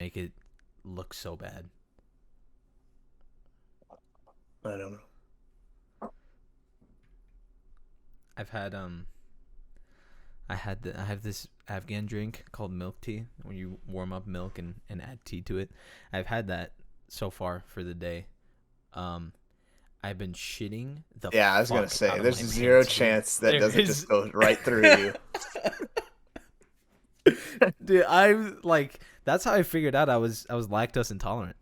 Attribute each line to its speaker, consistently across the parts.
Speaker 1: make it look so bad.
Speaker 2: I don't know.
Speaker 1: I've had I have this Afghan drink called milk tea where you warm up milk and add tea to it. I've had that so far for the day. Um, I've been shitting the
Speaker 2: Yeah, I was gonna
Speaker 1: fuck
Speaker 2: say,
Speaker 1: out of
Speaker 2: there's
Speaker 1: my
Speaker 2: zero
Speaker 1: pants, dude.
Speaker 2: chance that
Speaker 1: There
Speaker 2: doesn't
Speaker 1: is,
Speaker 2: just go right through you.
Speaker 1: dude. I like that's how I figured out I was lactose intolerant.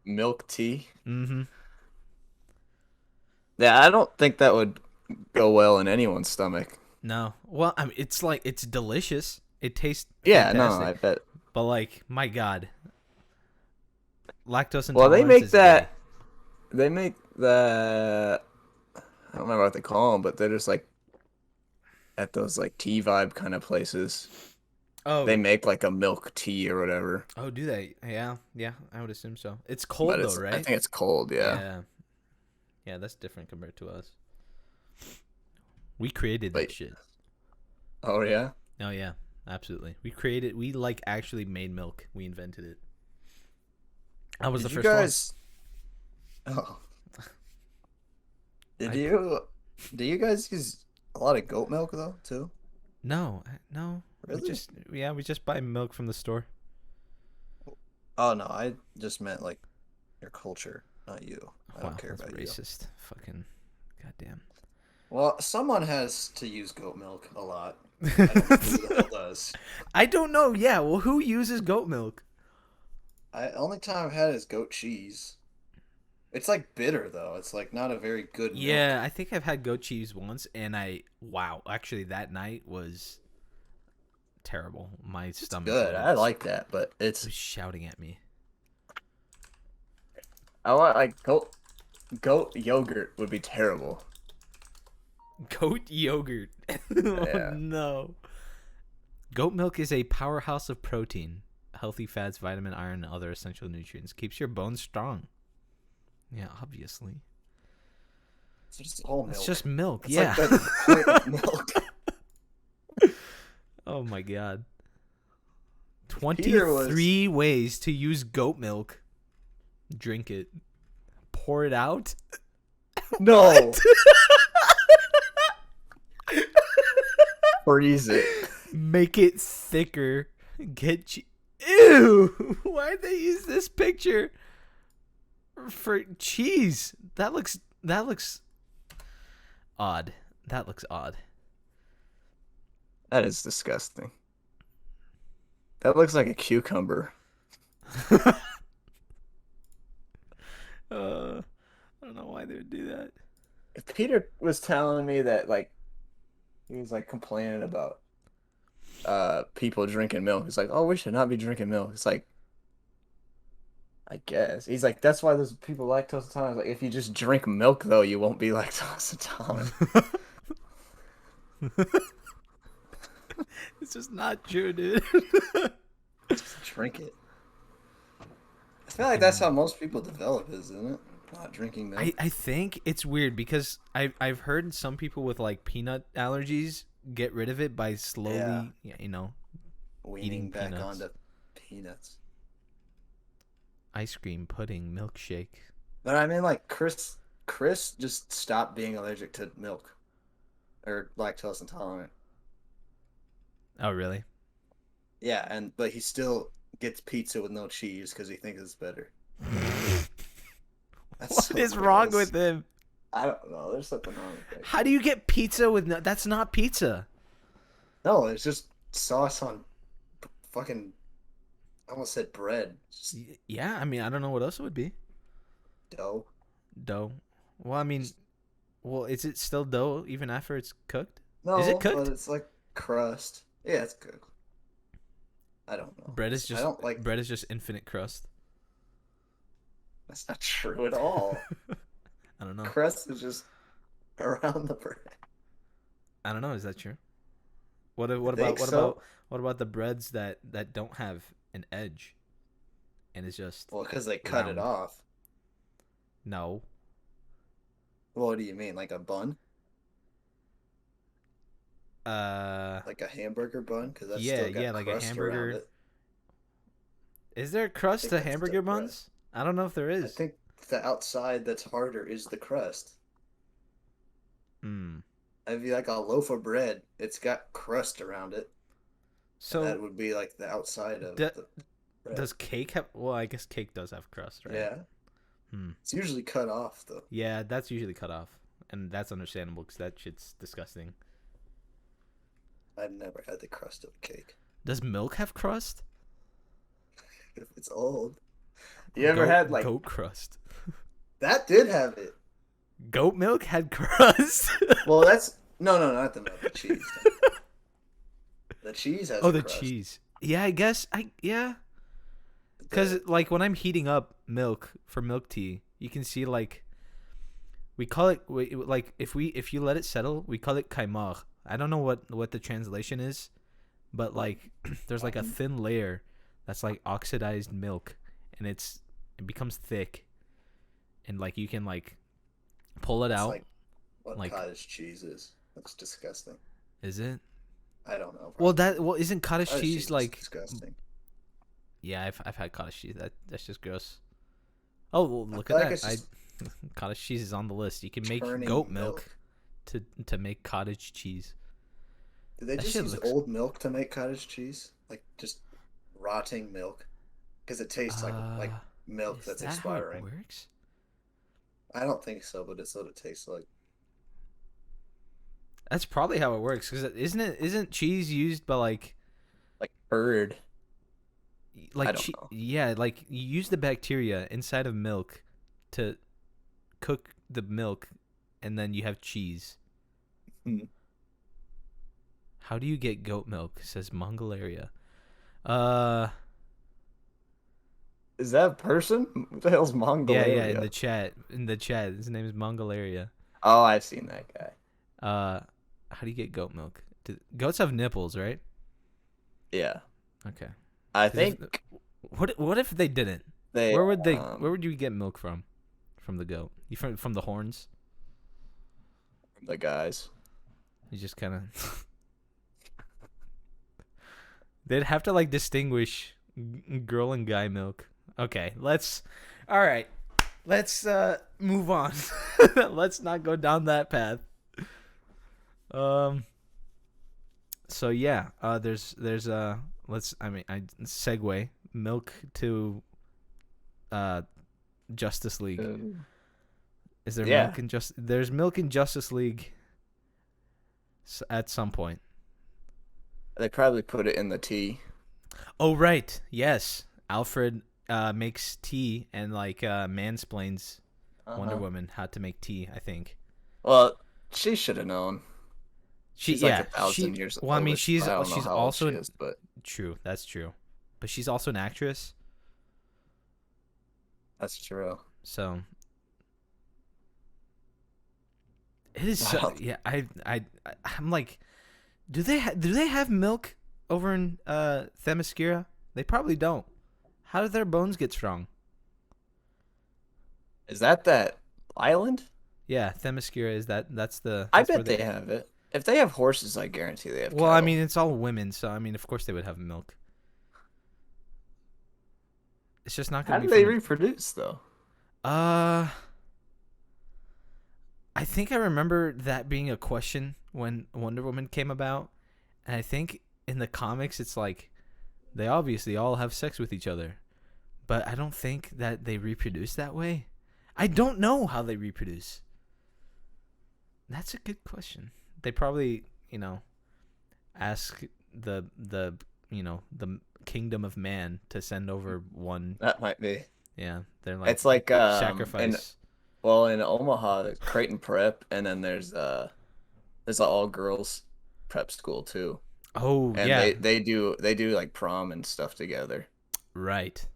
Speaker 2: Milk tea.
Speaker 1: Mm-hmm.
Speaker 2: Yeah, I don't think that would go well in anyone's stomach.
Speaker 1: No, well, I mean, it's like it's delicious. It tastes
Speaker 2: Yeah, no,
Speaker 1: fantastic,
Speaker 2: I bet.
Speaker 1: but like, my God, lactose
Speaker 2: Well, they
Speaker 1: intolerance
Speaker 2: make
Speaker 1: is gay.
Speaker 2: that. They make the. I don't remember what they call them, but they're just like at those like tea vibe kind of places. They
Speaker 1: Oh,
Speaker 2: make like a milk tea or whatever,
Speaker 1: oh, do they? Yeah, yeah. I would assume so. It's
Speaker 2: but
Speaker 1: cold though,
Speaker 2: it's I
Speaker 1: right?
Speaker 2: think it's cold. Yeah,
Speaker 1: Yeah, yeah. That's different compared to us. We created
Speaker 2: but
Speaker 1: that shit.
Speaker 2: oh yeah.
Speaker 1: Oh yeah, absolutely. We created. We like actually made milk. We invented it. I was the
Speaker 2: Did you
Speaker 1: first one.
Speaker 2: guys? Oh, did
Speaker 1: I
Speaker 2: you? Do you guys use a lot of goat milk though too?
Speaker 1: no, no. We
Speaker 2: Really?
Speaker 1: just we just buy milk from the store.
Speaker 2: Oh no, I just meant like your culture, not you. I don't
Speaker 1: Wow,
Speaker 2: care
Speaker 1: that's
Speaker 2: about you.
Speaker 1: racist. Fucking goddamn.
Speaker 2: Well, someone has to use goat milk a lot. I don't know who the hell does.
Speaker 1: I don't know. Yeah, well, who uses goat milk?
Speaker 2: I only time I've had is goat cheese. It's like bitter though. It's like not a very good
Speaker 1: Yeah,
Speaker 2: milk.
Speaker 1: I think I've had goat cheese once, and wow, actually that night was terrible. My
Speaker 2: It's
Speaker 1: stomach
Speaker 2: good. I like that, but it's
Speaker 1: was shouting at me.
Speaker 2: I want like goat yogurt would be terrible.
Speaker 1: Goat yogurt. Oh
Speaker 2: Yeah.
Speaker 1: no. Goat milk is a powerhouse of protein, healthy fats, vitamin, iron, and other essential nutrients. Keeps your bones strong. Yeah, obviously.
Speaker 2: It's just whole
Speaker 1: That's
Speaker 2: milk.
Speaker 1: just milk.
Speaker 2: That's like
Speaker 1: Yeah.
Speaker 2: the point of milk.
Speaker 1: Oh my god.
Speaker 2: Peter was
Speaker 1: 23 ways to use goat milk. Drink it. Pour it out.
Speaker 2: no
Speaker 1: What?
Speaker 2: freeze it.
Speaker 1: Make it thicker. Ew! Why'd they use this picture for cheese? That looks odd. That looks odd.
Speaker 2: That is disgusting. That looks like a cucumber.
Speaker 1: I don't know why they would do that.
Speaker 2: Peter was telling me that like he was like complaining about people drinking milk. He's like, "Oh, we should not be drinking milk." It's like I guess. He's like, "That's why there's people lactose intolerant." Like if you just drink milk though, you won't be lactose intolerant.
Speaker 1: It's just not true, dude.
Speaker 2: Just drink it. I feel like that's
Speaker 1: Fucking
Speaker 2: how most people develop, isn't it? Not drinking milk.
Speaker 1: I think it's weird because I've heard some people with like peanut allergies get rid of it by
Speaker 2: Yeah,
Speaker 1: slowly, eating
Speaker 2: weaning back
Speaker 1: peanuts.
Speaker 2: onto peanuts.
Speaker 1: Ice cream, pudding, milkshake.
Speaker 2: But I mean, like Chris just stopped being allergic to milk or lactose intolerant.
Speaker 1: Oh, really?
Speaker 2: Yeah, and but he still gets pizza with no cheese because he thinks it's better. That's
Speaker 1: What
Speaker 2: so
Speaker 1: is wrong
Speaker 2: gross.
Speaker 1: with him?
Speaker 2: I don't know. There's something wrong with that
Speaker 1: How do
Speaker 2: kid.
Speaker 1: you get pizza with no? That's not pizza.
Speaker 2: No, it's just sauce on fucking. I almost said bread. Just
Speaker 1: Yeah, I mean, I don't know what else it would be.
Speaker 2: dough.
Speaker 1: Dough. Well, I mean,
Speaker 2: Just,
Speaker 1: well, is it still dough even after it's cooked? Is it
Speaker 2: no, but
Speaker 1: cooked?
Speaker 2: it's like crust. Yeah, it's good. I don't know.
Speaker 1: Bread is
Speaker 2: I
Speaker 1: just
Speaker 2: don't like.
Speaker 1: bread is just infinite crust.
Speaker 2: That's not true at all.
Speaker 1: I don't know.
Speaker 2: Crust is just around the bread.
Speaker 1: I don't know. Is that true?
Speaker 2: I think so.
Speaker 1: What about the breads that don't have an edge and it's just
Speaker 2: Well, because they cut it
Speaker 1: round?
Speaker 2: off.
Speaker 1: No.
Speaker 2: Well, what do you mean? Like a bun?
Speaker 1: Uh,
Speaker 2: Like a hamburger bun? Because that's
Speaker 1: yeah,
Speaker 2: still
Speaker 1: yeah,
Speaker 2: got
Speaker 1: like a
Speaker 2: crust around
Speaker 1: hamburger.
Speaker 2: it.
Speaker 1: Is there a
Speaker 2: I
Speaker 1: crust
Speaker 2: think
Speaker 1: to
Speaker 2: that's
Speaker 1: hamburger
Speaker 2: stuffed crust.
Speaker 1: buns? I don't know if there
Speaker 2: I
Speaker 1: is.
Speaker 2: think the outside that's harder is the crust.
Speaker 1: Hmm.
Speaker 2: It'd be like a loaf of bread. It's got crust around it, and
Speaker 1: So
Speaker 2: that would be like the outside of
Speaker 1: d-
Speaker 2: the bread.
Speaker 1: does cake have? Well, I guess cake does have crust, right?
Speaker 2: Yeah,
Speaker 1: Hmm.
Speaker 2: it's usually cut off though.
Speaker 1: Yeah, that's usually cut off, and that's understandable because that shit's disgusting.
Speaker 2: I've never had the crust of a cake.
Speaker 1: Does milk have crust?
Speaker 2: If it's old. You ever had like
Speaker 1: Goat crust?
Speaker 2: that did have it.
Speaker 1: Goat milk had crust.
Speaker 2: Well, that's no, not the milk, the cheese. The cheese has
Speaker 1: Oh,
Speaker 2: a
Speaker 1: the
Speaker 2: crust.
Speaker 1: cheese. Yeah, I guess yeah. Because
Speaker 2: The,
Speaker 1: like when I'm heating up milk for milk tea, you can see like we call it like if you let it settle, we call it kaimar. I don't know what the translation is, but like there's like a thin layer that's like oxidized milk, and it becomes thick, and like you can like pull it
Speaker 2: it's
Speaker 1: out.
Speaker 2: like what
Speaker 1: Like,
Speaker 2: cottage cheese is. That's disgusting.
Speaker 1: is it?
Speaker 2: I don't know.
Speaker 1: Well, isn't cottage
Speaker 2: Cottage
Speaker 1: cheese
Speaker 2: is
Speaker 1: like?
Speaker 2: disgusting.
Speaker 1: Yeah, I've had cottage cheese. That's just gross. Oh, well,
Speaker 2: I
Speaker 1: look
Speaker 2: feel
Speaker 1: at
Speaker 2: like
Speaker 1: that!
Speaker 2: it's just
Speaker 1: Cottage cheese is on the list. You can make
Speaker 2: turning
Speaker 1: goat milk to make cottage cheese.
Speaker 2: Do they
Speaker 1: That
Speaker 2: just
Speaker 1: shit
Speaker 2: use
Speaker 1: looks.
Speaker 2: old milk to make cottage cheese? Like just rotting milk? Because it tastes like milk
Speaker 1: Is
Speaker 2: that's
Speaker 1: that how it
Speaker 2: expiring.
Speaker 1: works?
Speaker 2: I don't think so, but it's what it tastes like.
Speaker 1: That's probably how it works. Cause isn't cheese used by
Speaker 2: Like bird. I don't know.
Speaker 1: yeah, like you use the bacteria inside of milk to cook the milk, and then you have cheese.
Speaker 2: Hmm.
Speaker 1: How do you get goat milk? Says Mongolaria.
Speaker 2: Is that a person? What the hell's
Speaker 1: Yeah,
Speaker 2: Mongolaria?
Speaker 1: in the chat, his name is Mongolaria.
Speaker 2: Oh, I've seen that guy.
Speaker 1: How do you get goat milk? Goats have nipples, right?
Speaker 2: Yeah.
Speaker 1: Okay.
Speaker 2: I
Speaker 1: 'Cause if,
Speaker 2: think
Speaker 1: what if they didn't?
Speaker 2: they
Speaker 1: Where would you get milk from? From the goat? You from the horns?
Speaker 2: the guys.
Speaker 1: You just kind of. They'd have to like distinguish girl and guy milk. Okay, all right. Let's move on. Let's not go down that path. So yeah, there's I segue milk to Justice League. Is there
Speaker 2: Yeah.
Speaker 1: milk in there's milk in Justice League at some point.
Speaker 2: They probably put it in the tea.
Speaker 1: Oh right, yes. Alfred makes tea and like mansplains Wonder
Speaker 2: Uh-huh.
Speaker 1: Woman how to make tea, I think.
Speaker 2: Well, she should have known.
Speaker 1: She
Speaker 2: She's like
Speaker 1: yeah,
Speaker 2: 1,000 years
Speaker 1: well I mean
Speaker 2: old.
Speaker 1: she's
Speaker 2: I don't know
Speaker 1: she's
Speaker 2: how old
Speaker 1: also
Speaker 2: she is, but
Speaker 1: true, that's true. But she's also an actress,
Speaker 2: that's true.
Speaker 1: so it is so
Speaker 2: Wow.
Speaker 1: yeah, I'm like do they have milk over in Themyscira? They probably don't. How do their bones get strong?
Speaker 2: Is that island?
Speaker 1: Yeah, Themyscira is that's
Speaker 2: I
Speaker 1: where
Speaker 2: bet they have it. If they have horses, I guarantee they have
Speaker 1: well, I
Speaker 2: cattle.
Speaker 1: mean, it's all women, so I mean, of course they would have milk. It's just not
Speaker 2: How
Speaker 1: gonna
Speaker 2: do
Speaker 1: be
Speaker 2: they
Speaker 1: from.
Speaker 2: reproduce though?
Speaker 1: Uh, I think I remember that being a question when Wonder Woman came about, and I think in the comics it's like they obviously all have sex with each other, but I don't think that they reproduce that way. I don't know how they reproduce. That's a good question. They probably, ask the kingdom of man to send over one.
Speaker 2: That might be.
Speaker 1: Yeah, they're like
Speaker 2: It's like
Speaker 1: sacrifice.
Speaker 2: in Omaha, there's Creighton Prep, and then there's an all girls prep school too,
Speaker 1: Oh
Speaker 2: and
Speaker 1: yeah,
Speaker 2: they do like prom and stuff together.
Speaker 1: right.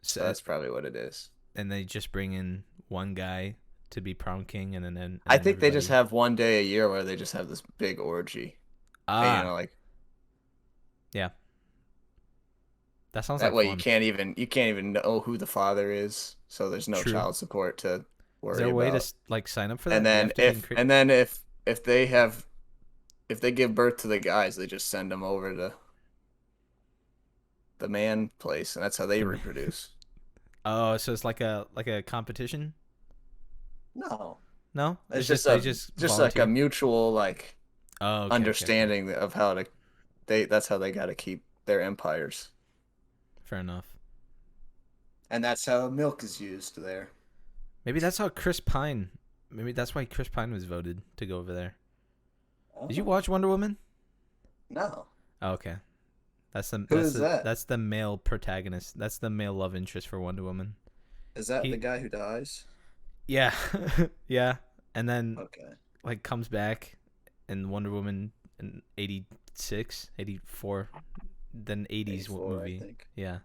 Speaker 2: So
Speaker 1: So
Speaker 2: that's probably what it is.
Speaker 1: and they just bring in one guy to be prom king, and then
Speaker 2: I think they just
Speaker 1: everybody-
Speaker 2: have one day a year where they just have this big orgy. And, like
Speaker 1: yeah. That sounds
Speaker 2: that
Speaker 1: like
Speaker 2: way
Speaker 1: fun.
Speaker 2: you can't even know who the father is, so there's no
Speaker 1: True.
Speaker 2: child support to
Speaker 1: Is
Speaker 2: worry
Speaker 1: there a way
Speaker 2: about.
Speaker 1: to like sign up for that?
Speaker 2: And
Speaker 1: Do you
Speaker 2: then
Speaker 1: have to be in
Speaker 2: if they give birth to the guys, they just send them over to the man place, and that's how they
Speaker 1: The-
Speaker 2: reproduce.
Speaker 1: Oh, so it's like a competition?
Speaker 2: No,
Speaker 1: No,
Speaker 2: it's
Speaker 1: it's just
Speaker 2: just
Speaker 1: they
Speaker 2: a
Speaker 1: just
Speaker 2: just like a
Speaker 1: volunteer.
Speaker 2: mutual like
Speaker 1: Oh, okay.
Speaker 2: understanding of how to that's how they got to keep their empires.
Speaker 1: Fair enough.
Speaker 2: And that's how milk is used there.
Speaker 1: Maybe that's how Chris Pine. Maybe that's why Chris Pine was voted to go over there. Did you
Speaker 2: Oh,
Speaker 1: watch Wonder Woman?
Speaker 2: no.
Speaker 1: Oh, okay.
Speaker 2: Who is that?
Speaker 1: That's the male protagonist. That's the male love interest for Wonder Woman.
Speaker 2: Is that the
Speaker 1: He
Speaker 2: guy who dies?
Speaker 1: yeah. Yeah. And then
Speaker 2: Okay.
Speaker 1: like comes back in Wonder Woman in 86, 84, then 80s
Speaker 2: 84, I
Speaker 1: movie.
Speaker 2: think.
Speaker 1: Yeah.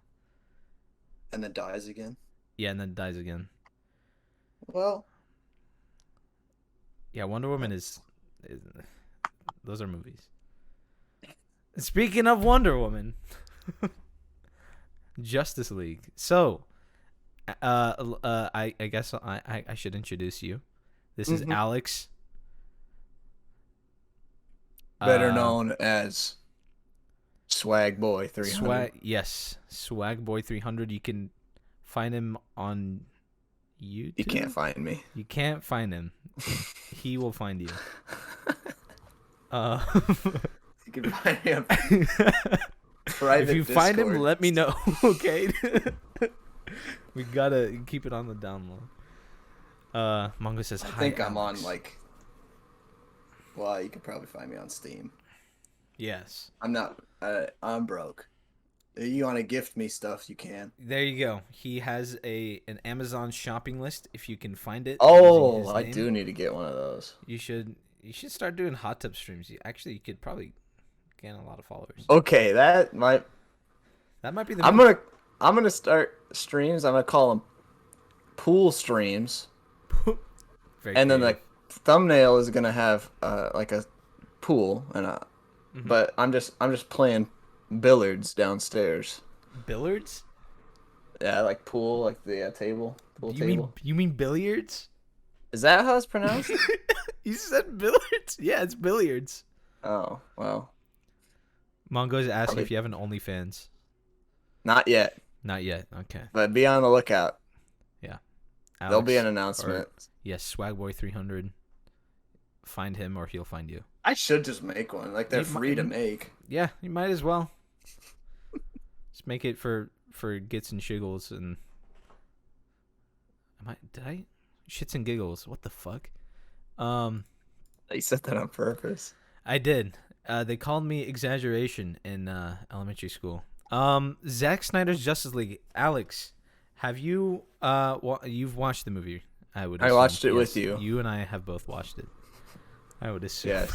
Speaker 2: And then dies again.
Speaker 1: Yeah, and then dies again.
Speaker 2: Well,
Speaker 1: Yeah, Wonder Woman is those are movies. Speaking of Wonder Woman, Justice League. So, I guess I should introduce you. This is
Speaker 2: mhm.
Speaker 1: Alex.
Speaker 2: Better
Speaker 1: Uh,
Speaker 2: known as Swag300.
Speaker 1: Swgboi300. You can find him on YouTube.
Speaker 2: You can't find me.
Speaker 1: You can't find him. He will find you. Uh,
Speaker 2: You can find me on
Speaker 1: if
Speaker 2: private
Speaker 1: you find him,
Speaker 2: Discord.
Speaker 1: let me know. Okay. We gotta keep it on the down low. Mongo says
Speaker 2: I
Speaker 1: hi.
Speaker 2: think I'm
Speaker 1: Alex.
Speaker 2: on like. Well, you can probably find me on Steam.
Speaker 1: Yes.
Speaker 2: I'm not. I'm broke. If you want to gift me stuff, you can.
Speaker 1: There you go. He has an Amazon shopping list. If you can find it using
Speaker 2: Oh,
Speaker 1: his
Speaker 2: I
Speaker 1: name,
Speaker 2: do need to get one of those.
Speaker 1: you should start doing hot tub streams. You could probably gain a lot of followers.
Speaker 2: Okay, that might.
Speaker 1: That might be the
Speaker 2: I'm
Speaker 1: move.
Speaker 2: gonna. I'm gonna start streams. I'm gonna call them pool streams,
Speaker 1: Very
Speaker 2: and then
Speaker 1: creative.
Speaker 2: the thumbnail is gonna have like a pool and a.
Speaker 1: Mhm.
Speaker 2: But I'm just playing billiards downstairs.
Speaker 1: Billiards?
Speaker 2: Yeah, like pool, like the pool table.
Speaker 1: You mean billiards?
Speaker 2: Is that how it's pronounced?
Speaker 1: You said billiards? Yeah, it's billiards.
Speaker 2: Oh, well,
Speaker 1: Mongo's asking
Speaker 2: probably
Speaker 1: if you have an OnlyFans.
Speaker 2: not yet,
Speaker 1: Not yet. Okay.
Speaker 2: but be on the lookout.
Speaker 1: Yeah.
Speaker 2: There'll be an
Speaker 1: Alex,
Speaker 2: announcement.
Speaker 1: yes, Swagboy300. Find him or he'll find you.
Speaker 2: I should just make one. Like they're
Speaker 1: You
Speaker 2: free to
Speaker 1: might-
Speaker 2: make.
Speaker 1: Yeah, you might as well. Just make it for gits and shiggles and did I shits and giggles. What the fuck?
Speaker 2: They said that on purpose.
Speaker 1: I did. They called me exaggeration in elementary school. Zack Snyder's Justice League. Alex, have you you've watched the movie? I would.
Speaker 2: I
Speaker 1: Assume.
Speaker 2: watched it with
Speaker 1: Yes,
Speaker 2: you.
Speaker 1: You and I have both watched it. I would assume.
Speaker 2: Yes.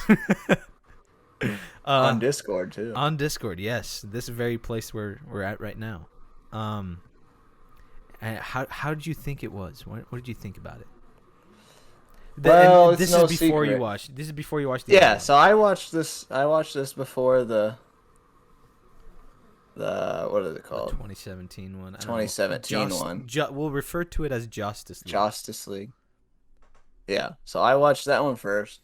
Speaker 2: On Discord too.
Speaker 1: On Discord, yes. This very place where we're at right now. How did you think it was? What did you think about it?
Speaker 2: Well,
Speaker 1: this
Speaker 2: it's no
Speaker 1: is before you
Speaker 2: secret.
Speaker 1: watched. This is before you watched the
Speaker 2: Yeah,
Speaker 1: other
Speaker 2: so I watched this. I watched this before the what is it
Speaker 1: one. The
Speaker 2: called?
Speaker 1: 2017 one. I don't know.
Speaker 2: 2017 one.
Speaker 1: We'll refer to it as Justice League.
Speaker 2: Justice League. Yeah, so I watched that one first.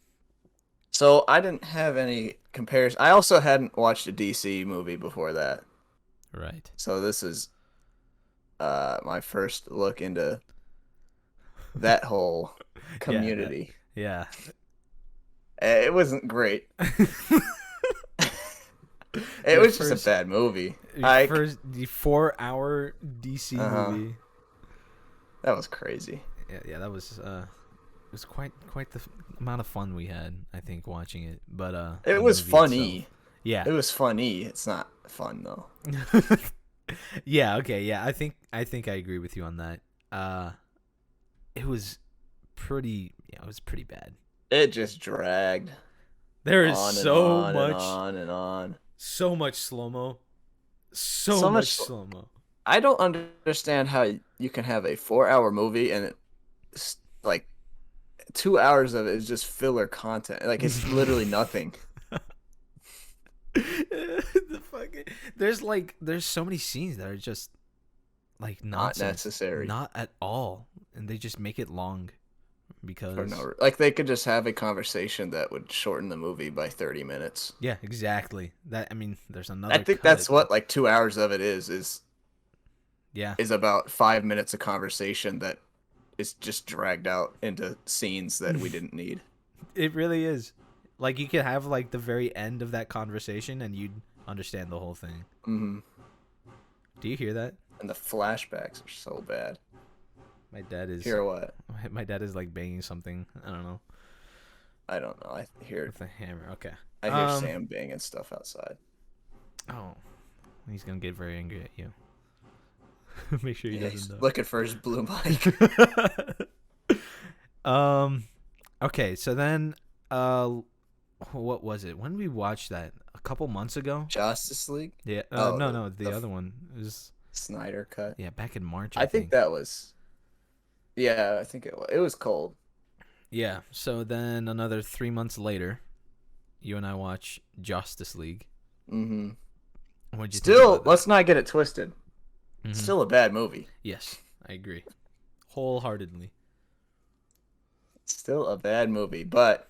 Speaker 2: So I didn't have any comparison. I also hadn't watched a DC movie before that.
Speaker 1: Right.
Speaker 2: So this is my first look into that whole community.
Speaker 1: Yeah.
Speaker 2: It wasn't great. It
Speaker 1: Your
Speaker 2: was just
Speaker 1: first-
Speaker 2: a bad movie.
Speaker 1: The 4-hour DC
Speaker 2: Uh-huh.
Speaker 1: movie.
Speaker 2: That was crazy.
Speaker 1: Yeah, that was it was quite the amount of fun we had, I think, watching it. But
Speaker 2: It
Speaker 1: the
Speaker 2: was
Speaker 1: movie
Speaker 2: funny.
Speaker 1: itself- yeah.
Speaker 2: It was funny. It's not fun though.
Speaker 1: Yeah, okay, yeah. I think I agree with you on that. It was pretty bad.
Speaker 2: It just dragged
Speaker 1: There is
Speaker 2: on and
Speaker 1: so
Speaker 2: on
Speaker 1: much
Speaker 2: and on and on.
Speaker 1: so much slow-mo. So
Speaker 2: So
Speaker 1: much
Speaker 2: much
Speaker 1: slow-mo.
Speaker 2: I don't understand how you can have a 4-hour movie and it's like 2 hours of it is just filler content. Like it's literally nothing.
Speaker 1: The fucking there's so many scenes that are just like
Speaker 2: Not
Speaker 1: nonsense.
Speaker 2: necessary.
Speaker 1: Not at all, and they just make it long.
Speaker 2: For
Speaker 1: because
Speaker 2: no, like they could just have a conversation that would shorten the movie by 30 minutes.
Speaker 1: yeah, exactly. That I mean, there's
Speaker 2: I
Speaker 1: another
Speaker 2: think
Speaker 1: cut.
Speaker 2: that's what like 2 hours of it
Speaker 1: Yeah,
Speaker 2: is about 5 minutes of conversation that is just dragged out into scenes that we didn't need.
Speaker 1: it really is. Like you could have like the very end of that conversation and you'd understand the whole thing.
Speaker 2: Hmm.
Speaker 1: Do you hear that?
Speaker 2: And the flashbacks are so bad.
Speaker 1: My dad is
Speaker 2: Hear what?
Speaker 1: my dad is like banging something. I don't know
Speaker 2: I don't know.
Speaker 1: with a hammer. Okay.
Speaker 2: I hear Sam banging stuff outside.
Speaker 1: Oh, he's gonna get very angry at you. Make sure he
Speaker 2: Yeah, he's
Speaker 1: doesn't.
Speaker 2: looking for his blue mic.
Speaker 1: Okay, so then, what was it? When did we watch that? A couple months ago?
Speaker 2: Justice League?
Speaker 1: Yeah.
Speaker 2: Oh,
Speaker 1: No, the other one. It was
Speaker 2: Snyder cut.
Speaker 1: yeah, back in March.
Speaker 2: I think that was. Yeah, I think it was. It was cold.
Speaker 1: Yeah. So then another 3 months later, you and I watch Justice League.
Speaker 2: Mm-hmm.
Speaker 1: What'd you think
Speaker 2: Still,
Speaker 1: about that?
Speaker 2: let's not get it twisted.
Speaker 1: Mhm.
Speaker 2: Still a bad movie.
Speaker 1: Yes, I agree, wholeheartedly.
Speaker 2: Still a bad movie, but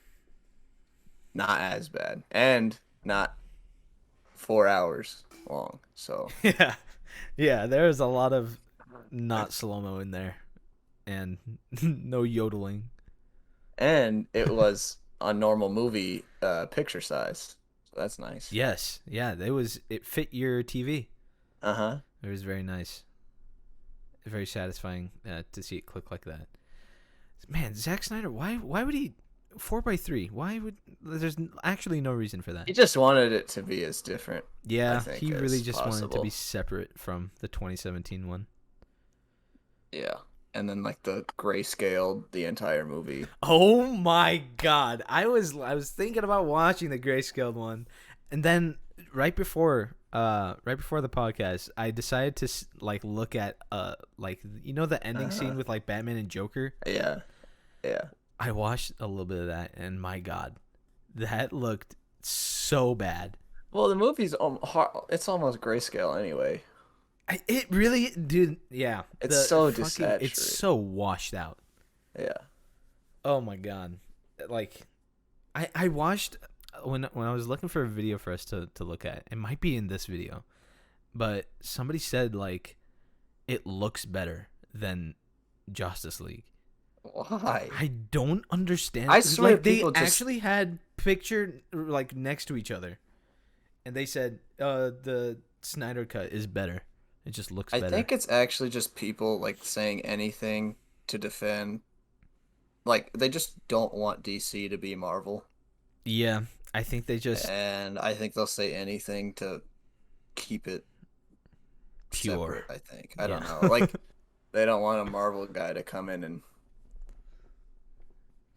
Speaker 2: not as bad, and not 4 hours long. So
Speaker 1: Yeah, yeah. There's a lot of not slow mo in there, and no yodeling.
Speaker 2: and it was a normal movie picture size. So that's nice.
Speaker 1: Yes, yeah. It fit your TV.
Speaker 2: Uh-huh.
Speaker 1: It was very nice. Very satisfying to see it click like that. Man, Zack Snyder, why would he 4x3? Why would there's actually no reason for that.
Speaker 2: He just wanted it to be as different.
Speaker 1: Yeah,
Speaker 2: I think,
Speaker 1: he really
Speaker 2: as
Speaker 1: just wanted it to
Speaker 2: possible.
Speaker 1: be separate from the 2017 one.
Speaker 2: Yeah. And then like the grayscale the entire movie.
Speaker 1: Oh my god. I was thinking about watching the grayscale one. And then right before the podcast, I decided to like look at like the ending scene with like Batman and Joker.
Speaker 2: Yeah. Yeah.
Speaker 1: I watched a little bit of that, and my god, that looked so bad.
Speaker 2: Well, the movie's it's almost grayscale anyway.
Speaker 1: It really, dude. Yeah,
Speaker 2: It's so
Speaker 1: It's
Speaker 2: desaturated.
Speaker 1: so washed out.
Speaker 2: Yeah.
Speaker 1: Oh my god, like, I watched when I was looking for a video for us to look at. It might be in this video, but somebody said like it looks better than Justice League.
Speaker 2: Why?
Speaker 1: I don't understand.
Speaker 2: I swear
Speaker 1: like they
Speaker 2: people just-
Speaker 1: actually had picture like next to each other, and they said the Snyder cut is better. It just looks
Speaker 2: I
Speaker 1: better.
Speaker 2: think it's actually just people like saying anything to defend. Like they just don't want DC to be Marvel,
Speaker 1: Yeah, I think they just
Speaker 2: and I think they'll say anything to keep it
Speaker 1: pure.
Speaker 2: separate, I think. I don't know. Like they don't want a Marvel guy to come in and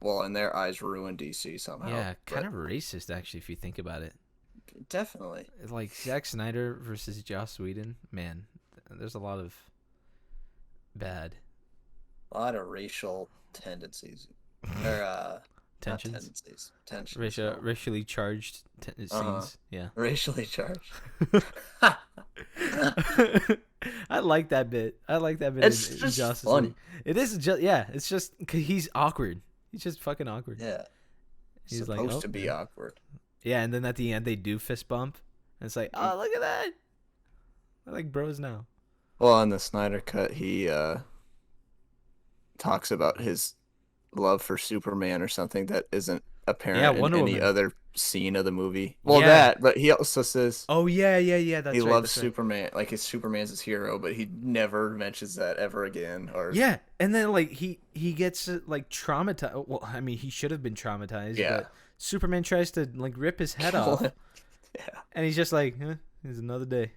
Speaker 2: well, in their eyes ruin DC somehow.
Speaker 1: Yeah, kind
Speaker 2: but
Speaker 1: of racist actually if you think about it.
Speaker 2: definitely.
Speaker 1: Like Zack Snyder versus Joss Whedon, man, there's a lot of bad
Speaker 2: A lot of racial tendencies. Or not
Speaker 1: tensions,
Speaker 2: tendencies. Tensions.
Speaker 1: racially charged scenes. Yeah,
Speaker 2: Racially charged.
Speaker 1: I like that bit.
Speaker 2: It's
Speaker 1: in
Speaker 2: just
Speaker 1: Justice
Speaker 2: funny.
Speaker 1: League. It is just It's just 'cause he's awkward. He's just fucking awkward.
Speaker 2: Yeah.
Speaker 1: He's
Speaker 2: He's
Speaker 1: like,
Speaker 2: supposed
Speaker 1: "Oh,
Speaker 2: to be
Speaker 1: yeah."
Speaker 2: awkward.
Speaker 1: Yeah, and then at the end they do fist bump. And it's like, oh, look at that. They're like bros now.
Speaker 2: Well, on the Snyder cut, he talks about his love for Superman or something that isn't apparent in
Speaker 1: Wonder
Speaker 2: any
Speaker 1: Woman.
Speaker 2: other scene of the movie. Well,
Speaker 1: Yeah.
Speaker 2: but he also says
Speaker 1: Oh yeah. That's
Speaker 2: he
Speaker 1: right.
Speaker 2: loves
Speaker 1: that's right.
Speaker 2: Superman, like his Superman's his hero, but he never mentions that ever again. Or
Speaker 1: Yeah, and then like he gets like traumatized. Well, I mean, he should have been traumatized.
Speaker 2: Yeah.
Speaker 1: But Superman tries to like rip his head off,
Speaker 2: Yeah.
Speaker 1: and he's just like, "It's another day."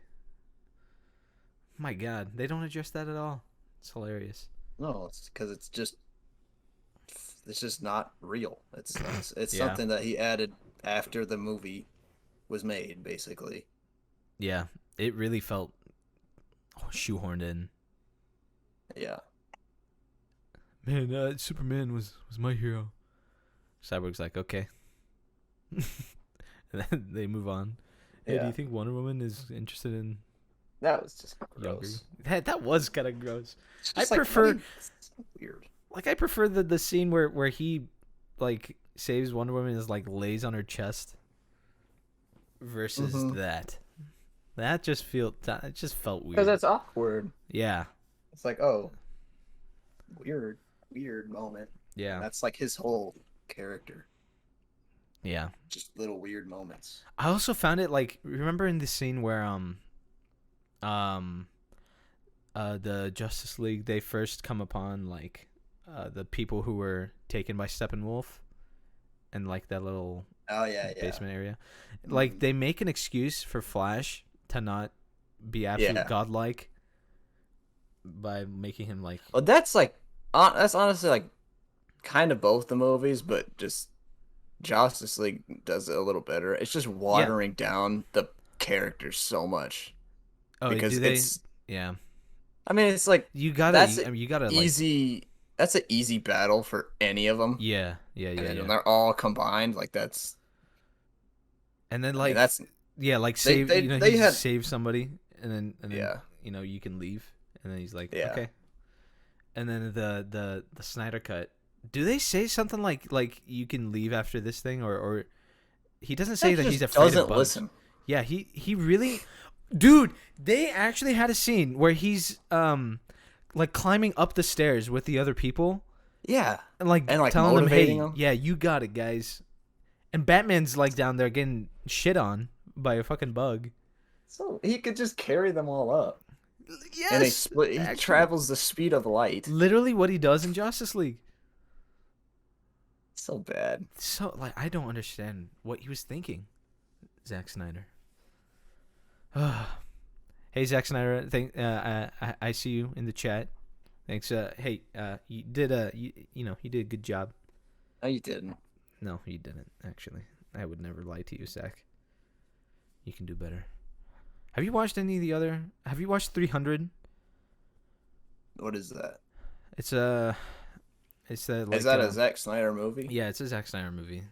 Speaker 1: My God, they don't address that at all. It's hilarious.
Speaker 2: No, it's because it's just not real. It's
Speaker 1: Yeah.
Speaker 2: something that he added after the movie was made, basically.
Speaker 1: Yeah, it really felt shoehorned in.
Speaker 2: Yeah.
Speaker 1: Man, Superman was my hero. Cyborg's like, okay. And then they move on. Hey, do
Speaker 2: Yeah.
Speaker 1: you think Wonder Woman is interested in
Speaker 2: That was just
Speaker 1: younger?
Speaker 2: gross.
Speaker 1: That was kind of gross.
Speaker 2: It's
Speaker 1: I
Speaker 2: just like,
Speaker 1: prefer-
Speaker 2: it's so weird.
Speaker 1: Like I prefer the scene where he like saves Wonder Woman and is like lays on her chest versus
Speaker 2: Mm-hmm.
Speaker 1: that. That just it just felt
Speaker 2: Because
Speaker 1: weird.
Speaker 2: that's awkward.
Speaker 1: Yeah.
Speaker 2: It's like, oh, weird moment.
Speaker 1: Yeah.
Speaker 2: That's like his whole character.
Speaker 1: Yeah.
Speaker 2: Just little weird moments.
Speaker 1: I also found it like remember in the scene where um the Justice League they first come upon like the people who were taken by Steppenwolf and like that little
Speaker 2: Oh yeah, yeah.
Speaker 1: basement area. Like
Speaker 2: Mhm.
Speaker 1: they make an excuse for Flash to not be absolute
Speaker 2: Yeah.
Speaker 1: godlike by making him like
Speaker 2: Well, that's honestly like kind of both the movies, but just Justice League does it a little better. It's just
Speaker 1: yeah.
Speaker 2: watering down the characters so much
Speaker 1: Oh,
Speaker 2: because
Speaker 1: do they? Yeah.
Speaker 2: I mean, it's like
Speaker 1: You gotta.
Speaker 2: that's
Speaker 1: I mean, you gotta like.
Speaker 2: easy. That's an easy battle for any of them,
Speaker 1: Yeah. Yeah.
Speaker 2: and
Speaker 1: Yeah.
Speaker 2: then when
Speaker 1: Yeah.
Speaker 2: they're all combined, like that's.
Speaker 1: And then
Speaker 2: I mean,
Speaker 1: like
Speaker 2: that's
Speaker 1: yeah, like
Speaker 2: they
Speaker 1: save
Speaker 2: they
Speaker 1: he
Speaker 2: they
Speaker 1: just
Speaker 2: had
Speaker 1: saves somebody and then
Speaker 2: yeah
Speaker 1: you can leave and then he's like
Speaker 2: yeah.
Speaker 1: okay. And then the Snyder cut. Do they say something like you can leave after this thing or he doesn't say
Speaker 2: That
Speaker 1: that he's
Speaker 2: just
Speaker 1: afraid of
Speaker 2: doesn't
Speaker 1: bugs.
Speaker 2: listen.
Speaker 1: Yeah, he really dude, they actually had a scene where he's like climbing up the stairs with the other people
Speaker 2: Yeah,
Speaker 1: and like
Speaker 2: and like
Speaker 1: telling them,
Speaker 2: motivating
Speaker 1: "Hey,
Speaker 2: them.
Speaker 1: yeah, you got it, guys." And Batman's like down there getting shit on by a fucking bug.
Speaker 2: So he could just carry them all up. And
Speaker 1: Yes,
Speaker 2: he
Speaker 1: actually.
Speaker 2: travels the speed of light.
Speaker 1: Literally what he does in Justice League.
Speaker 2: So bad.
Speaker 1: So like I don't understand what he was thinking, Zack Snyder. Hey Zack Snyder, I see you in the chat. Thanks. Hey, you did you did a good job.
Speaker 2: No, you didn't.
Speaker 1: No, you didn't actually. I would never lie to you, Zach. You can do better. Have you watched any of the other? Have you watched 300?
Speaker 2: What is that?
Speaker 1: It's a like
Speaker 2: Is that a Zack Snyder movie?
Speaker 1: yeah, it's a Zack Snyder movie.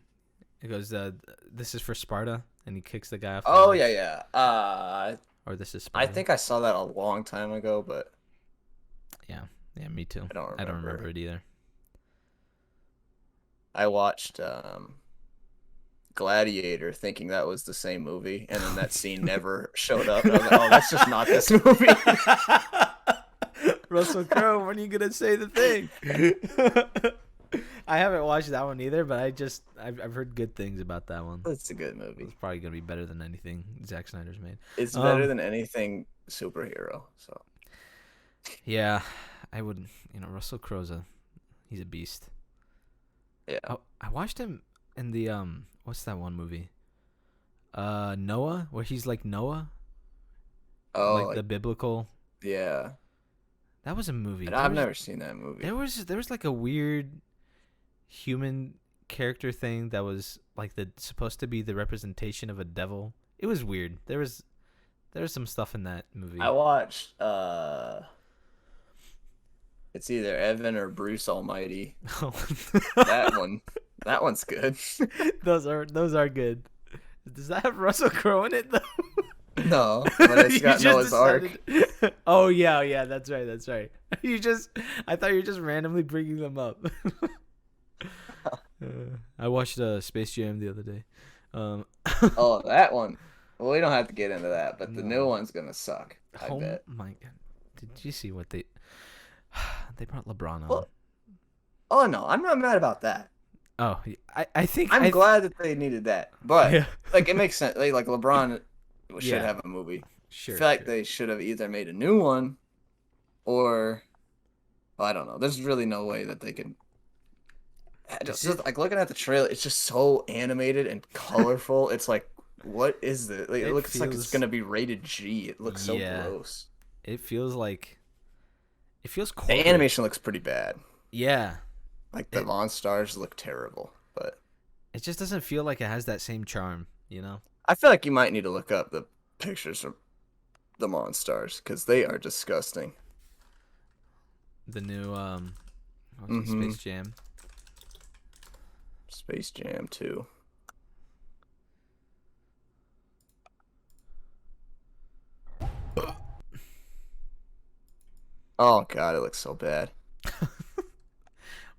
Speaker 1: It goes this is for Sparta, and he kicks the guy off.
Speaker 2: Oh
Speaker 1: the
Speaker 2: yeah,
Speaker 1: ledge.
Speaker 2: yeah.
Speaker 1: Or this is
Speaker 2: I
Speaker 1: Sparta.
Speaker 2: think I saw that a long time ago, but
Speaker 1: Yeah, me too.
Speaker 2: I don't remember.
Speaker 1: I don't remember it either.
Speaker 2: I watched Gladiator thinking that was the same movie, and then that scene never showed up. And I was like, oh, that's just not this movie.
Speaker 1: Russell Crowe, when are you gonna say the thing? I haven't watched that one either, but I've heard good things about that one.
Speaker 2: It's a good movie.
Speaker 1: It's probably gonna be better than anything Zack Snyder's made.
Speaker 2: It's better than anything superhero. So
Speaker 1: yeah, I would. Russell Crowe's he's a beast.
Speaker 2: yeah.
Speaker 1: Oh, I watched him in the what's that one movie? Noah, where he's like Noah,
Speaker 2: Oh,
Speaker 1: like the biblical.
Speaker 2: yeah.
Speaker 1: That was a movie.
Speaker 2: And I've never seen that movie.
Speaker 1: There was like a weird human character thing that was like supposed to be the representation of a devil. It was weird. There was some stuff in that movie.
Speaker 2: I watched it's either Evan or Bruce Almighty. That one's good.
Speaker 1: those are good. Does that have Russell Crowe in it though?
Speaker 2: No, but it's
Speaker 1: You
Speaker 2: got
Speaker 1: just
Speaker 2: Noah's Ark.
Speaker 1: decided- Oh yeah, that's right. I thought you were just randomly bringing them up. I watched Space Jam the other day.
Speaker 2: Oh, that one. Well, we don't have to get into that, but the new
Speaker 1: No.
Speaker 2: one's gonna suck. I
Speaker 1: Oh
Speaker 2: bet.
Speaker 1: my god! Did you see what they brought LeBron on?
Speaker 2: Well, oh no, I'm not mad about that.
Speaker 1: Oh, I think
Speaker 2: I'm glad that they needed that, but
Speaker 1: Yeah.
Speaker 2: like it makes sense. Like LeBron should
Speaker 1: Yeah.
Speaker 2: have a movie.
Speaker 1: Sure.
Speaker 2: I feel like
Speaker 1: sure.
Speaker 2: they should have either made a new one, or well, I don't know. There's really no way that they could. Just like looking at the trailer, it's just so animated and colorful. It's like, what is this? Like, it looks like it's
Speaker 1: feels-
Speaker 2: gonna be rated G. It looks so
Speaker 1: Yeah.
Speaker 2: gross.
Speaker 1: It feels
Speaker 2: The
Speaker 1: corporate.
Speaker 2: animation looks pretty bad.
Speaker 1: Yeah,
Speaker 2: Like the Monstars look terrible, but
Speaker 1: it just doesn't feel like it has that same charm.
Speaker 2: I feel like you might need to look up the pictures of the Monstars because they are disgusting.
Speaker 1: The new
Speaker 2: Mhm.
Speaker 1: Space Jam.
Speaker 2: Space Jam 2. Oh god, it looks so bad.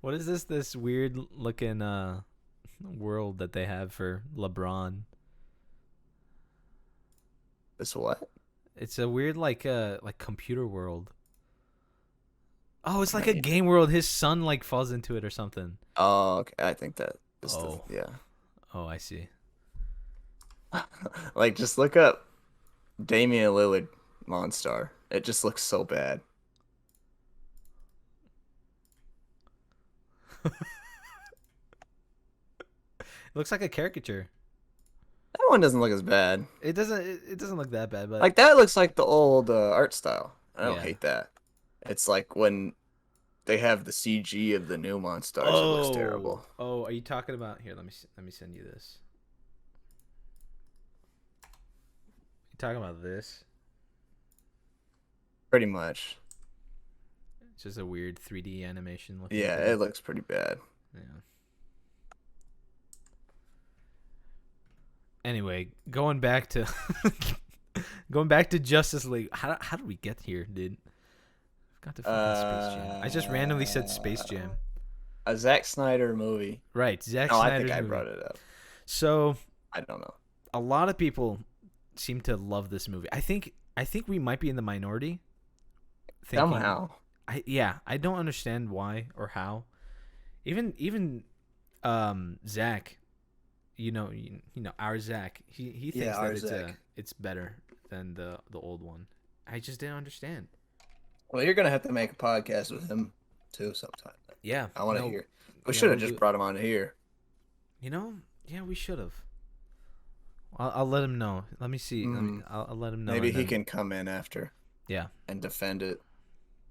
Speaker 1: What is this weird looking world that they have for LeBron?
Speaker 2: This what?
Speaker 1: It's a weird like computer world. Oh, it's
Speaker 2: I
Speaker 1: like a
Speaker 2: mean,
Speaker 1: game world. His son like falls into it or something.
Speaker 2: oh, okay. I think that is the
Speaker 1: Oh.
Speaker 2: yeah.
Speaker 1: Oh, I see.
Speaker 2: Like, just look up Damian Lillard Monstar. It just looks so bad.
Speaker 1: It looks like a caricature.
Speaker 2: That one doesn't look as bad.
Speaker 1: It doesn't look that bad, but
Speaker 2: Like, that looks like the old art style. I don't
Speaker 1: yeah.
Speaker 2: hate that. It's like when they have the CG of the new Monstars. It looks terrible.
Speaker 1: Oh, are you talking about here? Let me send you this. You talking about this?
Speaker 2: Pretty much.
Speaker 1: It's just a weird 3D animation looking
Speaker 2: Yeah,
Speaker 1: thing.
Speaker 2: it looks pretty bad.
Speaker 1: Yeah. Anyway, going back to Justice League. How did we get here, dude? Forgot to fucking Space Jam. I just randomly said Space Jam.
Speaker 2: A Zack Snyder movie.
Speaker 1: Right, Zack
Speaker 2: No, I
Speaker 1: Snyder's
Speaker 2: think I
Speaker 1: movie.
Speaker 2: brought it up.
Speaker 1: So
Speaker 2: I don't know.
Speaker 1: a lot of people seem to love this movie. I think we might be in the minority.
Speaker 2: Somehow.
Speaker 1: I don't understand why or how. Even Zach, you know our Zach, he thinks that it's better than the old one. I just didn't understand.
Speaker 2: Well, you're gonna have to make a podcast with him too sometime.
Speaker 1: Yeah,
Speaker 2: I want to hear. We
Speaker 1: yeah,
Speaker 2: should have
Speaker 1: we'll
Speaker 2: just
Speaker 1: do-
Speaker 2: brought him on here.
Speaker 1: Yeah, we should have. I'll let him know. Let me see. I'll let him know.
Speaker 2: Maybe
Speaker 1: and
Speaker 2: he
Speaker 1: then-
Speaker 2: can come in after
Speaker 1: Yeah.
Speaker 2: and defend it,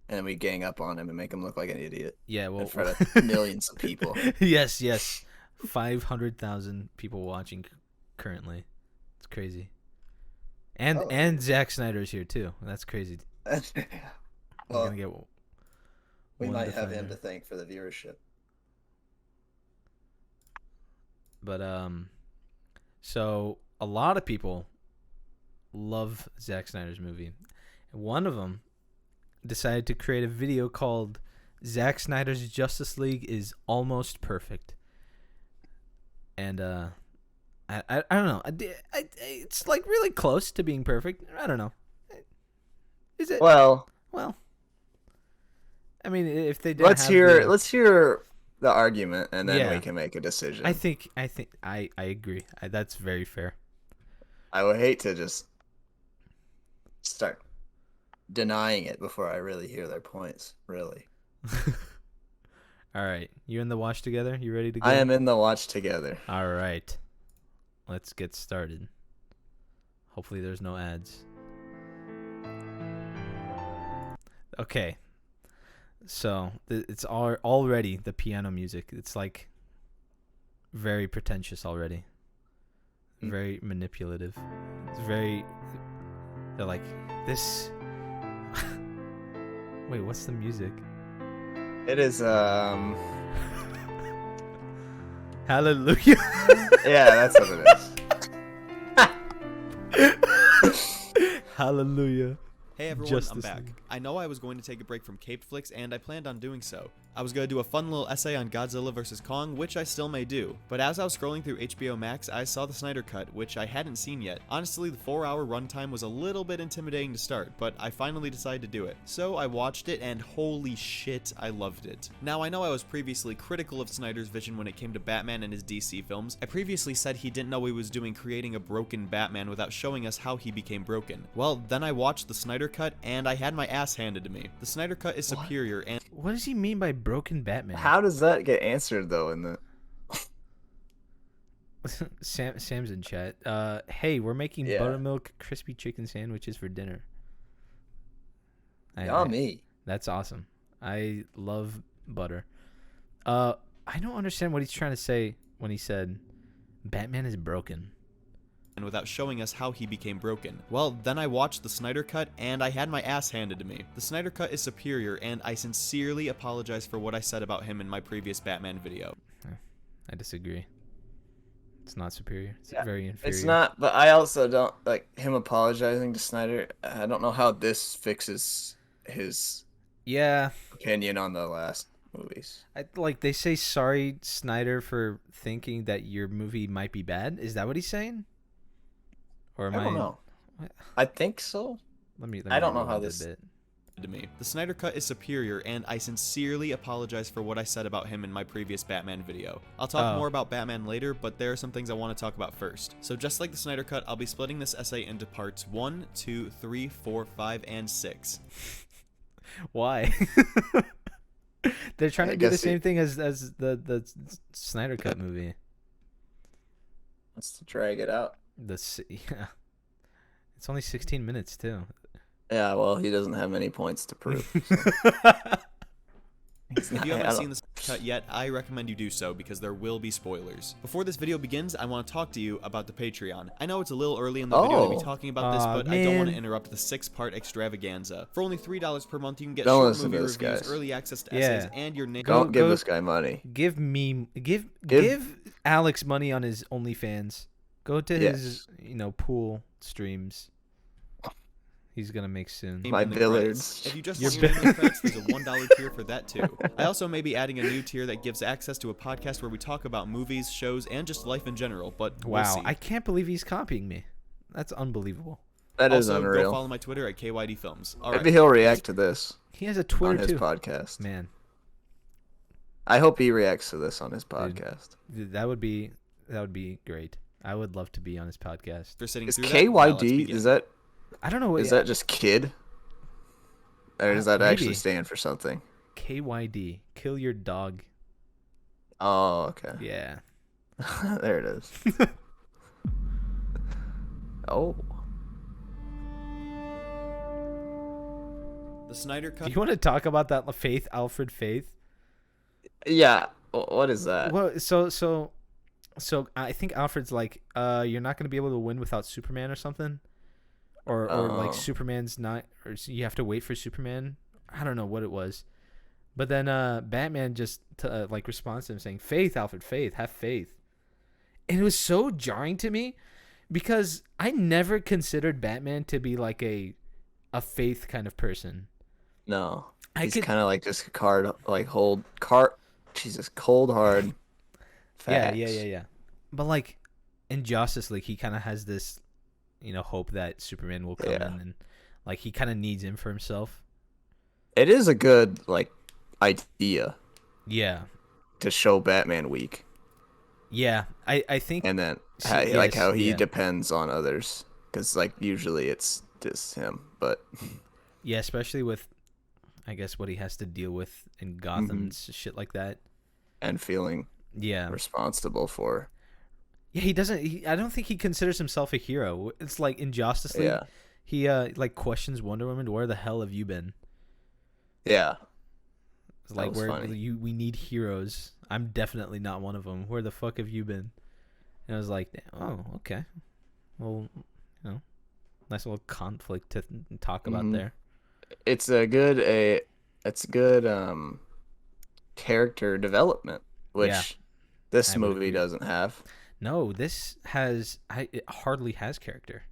Speaker 2: and we gang up on him and make him look like an idiot
Speaker 1: Yeah. Well,
Speaker 2: in front of millions of people.
Speaker 1: Yes. 500,000 people watching currently. It's crazy. And Zack Snyder's here too. That's crazy. We're
Speaker 2: Well,
Speaker 1: gonna get
Speaker 2: we
Speaker 1: one
Speaker 2: might have him
Speaker 1: defender.
Speaker 2: to thank for the viewership.
Speaker 1: But so a lot of people love Zack Snyder's movie. One of them decided to create a video called Zack Snyder's Justice League is almost perfect. And I don't know. It's like really close to being perfect. I don't know. Is it?
Speaker 2: Well,
Speaker 1: I mean, if they did,
Speaker 2: let's hear the argument, and then we can make a decision.
Speaker 1: I agree. That's very fair.
Speaker 2: I would hate to just start denying it before I really hear their points. Really.
Speaker 1: All right, you in the watch together? You ready to go?
Speaker 2: I am in the watch together.
Speaker 1: All right, let's get started. Hopefully, there's no ads. Okay, so it's already the piano music. It's like very pretentious already. Very manipulative. It's very. They're like this. Wait, what's the music?
Speaker 2: It is
Speaker 1: Hallelujah.
Speaker 2: Yeah, that's what it is.
Speaker 1: Hallelujah.
Speaker 3: Hey everyone,
Speaker 1: Justice
Speaker 3: I'm back.
Speaker 1: League.
Speaker 3: I know I was going to take a break from Caped Flicks, and I planned on doing so. I was going to do a fun little essay on Godzilla vs. Kong, which I still may do. But as I was scrolling through HBO Max, I saw the Snyder Cut, which I hadn't seen yet. Honestly, the 4-hour runtime was a little bit intimidating to start, but I finally decided to do it. So I watched it, and holy shit, I loved it. Now, I know I was previously critical of Snyder's vision when it came to Batman and his DC films. I previously said he didn't know what he was doing creating a broken Batman without showing us how he became broken. Well, then I watched the Snyder Cut, and I had my ass handed to me. The Snyder Cut is superior, and
Speaker 1: What does he mean by broken Batman?
Speaker 2: How does that get answered though in the
Speaker 1: Sam's in chat. Hey, we're making
Speaker 2: Yeah.
Speaker 1: buttermilk crispy chicken sandwiches for dinner.
Speaker 2: yummy?
Speaker 1: That's awesome. I love butter. I don't understand what he's trying to say when he said Batman is broken.
Speaker 3: without showing us how he became broken. Well, then I watched the Snyder Cut, and I had my ass handed to me. The Snyder Cut is superior, and I sincerely apologize for what I said about him in my previous Batman video.
Speaker 1: I disagree. It's not superior. It's
Speaker 2: Yeah,
Speaker 1: very inferior.
Speaker 2: It's not, but I also don't like him apologizing to Snyder. I don't know how this fixes his
Speaker 1: Yeah.
Speaker 2: opinion on the last movies.
Speaker 1: Like they say sorry Snyder for thinking that your movie might be bad. Is that what he's saying? Or am
Speaker 2: I don't know.
Speaker 1: What?
Speaker 2: I think so.
Speaker 1: Let me
Speaker 2: I don't know
Speaker 1: rewind
Speaker 2: how
Speaker 1: a
Speaker 2: this.
Speaker 1: bit.
Speaker 3: To me. The Snyder Cut is superior, and I sincerely apologize for what I said about him in my previous Batman video. I'll talk more about Batman later, but there are some things I want to talk about first. So just like the Snyder Cut, I'll be splitting this essay into parts 1, 2, 3, 4, 5, and 6.
Speaker 1: Why? They're trying to do the same thing as the Snyder Cut movie.
Speaker 2: Let's drag it out.
Speaker 1: Yeah. It's only 16 minutes too.
Speaker 2: Yeah, well, he doesn't have many points to prove.
Speaker 3: If you haven't seen this cut yet, I recommend you do so because there will be spoilers. Before this video begins, I want to talk to you about the Patreon. I know it's a little early in the video to be talking about this, but I don't want to interrupt the 6-part extravaganza. For only $3 per month, you can get short movie reviews, early access to essays, and your name.
Speaker 2: Don't give this guy money.
Speaker 1: Give Alex money on his OnlyFans. Go to his pool streams. He's gonna make soon.
Speaker 2: My billiards.
Speaker 3: If you just want your name in the credits, there's a $1 tier for that too. I also may be adding a new tier that gives access to a podcast where we talk about movies, shows, and just life in general. But we'll see.
Speaker 1: I can't believe he's copying me. That's unbelievable.
Speaker 2: That is unreal.
Speaker 3: Go follow my Twitter at KYD Films. All
Speaker 2: Maybe he'll react to this.
Speaker 1: He has a Twitter
Speaker 2: on his
Speaker 1: too.
Speaker 2: Podcast.
Speaker 1: Man,
Speaker 2: I hope he reacts to this on his podcast.
Speaker 1: Dude, that would be great. I would love to be on his podcast.
Speaker 3: For sitting
Speaker 2: Is
Speaker 3: through
Speaker 2: KYD? Is that?
Speaker 1: I don't know.
Speaker 2: Is that just kid? Or does that
Speaker 1: maybe.
Speaker 2: actually stand for something?
Speaker 1: KYD. Kill your dog.
Speaker 2: Oh, okay.
Speaker 1: Yeah.
Speaker 2: There it is. Oh.
Speaker 3: The Snyder Cut.
Speaker 1: Do you want to talk about that Alfred Faith?
Speaker 2: Yeah. What is that?
Speaker 1: Well, so I think Alfred's like, you're not going to be able to win without Superman or something. Or like Superman's not, or you have to wait for Superman. I don't know what it was, but then Batman just responds to him saying, "Faith, Alfred, faith, have faith," and it was so jarring to me because I never considered Batman to be like a faith kind of person.
Speaker 2: No, he's kind of like just cold hard. Facts.
Speaker 1: Yeah. But like in Justice League, he kind of has this, hope that Superman will come in, and like he kind of needs him for himself.
Speaker 2: It is a good idea.
Speaker 1: Yeah.
Speaker 2: To show Batman weak.
Speaker 1: Yeah, I think.
Speaker 2: And then how he depends on others, because usually it's just him, but.
Speaker 1: Yeah, especially with, I guess, what he has to deal with in Gotham and shit like that. And
Speaker 2: feeling.
Speaker 1: Yeah.
Speaker 2: Responsible for.
Speaker 1: Yeah, he doesn't. I don't think he considers himself a hero. It's like in Justice League, he questions Wonder Woman. Where the hell have you been?
Speaker 2: Yeah,
Speaker 1: it's like we need heroes. I'm definitely not one of them. Where the fuck have you been? And I was like, oh, okay. Well, nice little conflict to talk about there.
Speaker 2: It's a good character development, which this movie doesn't have.
Speaker 1: No, this has. It hardly has character.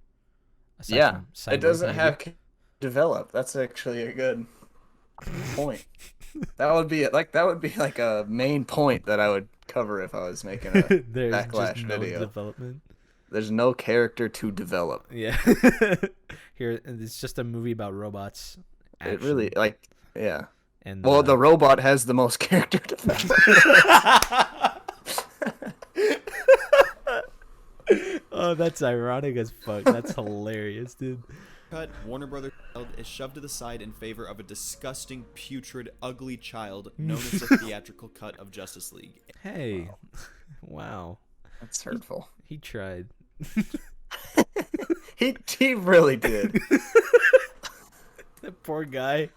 Speaker 2: It doesn't have develop. That's actually a good point. That would be a main point that I would cover if I was making a backlash video.
Speaker 1: Development.
Speaker 2: There's no character to develop.
Speaker 1: Yeah. Here, it's just a movie about robots. Action.
Speaker 2: It really
Speaker 1: And
Speaker 2: the robot has the most character development.
Speaker 1: Oh, that's ironic as fuck. That's hilarious, dude.
Speaker 3: Cut, Warner Brothers is shoved to the side in favor of a disgusting, putrid, ugly child known as the theatrical cut of Justice League.
Speaker 1: Hey. Wow.
Speaker 2: That's hurtful.
Speaker 1: He tried.
Speaker 2: He really did.
Speaker 1: That poor guy.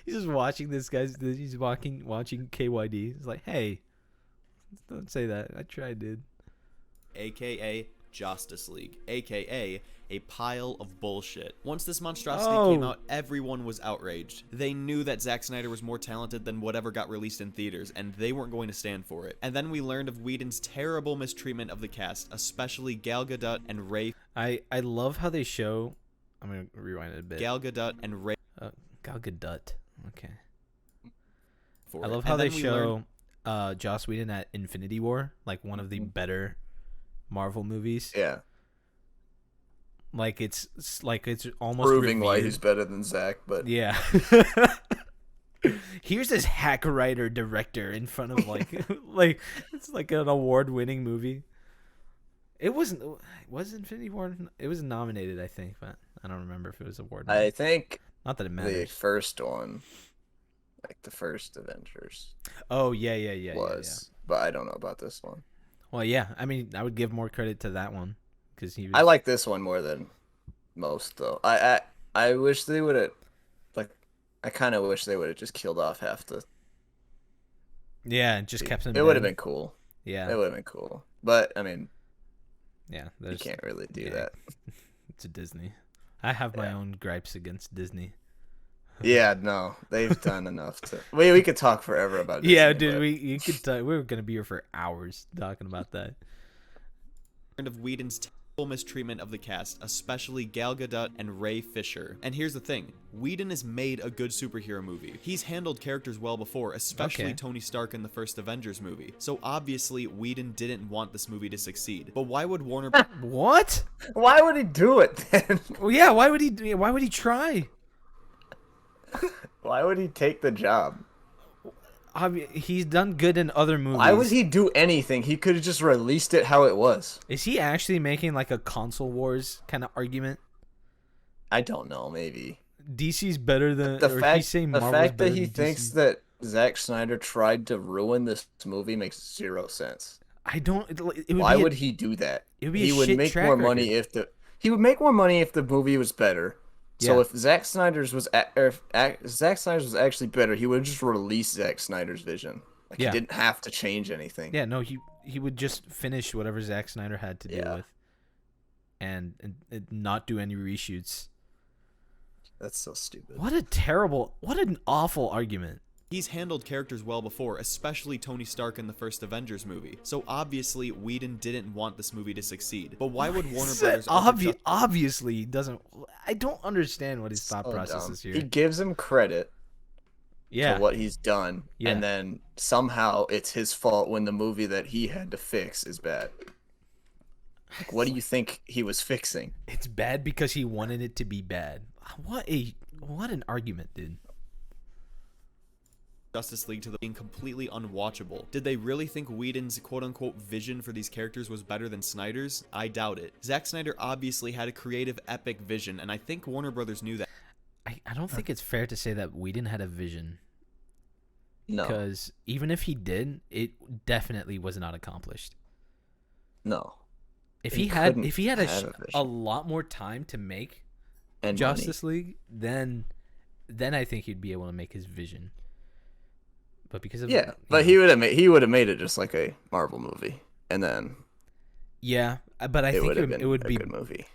Speaker 1: He's just watching this guy's. He's watching KYD. He's like, hey, don't say that. I tried, dude.
Speaker 3: AKA Justice League, aka a pile of bullshit. Once this monstrosity came out, everyone was outraged. They knew that Zack Snyder was more talented than whatever got released in theaters, and they weren't going to stand for it. And then we learned of Whedon's terrible mistreatment of the cast, especially Gal Gadot and Ray.
Speaker 1: I love how they show. I'm gonna rewind it a bit.
Speaker 3: Gal Gadot and Ray.
Speaker 1: Gal Gadot. Okay.
Speaker 3: for
Speaker 1: I
Speaker 3: it.
Speaker 1: love how
Speaker 3: And
Speaker 1: they
Speaker 3: then we learn-
Speaker 1: show Joss Whedon at Infinity War, like one of the better Marvel movies.
Speaker 2: Yeah.
Speaker 1: Like it's almost
Speaker 2: Proving why
Speaker 1: revered.
Speaker 2: he's better than Zach, but
Speaker 1: Yeah. Here's this hack writer director in front of like it's like an award-winning movie. It was Infinity War. It was nominated, I think, but I don't remember if it was award.
Speaker 2: I think
Speaker 1: Not that it
Speaker 2: the
Speaker 1: matters.
Speaker 2: first one, like the first Avengers,
Speaker 1: Oh yeah.
Speaker 2: was, but I don't know about this one.
Speaker 1: Well, yeah. I mean, I would give more credit to that one because he was.
Speaker 2: I like this one more than most, though. I wish they would have, like, I kind of wish they would have just killed off half the.
Speaker 1: Yeah, just kept him.
Speaker 2: It would have been cool.
Speaker 1: Yeah.
Speaker 2: It would have been cool, but I mean,
Speaker 1: Yeah.
Speaker 2: you can't really do that.
Speaker 1: It's a Disney. I have my own gripes against Disney.
Speaker 2: Yeah, no, they've done enough to. We could talk forever about. Disney,
Speaker 1: Yeah, dude,
Speaker 2: but
Speaker 1: you could. We were gonna be here for hours talking about that.
Speaker 3: of Whedon's terrible mistreatment of the cast, especially Gal Gadot and Ray Fisher. And here's the thing, Whedon has made a good superhero movie. He's handled characters well before, especially Tony Stark in the first Avengers movie. So obviously, Whedon didn't want this movie to succeed. But why would Warner...
Speaker 1: What?
Speaker 2: why would he do it then?
Speaker 1: Well, yeah. Why would he? Why would he try?
Speaker 2: Why would he take the job?
Speaker 1: He's done good in other movies.
Speaker 2: Why would he do anything? He could have just released it how it was.
Speaker 1: Is he actually making like a console wars kind of argument?
Speaker 2: I don't know, maybe.
Speaker 1: DC's better than
Speaker 2: The fact that he
Speaker 1: than
Speaker 2: thinks
Speaker 1: DC.
Speaker 2: that Zack Snyder tried to ruin this movie makes zero sense.
Speaker 1: I don't. It would
Speaker 2: Why
Speaker 1: be
Speaker 2: would he do that?
Speaker 1: it would be a
Speaker 2: He would
Speaker 1: shit
Speaker 2: make
Speaker 1: track
Speaker 2: more money
Speaker 1: record.
Speaker 2: he would make more money if the movie was better. So
Speaker 1: Yeah.
Speaker 2: if Zack Snyder's was Zack Snyder's was actually better, he would just release Zack Snyder's vision. Like
Speaker 1: Yeah.
Speaker 2: he didn't have to change anything.
Speaker 1: Yeah, no, he would just finish whatever Zack Snyder had to deal with, and not do any reshoots.
Speaker 2: That's so stupid.
Speaker 1: What an awful argument.
Speaker 3: He's handled characters well before, especially Tony Stark in the first Avengers movie. So obviously, Whedon didn't want this movie to succeed. But why would Warner Brothers...
Speaker 1: Obviously, he doesn't. I don't understand what his thought
Speaker 2: So
Speaker 1: process
Speaker 2: dumb.
Speaker 1: is here.
Speaker 2: He gives him credit
Speaker 1: Yeah,
Speaker 2: for what he's done,
Speaker 1: Yeah.
Speaker 2: and then somehow it's his fault when the movie that he had to fix is bad. Like, what do you think he was fixing?
Speaker 1: it's bad because he wanted it to be bad. What an argument, dude.
Speaker 3: Justice League to being completely unwatchable. Did they really think Whedon's quote-unquote vision for these characters was better than Snyder's? I doubt it. Zack Snyder obviously had a creative, epic vision, and I think Warner Brothers knew that.
Speaker 1: I don't think it's fair to say that Whedon had a vision.
Speaker 2: No,
Speaker 1: Because even if he did, it definitely was not accomplished.
Speaker 2: no.
Speaker 1: If
Speaker 2: He
Speaker 1: he had
Speaker 2: couldn't
Speaker 1: a
Speaker 2: have a vision.
Speaker 1: lot more time to make
Speaker 2: And
Speaker 1: Justice League, then I think he'd be able to make his vision. But because of
Speaker 2: money. Yeah, but he would have made it just like a Marvel movie, and then
Speaker 1: yeah, but I think
Speaker 2: would have been
Speaker 1: it would
Speaker 2: a
Speaker 1: be.
Speaker 2: good movie.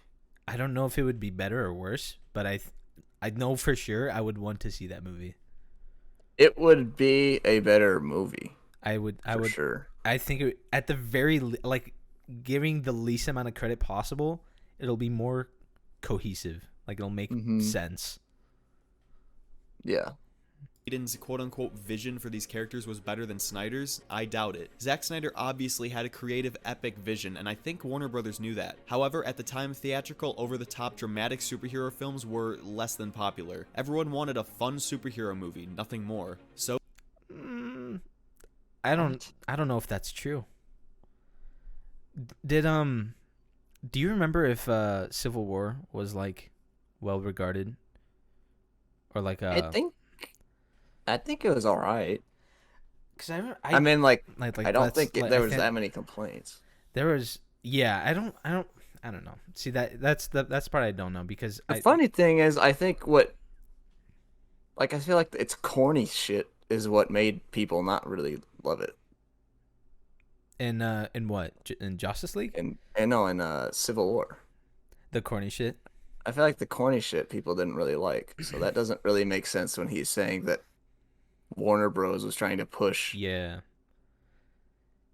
Speaker 1: I don't know if it would be better or worse, but I know for sure I would want to see that movie.
Speaker 2: It would be a better movie
Speaker 1: I would
Speaker 2: for sure.
Speaker 1: I think at the very like giving the least amount of credit possible, it'll be more cohesive. Like it'll make sense.
Speaker 2: Yeah.
Speaker 3: Whedon's quote-unquote vision for these characters was better than Snyder's? I doubt it. Zack Snyder obviously had a creative, epic vision, and I think Warner Brothers knew that. However, at the time, theatrical, over-the-top, dramatic superhero films were less than popular. Everyone wanted a fun superhero movie, nothing more. So,
Speaker 1: I don't know if that's true. Do you remember if Civil War was like well regarded, or like
Speaker 2: I think it was all right.
Speaker 1: Because I
Speaker 2: I mean, like
Speaker 1: like
Speaker 2: I don't
Speaker 1: let's-
Speaker 2: think
Speaker 1: like,
Speaker 2: there
Speaker 1: I
Speaker 2: was
Speaker 1: think
Speaker 2: that many complaints.
Speaker 1: there was. Yeah, I don't know. See that's the part I don't know because
Speaker 2: The funny thing is, I think I feel like it's corny shit is what made people not really love it.
Speaker 1: in what in Justice League
Speaker 2: And no, in Civil War,
Speaker 1: the corny shit.
Speaker 2: I feel like the corny shit people didn't really like. So that doesn't really make sense when he's saying that Warner Bros was trying to push.
Speaker 1: Yeah.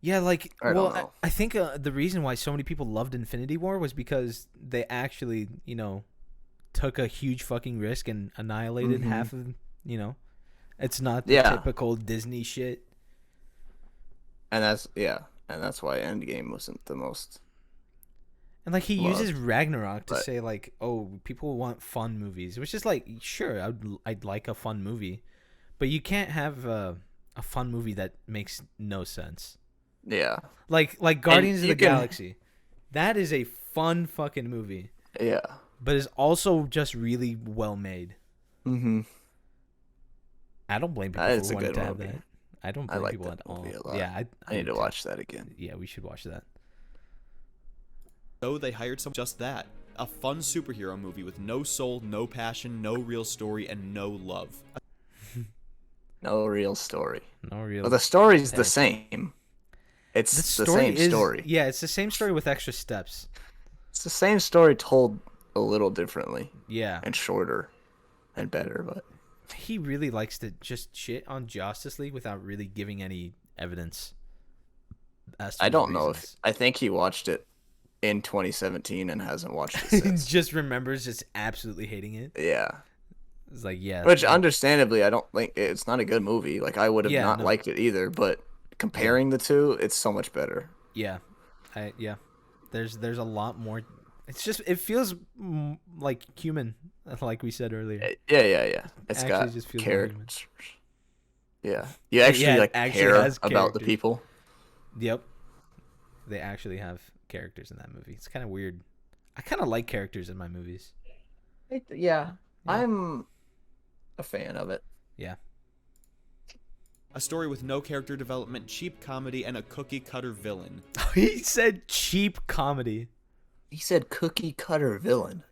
Speaker 1: Yeah, like
Speaker 2: I don't know.
Speaker 1: I think the reason why so many people loved Infinity War was because they actually, took a huge fucking risk and annihilated half of, It's not the
Speaker 2: Yeah.
Speaker 1: typical Disney shit.
Speaker 2: And that's why Endgame wasn't the most
Speaker 1: And like he uses
Speaker 2: loved.
Speaker 1: Ragnarok to
Speaker 2: But
Speaker 1: say like, "Oh, people want fun movies," which is like, sure, I'd like a fun movie, but you can't have a fun movie that makes no sense.
Speaker 2: yeah,
Speaker 1: Like
Speaker 2: and
Speaker 1: Guardians of
Speaker 2: you
Speaker 1: the
Speaker 2: can,
Speaker 1: Galaxy, that is a fun fucking movie,
Speaker 2: yeah.
Speaker 1: but is also just really well made.
Speaker 2: Mm-hmm.
Speaker 1: I don't blame people
Speaker 2: It's
Speaker 1: for
Speaker 2: a
Speaker 1: wanting
Speaker 2: good
Speaker 1: to have
Speaker 2: movie.
Speaker 1: that. I don't
Speaker 2: I
Speaker 1: blame
Speaker 2: like
Speaker 1: people
Speaker 2: that
Speaker 1: at all.
Speaker 2: movie a lot.
Speaker 1: Yeah,
Speaker 2: I need
Speaker 1: do
Speaker 2: to
Speaker 1: too.
Speaker 2: watch that again.
Speaker 1: Yeah, we should watch that.
Speaker 3: So they hired someone just that. A fun superhero movie with no soul, no passion, no real story, and no love.
Speaker 2: No real story.
Speaker 1: No real.
Speaker 2: Well, the story's the
Speaker 1: heck.
Speaker 2: same. It's
Speaker 1: The
Speaker 2: the
Speaker 1: story
Speaker 2: same
Speaker 1: is
Speaker 2: story.
Speaker 1: yeah, it's the same story with extra steps.
Speaker 2: It's the same story told a little differently
Speaker 1: Yeah,
Speaker 2: and shorter and better, but
Speaker 1: he really likes to just shit on Justice League without really giving any evidence. As to
Speaker 2: I
Speaker 1: his
Speaker 2: don't know if
Speaker 1: reasons.
Speaker 2: I think he watched it in 2017 and hasn't watched it
Speaker 1: He
Speaker 2: since.
Speaker 1: just remembers just absolutely hating it.
Speaker 2: Yeah.
Speaker 1: It's like, yeah.
Speaker 2: Which understandably, I don't think it's not a good movie. Like I would have
Speaker 1: Yeah,
Speaker 2: not
Speaker 1: no.
Speaker 2: liked it either, but comparing the two, it's so much better.
Speaker 1: Yeah. There's a lot more. It's just it feels like human, like we said earlier.
Speaker 2: Yeah. It's
Speaker 1: Actually
Speaker 2: got
Speaker 1: just feels more human.
Speaker 2: characters. Yeah. You actually
Speaker 1: it
Speaker 2: like
Speaker 1: actually
Speaker 2: care
Speaker 1: has
Speaker 2: about the
Speaker 1: characters.
Speaker 2: people.
Speaker 1: Yep. They actually have characters in that movie. It's kind of weird. I kind of like characters in my movies.
Speaker 2: Yeah. I'm a fan of it.
Speaker 1: Yeah.
Speaker 3: A story with no character development, cheap comedy, and a cookie-cutter villain.
Speaker 1: He said cheap comedy.
Speaker 2: He said cookie cutter villain.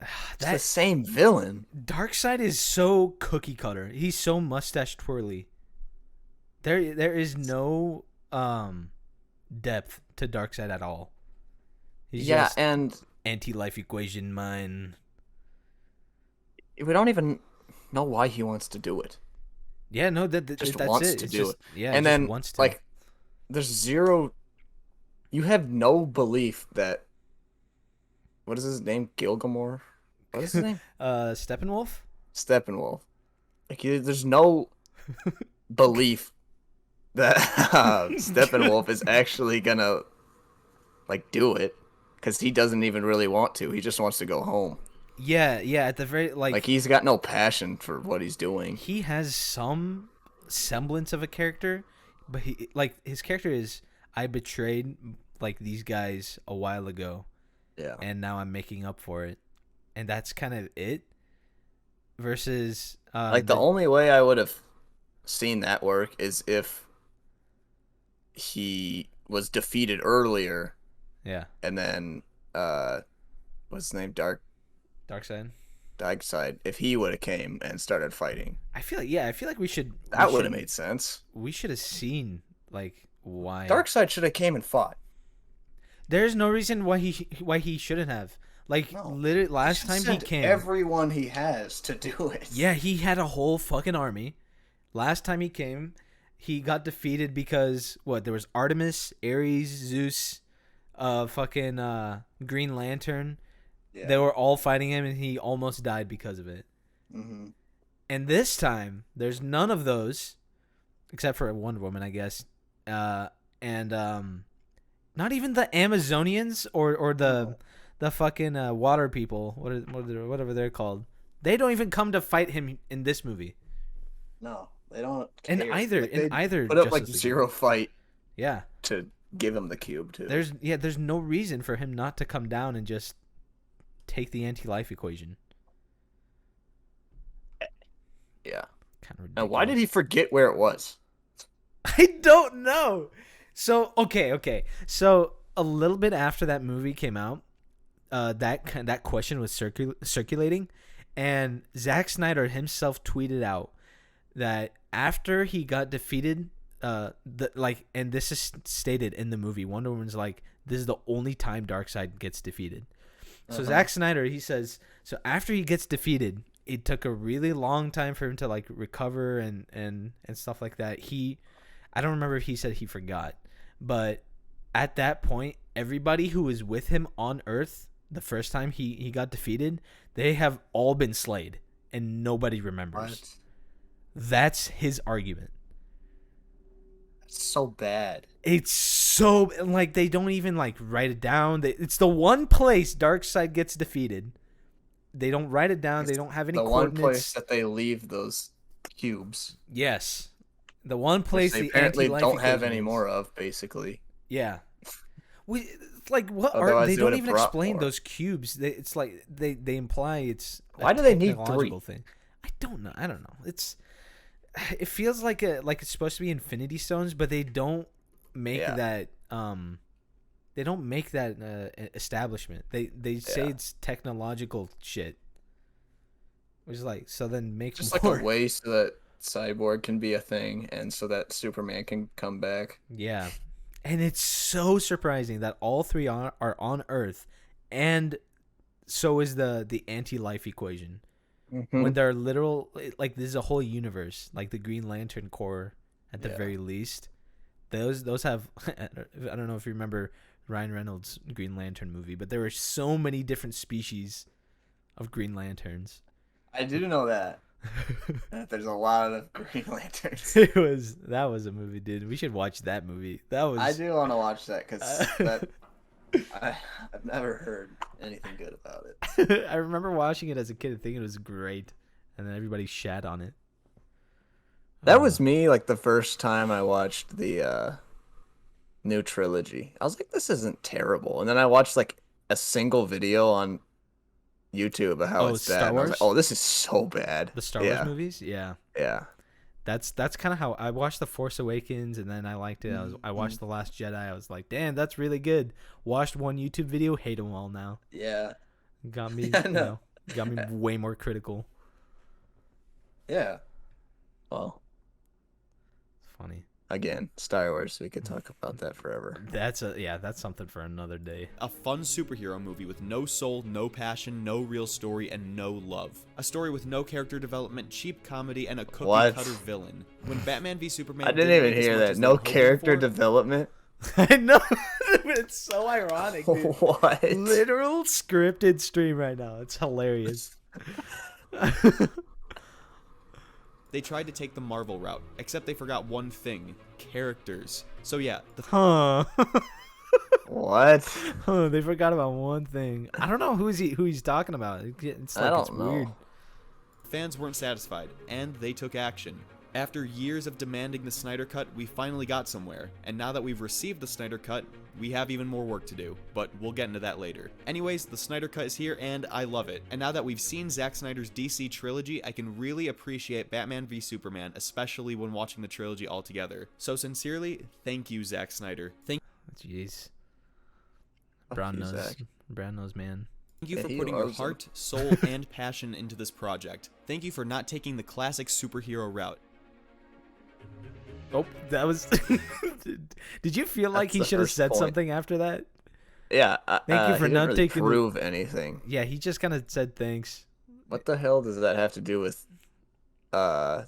Speaker 2: It's the
Speaker 1: That
Speaker 2: same villain.
Speaker 1: Darkseid is so cookie cutter. He's so mustache twirly. There is no depth to Darkseid at all. He's just
Speaker 2: and
Speaker 1: anti-life equation mine.
Speaker 2: we don't even know why he wants to do it.
Speaker 1: Yeah, no,
Speaker 2: Just
Speaker 1: that's
Speaker 2: wants
Speaker 1: it.
Speaker 2: to
Speaker 1: It's
Speaker 2: do
Speaker 1: just,
Speaker 2: it.
Speaker 1: Yeah,
Speaker 2: And
Speaker 1: just
Speaker 2: then
Speaker 1: wants to.
Speaker 2: like there's zero you have no belief that what is his name? Gilgamore? What is his name?
Speaker 1: Steppenwolf.
Speaker 2: Steppenwolf. Like there's no belief that Steppenwolf is actually gonna like do it because he doesn't even really want to. He just wants to go home.
Speaker 1: Yeah. At the very
Speaker 2: Like he's got no passion for what he's doing.
Speaker 1: he has some semblance of a character, but his character is I betrayed like these guys a while ago,
Speaker 2: Yeah.
Speaker 1: and now I'm making up for it, and that's kind of it. Versus
Speaker 2: Like the only way I would have seen that work is if he was defeated earlier
Speaker 1: yeah,
Speaker 2: and then what's his name? Darkseid. If he would have came and started fighting.
Speaker 1: I feel like we should
Speaker 2: That would have made sense.
Speaker 1: we should have seen like why
Speaker 2: Darkseid should have came and fought.
Speaker 1: There's no reason why he shouldn't have. Like literally last time he came,
Speaker 2: everyone he has to do it.
Speaker 1: yeah, he had a whole fucking army. Last time he came, he got defeated because there was Artemis, Ares, Zeus, fucking Green Lantern.
Speaker 2: Yeah.
Speaker 1: They were all fighting him, and he almost died because of it.
Speaker 2: Mm-hmm.
Speaker 1: And this time, there's none of those, except for Wonder Woman, I guess. And not even the Amazonians or the fucking water people, whatever they're called. They don't even come to fight him in this movie.
Speaker 2: No, they don't.
Speaker 1: And
Speaker 2: care.
Speaker 1: either
Speaker 2: Like,
Speaker 1: in
Speaker 2: they
Speaker 1: either
Speaker 2: put up
Speaker 1: Justice
Speaker 2: like
Speaker 1: League.
Speaker 2: zero fight
Speaker 1: Yeah.
Speaker 2: to give him the cube too.
Speaker 1: There's no reason for him not to come down and just take the anti-life equation.
Speaker 2: Yeah.
Speaker 1: Kind of ridiculous.
Speaker 2: And why did he forget where it was?
Speaker 1: I don't know. So okay. So a little bit after that movie came out, that question was circulating, and Zack Snyder himself tweeted out that after he got defeated, and this is stated in the movie, Wonder Woman's like, this is the only time Darkseid gets defeated. So Zack Snyder, he says, so after he gets defeated, it took a really long time for him to like recover and stuff like that. I don't remember if he said he forgot, but at that point, everybody who was with him on Earth the first time he got defeated, they have all been slayed, and nobody remembers. That's his argument.
Speaker 2: It's so bad.
Speaker 1: It's so like they don't even like write it down. It's the one place Darkseid gets defeated. They don't write it down. They don't have any
Speaker 2: the
Speaker 1: coordinates.
Speaker 2: one place that they leave those cubes.
Speaker 1: Yes, the one place
Speaker 2: they
Speaker 1: the
Speaker 2: apparently
Speaker 1: anti-life
Speaker 2: don't have
Speaker 1: equation
Speaker 2: any
Speaker 1: is.
Speaker 2: more of, basically.
Speaker 1: Yeah. Like what are
Speaker 2: Otherwise
Speaker 1: they
Speaker 2: they
Speaker 1: don't
Speaker 2: would've
Speaker 1: even
Speaker 2: brought
Speaker 1: explain
Speaker 2: more.
Speaker 1: those cubes. It's like they imply it's a
Speaker 2: Why do they need
Speaker 1: technological
Speaker 2: 3?
Speaker 1: thing. I don't know. It feels like it's supposed to be Infinity Stones, but they don't make that they don't make that establishment. They say it's technological shit. Which is like, so then make
Speaker 2: just
Speaker 1: more.
Speaker 2: like a way so that Cyborg can be a thing and so that Superman can come back.
Speaker 1: Yeah. And it's so surprising that all three are on Earth, and so is the anti-life equation.
Speaker 2: Mm-hmm.
Speaker 1: When they're literal, like this is a whole universe, like the Green Lantern Corps at the
Speaker 2: Yeah.
Speaker 1: very least. Those have, I don't know if you remember Ryan Reynolds' Green Lantern movie, but there were so many different species of Green Lanterns.
Speaker 2: I do know that. There's a lot of Green Lanterns.
Speaker 1: That was a movie, dude. We should watch that movie. That was.
Speaker 2: I do want to watch that because I've never heard anything good about it.
Speaker 1: I remember watching it as a kid and thinking it was great, and then everybody shat on it.
Speaker 2: That was me, like, the first time I watched the new trilogy. I was like, this isn't terrible. And then I watched, like, a single video on YouTube of how it's bad.
Speaker 1: Star
Speaker 2: And I was
Speaker 1: Wars?
Speaker 2: like, oh, this is so bad.
Speaker 1: The Star Wars movies, yeah.
Speaker 2: Yeah.
Speaker 1: That's kind of how I watched The Force Awakens, and then I liked it. I watched The Last Jedi. I was like, damn, that's really good. Watched one YouTube video, hate them all now.
Speaker 2: Yeah.
Speaker 1: Got me,
Speaker 2: Yeah,
Speaker 1: got me way more critical.
Speaker 2: Yeah. Well,
Speaker 1: It's funny.
Speaker 2: again, Star Wars. We could talk about that forever.
Speaker 1: That's something for another day.
Speaker 3: A fun superhero movie with no soul, no passion, no real story, and no love. A story with no character development, cheap comedy, and a cookie-cutter villain. When Batman v Superman
Speaker 2: I didn't even
Speaker 3: make as
Speaker 2: hear
Speaker 3: much
Speaker 2: that.
Speaker 3: as
Speaker 2: No
Speaker 3: they were hoping
Speaker 2: character
Speaker 3: for,
Speaker 2: development.
Speaker 1: I know, it's so ironic, dude.
Speaker 2: What?
Speaker 1: Literal scripted stream right now. It's hilarious.
Speaker 3: They tried to take the Marvel route, except they forgot one thing: characters. So yeah, the
Speaker 1: Huh.
Speaker 2: What?
Speaker 1: Huh, they forgot about one thing. I don't know who he's talking about. It's like
Speaker 2: I don't
Speaker 1: it's
Speaker 2: know.
Speaker 1: weird.
Speaker 3: fans weren't satisfied, and they took action. After years of demanding the Snyder Cut, we finally got somewhere, and now that we've received the Snyder Cut, we have even more work to do, but we'll get into that later. Anyways, the Snyder Cut is here, and I love it. And now that we've seen Zack Snyder's DC trilogy, I can really appreciate Batman v Superman, especially when watching the trilogy all together. So sincerely, thank you, Zack Snyder.
Speaker 1: Jeez.
Speaker 2: Fuck
Speaker 1: Brown
Speaker 2: you,
Speaker 1: knows.
Speaker 2: Zach.
Speaker 1: Brown knows, man.
Speaker 3: Thank you
Speaker 2: Yeah,
Speaker 3: for
Speaker 2: he
Speaker 3: putting your
Speaker 2: loves him.
Speaker 3: heart, soul, and passion into this project. Thank you for not taking the classic superhero route.
Speaker 1: Oh, that was. Did you feel like
Speaker 2: That's
Speaker 1: he
Speaker 2: the
Speaker 1: should have
Speaker 2: first
Speaker 1: said
Speaker 2: point.
Speaker 1: something after that?
Speaker 2: Yeah.
Speaker 1: Thank you for
Speaker 2: he didn't
Speaker 1: not
Speaker 2: really
Speaker 1: taking-
Speaker 2: prove anything.
Speaker 1: Yeah, he just kind of said thanks.
Speaker 2: What the hell does that have to do with? What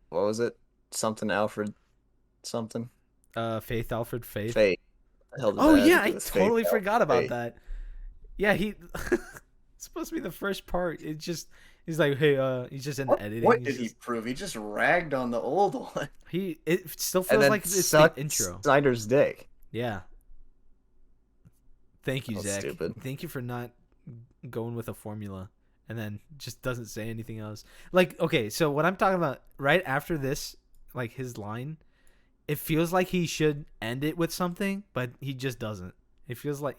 Speaker 2: was it? Something Alfred, something
Speaker 1: Faith Alfred Faith.
Speaker 2: Fate. What the hell does
Speaker 1: Oh
Speaker 2: that have
Speaker 1: yeah,
Speaker 2: to do
Speaker 1: I
Speaker 2: with Faith
Speaker 1: totally
Speaker 2: Alfred
Speaker 1: forgot about
Speaker 2: Fate?
Speaker 1: that. Yeah, he. It's supposed to be the first part. It just he's like, hey, he's just in the editing.
Speaker 2: What
Speaker 1: He's
Speaker 2: did he
Speaker 1: just-
Speaker 2: prove? He just ragged on the old one.
Speaker 1: It still
Speaker 2: And
Speaker 1: feels
Speaker 2: then
Speaker 1: like it's the
Speaker 2: sucked
Speaker 1: intro.
Speaker 2: Snyder's dick.
Speaker 1: Yeah. Thank you,
Speaker 2: That was
Speaker 1: Zach.
Speaker 2: stupid.
Speaker 1: Thank you for not going with a formula and then just doesn't say anything else. Like, okay, so what I'm talking about right after this, like his line, it feels like he should end it with something, but he just doesn't. It feels like,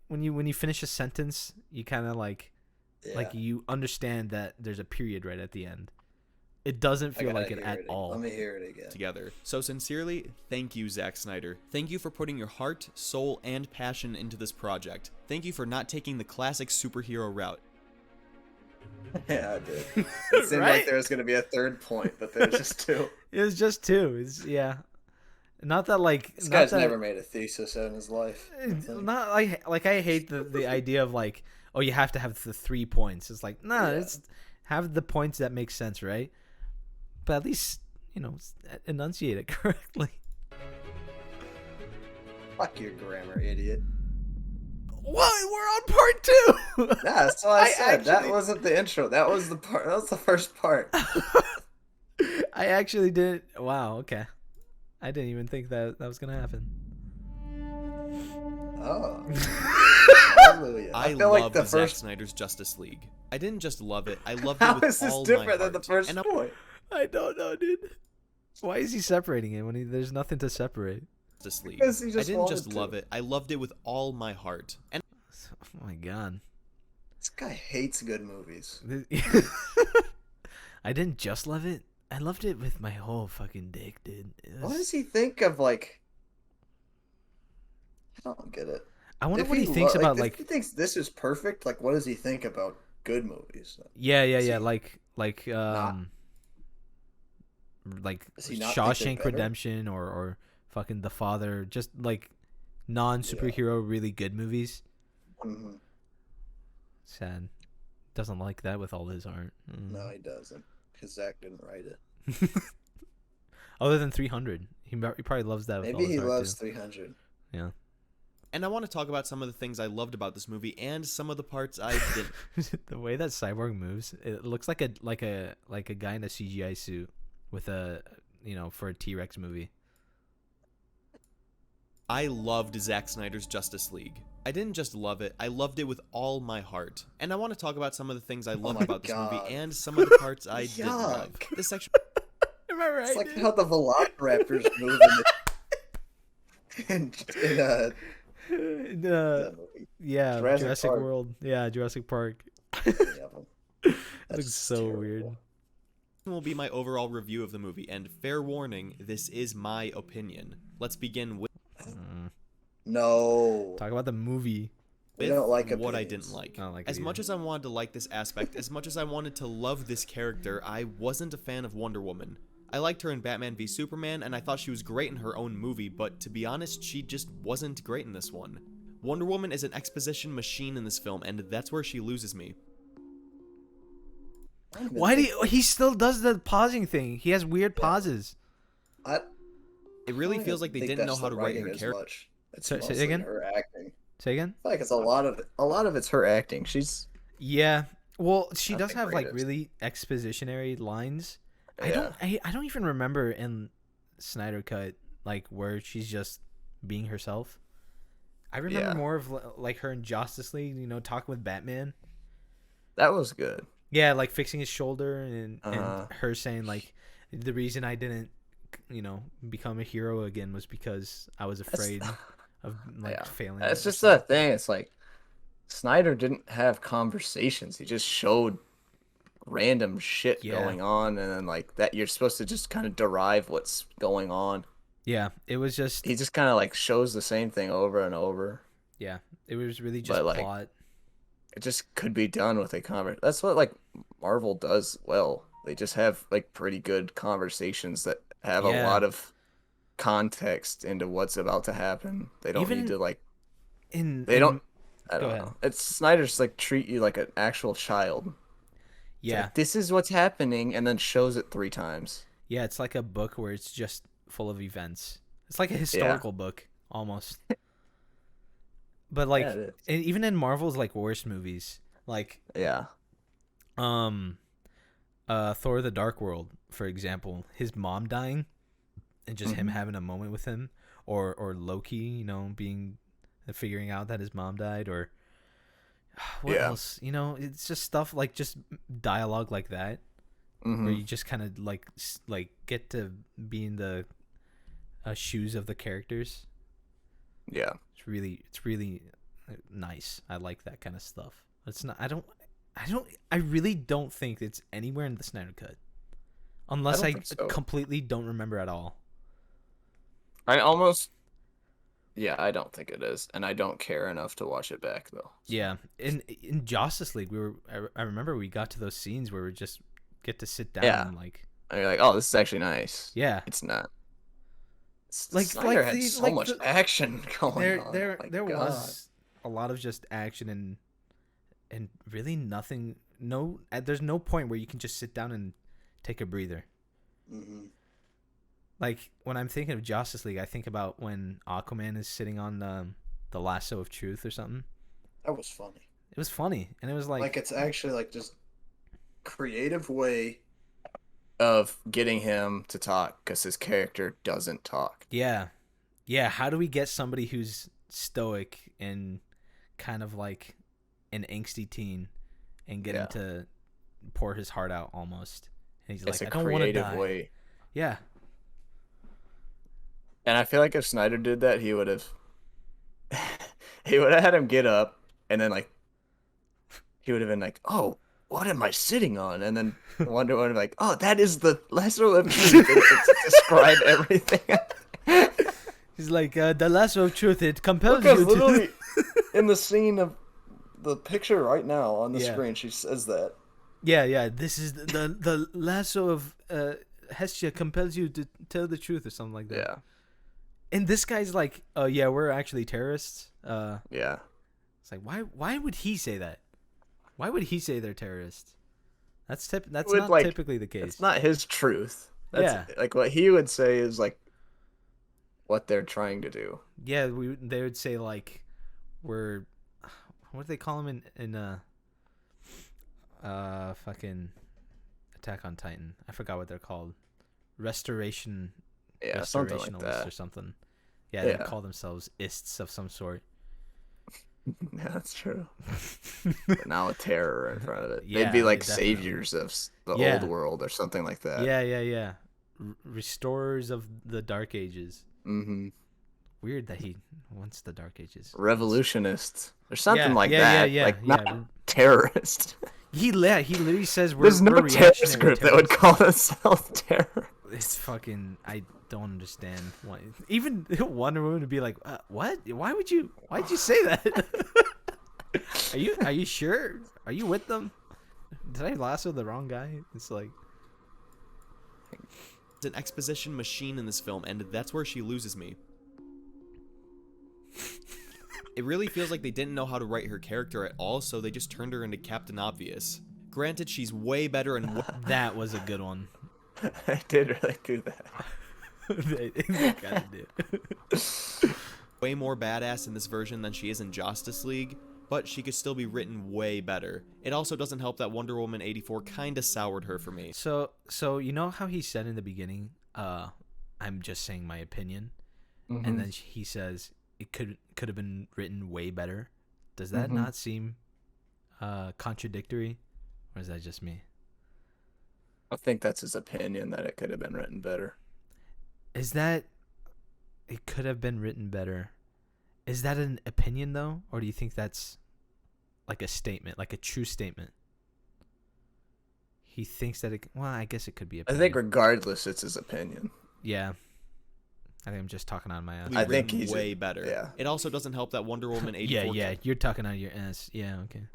Speaker 1: when you finish a sentence, you kind of like you understand that there's a period right at the end. It doesn't feel like it at all.
Speaker 2: Let me hear it again.
Speaker 3: Together. So sincerely, thank you, Zack Snyder. Thank you for putting your heart, soul, and passion into this project. Thank you for not taking the classic superhero route.
Speaker 2: Yeah, I did. It seemed
Speaker 1: Right?
Speaker 2: like there was going to be a third point, but there's just two.
Speaker 1: It was just two. Yeah. Not that like
Speaker 2: This
Speaker 1: not
Speaker 2: guy's
Speaker 1: that,
Speaker 2: never made a thesis in his life.
Speaker 1: Not like I hate the idea of like, oh, you have to have the 3 points. It's like, nah,
Speaker 2: Yeah.
Speaker 1: it's have the points that make sense, right? But at least enunciate it correctly.
Speaker 2: Fuck your grammar, idiot.
Speaker 1: What? We're on part 2.
Speaker 2: Nah, that's all I said. That
Speaker 1: actually-
Speaker 2: wasn't the intro. That was the part. That was the first part.
Speaker 1: I actually didn't. Wow. Okay. I didn't even think that was gonna happen.
Speaker 2: Oh. Hallelujah.
Speaker 3: I
Speaker 2: feel like
Speaker 3: loved
Speaker 2: the
Speaker 3: Zack
Speaker 2: first.
Speaker 3: Snyder's Justice League. I didn't just love it. I loved it
Speaker 2: How
Speaker 3: with
Speaker 2: is this
Speaker 3: all my
Speaker 2: different than the
Speaker 3: heart.
Speaker 2: first
Speaker 3: And
Speaker 2: point?
Speaker 1: I don't know, dude. Why is he separating it when there's nothing to separate?
Speaker 3: Justice League.
Speaker 2: Because he
Speaker 3: I
Speaker 2: just
Speaker 3: didn't just
Speaker 2: wanted to.
Speaker 3: love it. I loved it with all my heart. And
Speaker 1: Oh my god.
Speaker 2: This guy hates good movies.
Speaker 1: I didn't just love it. I loved it with my whole fucking dick, dude.
Speaker 2: What does he think of, like... I don't get it.
Speaker 1: I wonder
Speaker 2: If
Speaker 1: what he thinks about,
Speaker 2: if
Speaker 1: like...
Speaker 2: he thinks this is perfect, like, what does he think about good movies?
Speaker 1: Yeah.
Speaker 2: he-
Speaker 1: Like
Speaker 2: Does he not think they're
Speaker 1: Shawshank
Speaker 2: better?
Speaker 1: Redemption or fucking The Father. Just, like, non-superhero really good movies.
Speaker 2: Mhm.
Speaker 1: Sad. Doesn't like that with all his art.
Speaker 2: No, he doesn't. Because Zach didn't write it.
Speaker 1: Other than 300. He probably loves that with all
Speaker 2: Maybe
Speaker 1: his
Speaker 2: he
Speaker 1: art,
Speaker 2: loves
Speaker 1: too.
Speaker 2: 300.
Speaker 1: Yeah.
Speaker 3: I want to talk about some of the things I loved about this movie and some of the parts I didn't.
Speaker 1: The way that Cyborg moves, it looks like a guy in a CGI suit with for a T-Rex movie.
Speaker 3: I loved Zack Snyder's Justice League. I didn't just love it, I loved it with all my heart. And I want to talk about some of the things I loved
Speaker 2: my
Speaker 3: about this movie
Speaker 2: God.
Speaker 3: and some of the parts I didn't love.
Speaker 2: Yuck.
Speaker 3: This section
Speaker 1: Am I right?
Speaker 2: It's like
Speaker 1: dude?
Speaker 2: how the Velociraptors move in that movie.
Speaker 1: Yeah,
Speaker 2: Jurassic
Speaker 1: Jurassic
Speaker 2: Park.
Speaker 1: World. Yeah, Jurassic Park.
Speaker 2: Yeah,
Speaker 1: It
Speaker 2: that's
Speaker 1: looks so
Speaker 2: terrible.
Speaker 1: weird.
Speaker 3: will be my overall review of the movie, and fair warning, this is my opinion. Let's begin with
Speaker 2: No.
Speaker 1: Talk about the movie.
Speaker 2: We don't like
Speaker 3: what I
Speaker 2: opinions.
Speaker 3: didn't like.
Speaker 1: I don't like it
Speaker 3: As much
Speaker 1: either.
Speaker 3: as I wanted to like this aspect, as much as I wanted to love this character, I wasn't a fan of Wonder Woman. I liked her in Batman v Superman, and I thought she was great in her own movie, but to be honest, she just wasn't great in this one. Wonder Woman is an exposition machine in this film, and that's where she loses me.
Speaker 2: I don't even
Speaker 1: Why do
Speaker 2: think-
Speaker 1: he still does the pausing thing? He has weird pauses.
Speaker 2: I
Speaker 3: It really
Speaker 2: don't
Speaker 3: feels like they
Speaker 2: think
Speaker 3: didn't know
Speaker 2: that's
Speaker 3: how
Speaker 2: the
Speaker 3: to write
Speaker 2: writing
Speaker 3: her
Speaker 2: as
Speaker 3: character.
Speaker 2: much. It's
Speaker 1: Say
Speaker 2: mostly
Speaker 1: again?
Speaker 2: her acting.
Speaker 1: Say again?
Speaker 2: I feel like it's a lot of it's her acting. She's
Speaker 1: Yeah. Well, she
Speaker 2: I
Speaker 1: does
Speaker 2: think
Speaker 1: have like
Speaker 2: greatest.
Speaker 1: really expositionary lines.
Speaker 2: yeah.
Speaker 1: I don't even remember in Snyder Cut like where she's just being herself. I remember
Speaker 2: Yeah.
Speaker 1: more of like her in Justice League, talking with Batman.
Speaker 2: That was good.
Speaker 1: Yeah, like fixing his shoulder and
Speaker 2: Uh-huh.
Speaker 1: her saying like the reason I didn't become a hero again was because I was afraid of like
Speaker 2: Yeah.
Speaker 1: failing.
Speaker 2: It's
Speaker 1: or
Speaker 2: just
Speaker 1: something.
Speaker 2: that thing. It's like Snyder didn't have conversations. He just showed random shit
Speaker 1: Yeah.
Speaker 2: going on, and then like that you're supposed to just kind of derive what's going on.
Speaker 1: Yeah, it was just
Speaker 2: He just kind of like shows the same thing over and over.
Speaker 1: yeah, it was really just
Speaker 2: But, like,
Speaker 1: plot.
Speaker 2: It just could be done with a conver. That's what like Marvel does well. They just have like pretty good conversations that have
Speaker 1: Yeah.
Speaker 2: a lot of context into what's about to happen. They don't
Speaker 1: Even
Speaker 2: need to like
Speaker 1: They
Speaker 2: don't I
Speaker 1: Go
Speaker 2: don't
Speaker 1: ahead.
Speaker 2: know. It's Snyder's like treat you like an actual child. It's
Speaker 1: Yeah,
Speaker 2: like, this is what's happening, and then shows it 3 times.
Speaker 1: yeah, it's like a book where it's just full of events. It's like a historical book almost. But like
Speaker 2: Yeah, it is.
Speaker 1: and even in Marvel's like worst movies, like
Speaker 2: Yeah.
Speaker 1: Thor: The Dark World, for example, his mom dying and just him
Speaker 2: Mhm.
Speaker 1: having a moment with him, or Loki, being figuring out that his mom died, or what
Speaker 2: Yeah.
Speaker 1: else? It's just stuff like just dialogue like that, where
Speaker 2: hmm
Speaker 1: you just kind of like get to be in the shoes of the characters.
Speaker 2: Yeah.
Speaker 1: It's really nice. I like that kind of stuff. It's not. I really don't think it's anywhere in the Snyder Cut, unless
Speaker 2: don't
Speaker 1: I
Speaker 2: think so.
Speaker 1: completely don't remember at all.
Speaker 2: I almost. Yeah, I don't think it is, and I don't care enough to watch it back though.
Speaker 1: Yeah, in Justice League, I remember we got to those scenes where we just get to sit down
Speaker 2: Yeah.
Speaker 1: and like
Speaker 2: And you're like, oh, this is actually nice.
Speaker 1: yeah.
Speaker 2: It's not.
Speaker 1: Like
Speaker 2: Snyder had so
Speaker 1: like
Speaker 2: much
Speaker 1: the-
Speaker 2: action going on.
Speaker 1: There
Speaker 2: My
Speaker 1: there
Speaker 2: God.
Speaker 1: was a lot of just action and really nothing. No, there's no point where you can just sit down and take a breather.
Speaker 2: Mhm.
Speaker 1: Like when I'm thinking of Justice League, I think about when Aquaman is sitting on the lasso of truth or something.
Speaker 2: That was funny.
Speaker 1: It was funny, and it was
Speaker 2: Like it's actually like just creative way of getting him to talk because his character doesn't talk.
Speaker 1: Yeah. Yeah, how do we get somebody who's stoic and kind of like an angsty teen and get him to pour his heart out almost? And he's
Speaker 2: It's
Speaker 1: like,
Speaker 2: a
Speaker 1: I don't want to
Speaker 2: creative
Speaker 1: die.
Speaker 2: way.
Speaker 1: Yeah.
Speaker 2: And I feel like if Snyder did that, he would have had him get up and then like he would have been like, "Oh, what am I sitting on?" And then Wonder Woman would be like, "Oh, that is the lasso of truth." And describe everything.
Speaker 1: He's like, the lasso of truth, it compels
Speaker 2: Because
Speaker 1: you to...
Speaker 2: literally in the scene of the picture right now on the
Speaker 1: Yeah.
Speaker 2: screen, she says that.
Speaker 1: Yeah, this is the lasso of Hestia compels you to tell the truth or something like that.
Speaker 2: Yeah.
Speaker 1: And this guy's like, oh yeah, we're actually terrorists.
Speaker 2: Yeah.
Speaker 1: It's like, why would he say that? Why would he say they're terrorists? That's not
Speaker 2: like,
Speaker 1: typically the case.
Speaker 2: It's not his truth. That's,
Speaker 1: Yeah.
Speaker 2: like what he would say is like what they're trying to do.
Speaker 1: Yeah, they would say like, we're, what do they call them in fucking Attack on Titan? I forgot what they're called. Restoration.
Speaker 2: Yeah, something like
Speaker 1: Restorationalists
Speaker 2: that.
Speaker 1: or something. Yeah, they call themselves ists of some sort.
Speaker 2: Yeah, that's true. But now a terror in front of it.
Speaker 1: Yeah,
Speaker 2: They'd be like
Speaker 1: definitely.
Speaker 2: saviors of the
Speaker 1: Yeah.
Speaker 2: old world or something like that.
Speaker 1: Yeah. Restorers of the Dark Ages.
Speaker 2: Mm-hmm.
Speaker 1: Weird that he wants the Dark Ages.
Speaker 2: Revolutionists or something
Speaker 1: Yeah,
Speaker 2: like
Speaker 1: yeah,
Speaker 2: that.
Speaker 1: yeah,
Speaker 2: like
Speaker 1: yeah.
Speaker 2: not terrorist.
Speaker 1: He literally says we're
Speaker 2: There's no
Speaker 1: we're
Speaker 2: terrorist
Speaker 1: reactionary
Speaker 2: group that would
Speaker 1: terrorists.
Speaker 2: call themselves terror.
Speaker 1: It's fucking. I don't understand why. Even Wonder Woman would be like, "What? Why'd you say that? Are you sure? Are you with them? Did I lasso the wrong guy?" It's like,
Speaker 3: It's an exposition machine in this film, and that's where she loses me. It really feels like they didn't know how to write her character at all, so they just turned her into Captain Obvious. Granted, she's way better and
Speaker 1: that was a good one.
Speaker 2: I did really do that.
Speaker 1: They kinda did.
Speaker 3: way more badass in this version than she is in Justice League, but she could still be written way better. It also doesn't help that Wonder Woman 84 kinda soured her for me.
Speaker 1: So you know how he said in the beginning, I'm just saying my opinion,
Speaker 2: Mm-hmm.
Speaker 1: and then he says it could have been written way better. Does that
Speaker 2: Mhm.
Speaker 1: not seem contradictory, or is that just me?
Speaker 2: I think that's his opinion that it could have been written better.
Speaker 1: Is that it could have been written better? Is that an opinion though, or do you think that's like a statement, like a true statement? He thinks that it. Well, I guess it could be.
Speaker 2: I
Speaker 1: Opinion.
Speaker 2: think regardless, it's his opinion.
Speaker 1: Yeah. I think I'm just talking on my ass.
Speaker 2: I think
Speaker 3: Written
Speaker 2: he's
Speaker 3: way better.
Speaker 2: yeah.
Speaker 3: It also doesn't help that Wonder Woman 84
Speaker 1: Yeah, you're talking out of your ass. Yeah, okay.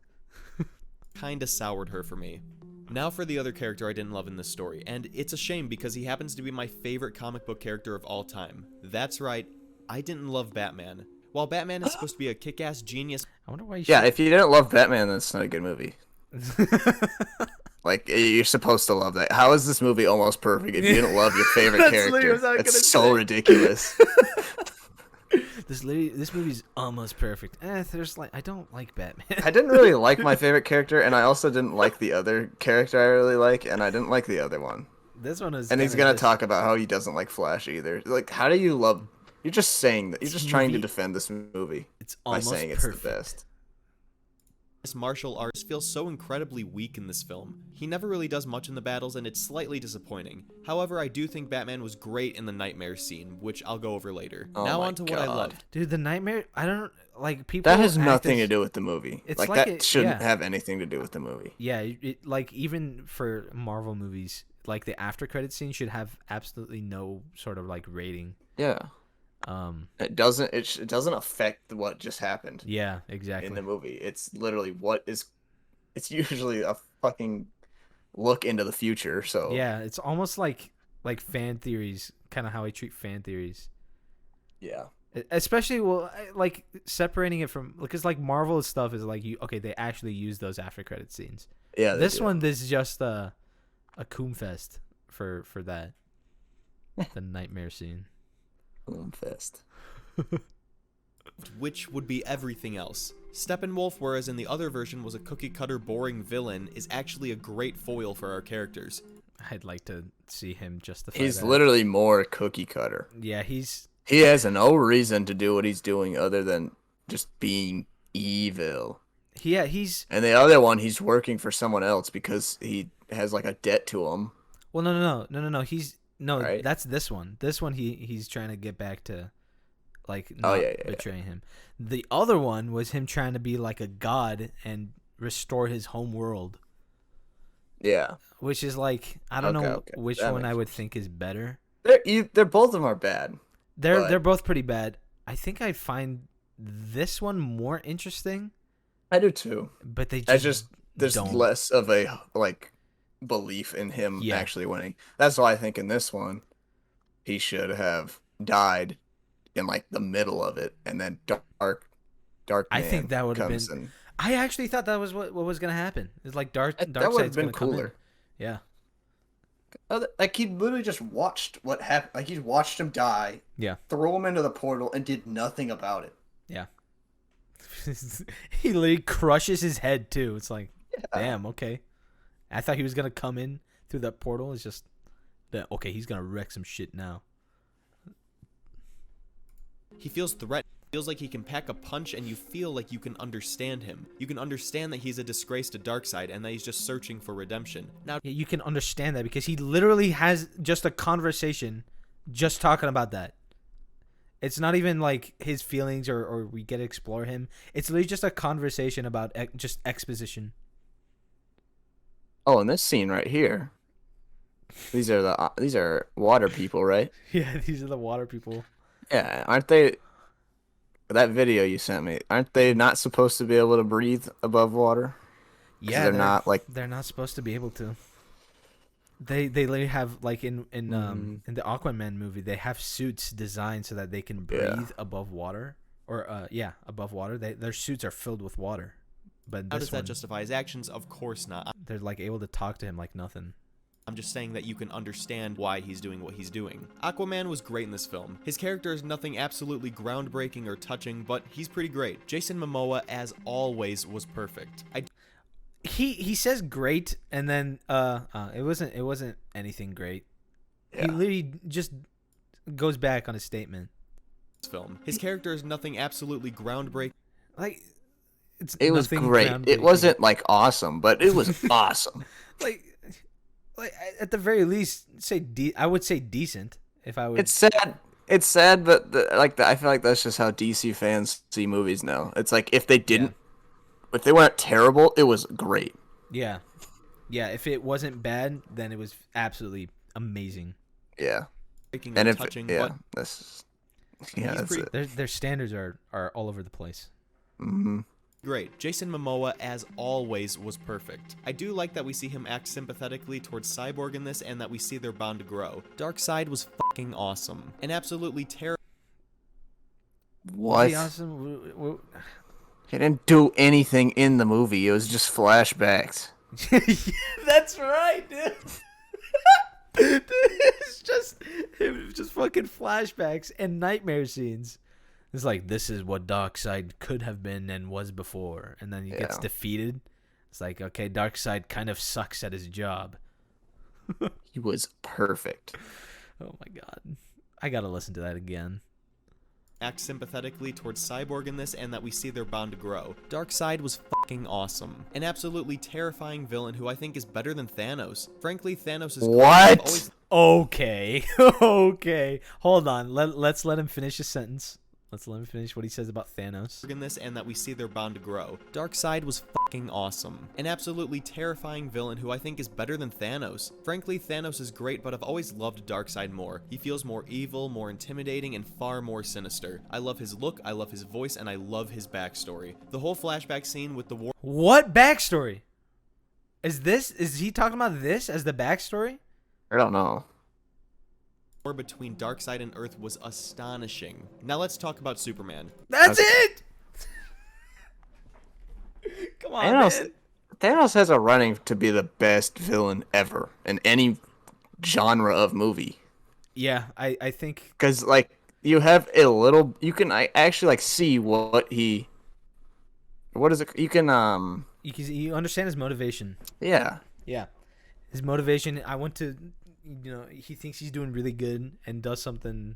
Speaker 3: kinda soured her for me. Now for the other character I didn't love in this story, and it's a shame because he happens to be my favorite comic book character of all time. That's right, I didn't love Batman. While Batman is supposed to be a kick-ass genius,
Speaker 1: I wonder why you
Speaker 2: Yeah, if you didn't love Batman, that's not a good movie. Like, you're supposed to love that. How is this movie almost perfect if you didn't love your favorite
Speaker 1: That's literally
Speaker 2: character?
Speaker 1: what I was gonna
Speaker 2: It's so
Speaker 1: say.
Speaker 2: ridiculous.
Speaker 1: This movie's almost perfect. There's like I don't like Batman.
Speaker 2: I didn't really like my favorite character, and I also didn't like the other character I really like, and I didn't like the other one.
Speaker 1: This one is.
Speaker 2: And he's
Speaker 1: kinda
Speaker 2: gonna
Speaker 1: just-
Speaker 2: talk about how he doesn't like Flash either. Like, how do you love? You're just saying that. You're just trying to
Speaker 1: movie-
Speaker 2: defend this movie
Speaker 1: It's
Speaker 2: by
Speaker 1: almost
Speaker 2: saying it's
Speaker 1: perfect.
Speaker 2: the best.
Speaker 3: martial arts feels so incredibly weak in this film. He never really does much in the battles, and it's slightly disappointing. However, I do think Batman was great in the nightmare scene, which I'll go over later.
Speaker 2: Oh
Speaker 3: Now
Speaker 2: my
Speaker 3: on to what I
Speaker 2: God.
Speaker 3: loved.
Speaker 1: Dude, the nightmare. I don't like people.
Speaker 2: That has
Speaker 1: act
Speaker 2: nothing
Speaker 1: as-
Speaker 2: to do with the movie.
Speaker 1: It's
Speaker 2: Like
Speaker 1: like
Speaker 2: that
Speaker 1: it-
Speaker 2: shouldn't
Speaker 1: yeah.
Speaker 2: have anything to do with the movie.
Speaker 1: Yeah, like even for Marvel movies, like the after credit scene should have absolutely no sort of like rating.
Speaker 2: Yeah. It doesn't. It doesn't affect what just happened
Speaker 1: Yeah, exactly.
Speaker 2: in the movie. It's literally what is. It's usually a fucking look into the future. So
Speaker 1: Yeah, it's almost like fan theories, kind of how I treat fan theories.
Speaker 2: yeah.
Speaker 1: Especially like separating it from because like Marvel stuff is like they actually use those after credit scenes.
Speaker 2: Yeah. they
Speaker 1: This
Speaker 2: do.
Speaker 1: one is just a coom fest for that. The nightmare scene.
Speaker 2: Boom fist.
Speaker 3: Which would be everything else. Steppenwolf, whereas in the other version was a cookie-cutter boring villain, is actually a great foil for our characters.
Speaker 1: I'd like to see him justify
Speaker 2: He's
Speaker 1: that.
Speaker 2: literally more cookie cutter.
Speaker 1: Yeah,
Speaker 2: He has no reason to do what he's doing other than just being evil.
Speaker 1: he's
Speaker 2: And the other one, he's working for someone else because he has like a debt to him.
Speaker 1: well, no.
Speaker 2: Right?
Speaker 1: That's this one. This one, he's trying to get back to, like,
Speaker 2: Oh,
Speaker 1: not
Speaker 2: yeah.
Speaker 1: betraying him. The other one was him trying to be like a god and restore his home world,
Speaker 2: Yeah.
Speaker 1: which is like, I don't know
Speaker 2: Okay.
Speaker 1: which
Speaker 2: That
Speaker 1: one
Speaker 2: makes
Speaker 1: I would think is better.
Speaker 2: They're both of them are bad.
Speaker 1: They're both pretty bad. I think I find this one more interesting,
Speaker 2: I do too.
Speaker 1: but they
Speaker 2: I
Speaker 1: just
Speaker 2: there's
Speaker 1: don't.
Speaker 2: less of a like belief in him
Speaker 1: Yeah.
Speaker 2: actually winning. That's why I think in this one he should have died in like the middle of it, and then dark
Speaker 1: I
Speaker 2: man
Speaker 1: think that would have
Speaker 2: comes
Speaker 1: been.
Speaker 2: in.
Speaker 1: I actually thought that was what was gonna happen. It's like
Speaker 2: That would have
Speaker 1: Darkseid's
Speaker 2: been
Speaker 1: gonna come in.
Speaker 2: cooler.
Speaker 1: Yeah,
Speaker 2: Like he literally just watched what happened. Like he watched him die,
Speaker 1: yeah,
Speaker 2: throw him into the portal, and did nothing about it.
Speaker 1: yeah. He literally crushes his head too. It's like, damn, okay. I thought he was gonna come in through that portal. It's just that okay, he's gonna wreck some shit now.
Speaker 3: He feels threatened. Feels like he can pack a punch, and you feel like you can understand him. You can understand that he's a disgrace to Darkseid and that he's just searching for redemption. Now,
Speaker 1: Yeah, you can understand that because he literally has just a conversation, just talking about that. It's not even like his feelings or we get to explore him. It's literally just a conversation about just exposition.
Speaker 2: Oh, and this scene right here. These are water people, right?
Speaker 1: Yeah, these are the water people.
Speaker 2: Yeah, aren't they? That video you sent me, aren't they not supposed to be able to breathe above water?
Speaker 1: Yeah,
Speaker 2: they're not like
Speaker 1: they're not supposed to be able to. They literally have like in the Aquaman movie, they have suits designed so that they can breathe above water or above water. Their suits are filled with water. But
Speaker 3: how
Speaker 1: this
Speaker 3: does that
Speaker 1: one,
Speaker 3: justify his actions? Of course not.
Speaker 1: they're like able to talk to him like nothing.
Speaker 3: I'm just saying that you can understand why he's doing what he's doing. Aquaman was great in this film. His character is nothing absolutely groundbreaking or touching, but he's pretty great. Jason Momoa, as always, was perfect.
Speaker 1: He says great, and then it wasn't anything great.
Speaker 2: Yeah.
Speaker 1: He literally just goes back on his statement.
Speaker 3: Film. His character is nothing absolutely groundbreaking.
Speaker 1: Like
Speaker 2: it was
Speaker 1: nothing
Speaker 2: great. It
Speaker 1: groundbreaking.
Speaker 2: wasn't like awesome, but it was awesome.
Speaker 1: like at the very least, I would say decent. If I would,
Speaker 2: It's sad. It's sad, but I feel like that's just how DC fans see movies now. It's like if they weren't terrible, it was great.
Speaker 1: yeah. If it wasn't bad, then it was absolutely amazing.
Speaker 2: Yeah,
Speaker 3: Breaking
Speaker 2: and
Speaker 3: or
Speaker 2: if
Speaker 3: touching,
Speaker 2: yeah,
Speaker 3: but
Speaker 2: that's
Speaker 3: he's
Speaker 2: that's
Speaker 3: pretty-
Speaker 2: it.
Speaker 1: Their standards are all over the place.
Speaker 2: Mm-hmm.
Speaker 3: great. Jason Momoa, as always, was perfect. I do like that we see him act sympathetically towards Cyborg in this and that we see their bond grow. Darkseid was fucking awesome. And absolutely terrible.
Speaker 2: What?
Speaker 1: Was he awesome?
Speaker 2: He didn't do anything in the movie. It was just flashbacks.
Speaker 1: That's right, dude. It's just fucking flashbacks and nightmare scenes. It's like, this is what Darkseid could have been and was before, and then he gets defeated. It's like, okay, Darkseid kind of sucks at his job.
Speaker 2: He was perfect.
Speaker 1: Oh my god, I gotta listen to that again.
Speaker 3: Act sympathetically towards Cyborg in this and that we see their bond grow. Darkseid was fucking awesome. An absolutely terrifying villain who I think is better than Thanos. Frankly, Thanos is
Speaker 2: What?
Speaker 1: Okay, okay. Hold on. Let's let him finish his sentence. Let's let him finish what he says about Thanos.
Speaker 3: in this and that we see their bond grow. Darkseid was fucking awesome. An absolutely terrifying villain who I think is better than Thanos. Frankly, Thanos is great, but I've always loved Darkseid more. He feels more evil, more intimidating, and far more sinister. I love his look, I love his voice, and I love his backstory. The whole flashback scene with the war
Speaker 1: What backstory? Is he talking about this as the backstory?
Speaker 2: I don't know.
Speaker 3: between Darkseid and Earth was astonishing. Now let's talk about Superman.
Speaker 1: That's it. Come on, man.
Speaker 2: Thanos has a running to be the best villain ever in any genre of movie.
Speaker 1: Yeah, I think.
Speaker 2: Because like you have a little, you can actually like see what is it? You can
Speaker 1: You understand his motivation.
Speaker 2: yeah.
Speaker 1: Yeah. His motivation, he thinks he's doing really good and does something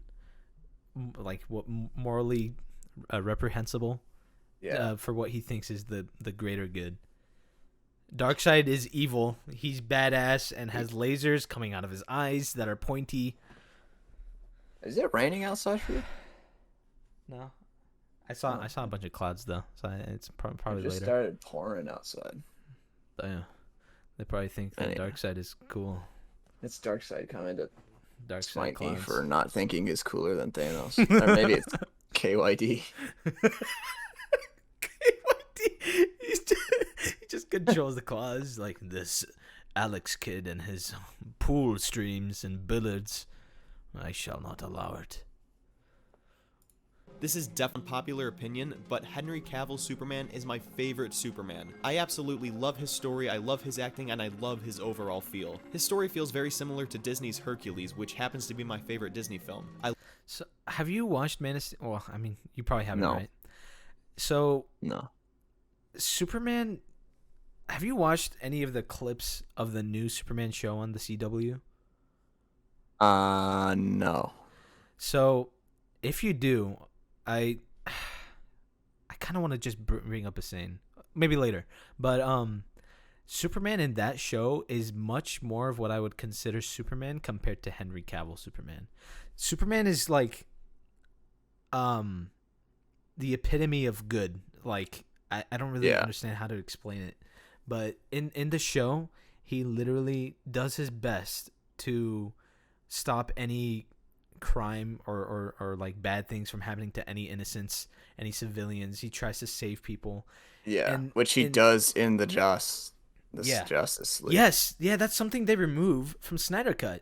Speaker 1: like what morally reprehensible
Speaker 2: Yeah.
Speaker 1: for what he thinks is the greater good. Darkseid is evil. He's badass and has lasers coming out of his eyes that are pointy.
Speaker 2: Is it raining outside for you?
Speaker 1: No, I saw a bunch of clouds though, so it's probably
Speaker 2: It just
Speaker 1: later.
Speaker 2: started pouring outside.
Speaker 1: But yeah, they probably think that
Speaker 2: Anyway.
Speaker 1: Darkseid is cool.
Speaker 2: It's Darkseid coming to
Speaker 1: Darkseid
Speaker 2: smite me
Speaker 1: clouds.
Speaker 2: for not thinking is cooler than Thanos. Or maybe it's KYD.
Speaker 1: He just controls the claws like this Alex kid and his pool streams and billiards. I shall not allow it.
Speaker 3: This is definitely popular opinion, but Henry Cavill's Superman is my favorite Superman. I absolutely love his story, I love his acting, and I love his overall feel. His story feels very similar to Disney's Hercules, which happens to be my favorite Disney film.
Speaker 1: So, have you watched Man of Steel? Well, I mean, you probably haven't,
Speaker 2: No.
Speaker 1: right? So,
Speaker 2: No.
Speaker 1: Superman. Have you watched any of the clips of the new Superman show on the CW?
Speaker 2: No.
Speaker 1: So, if you do, I kind of want to just bring up a scene, maybe later. But Superman in that show is much more of what I would consider Superman compared to Henry Cavill Superman. Superman is like the epitome of good. Like I don't really understand how to explain it. But in the show, he literally does his best to stop any crime or like bad things from happening to any innocents, any civilians. He tries to save people.
Speaker 2: Yeah,
Speaker 1: And-
Speaker 2: which he
Speaker 1: and-
Speaker 2: does in the Justice League.
Speaker 1: Yes, yeah, that's something they remove from Snyder Cut.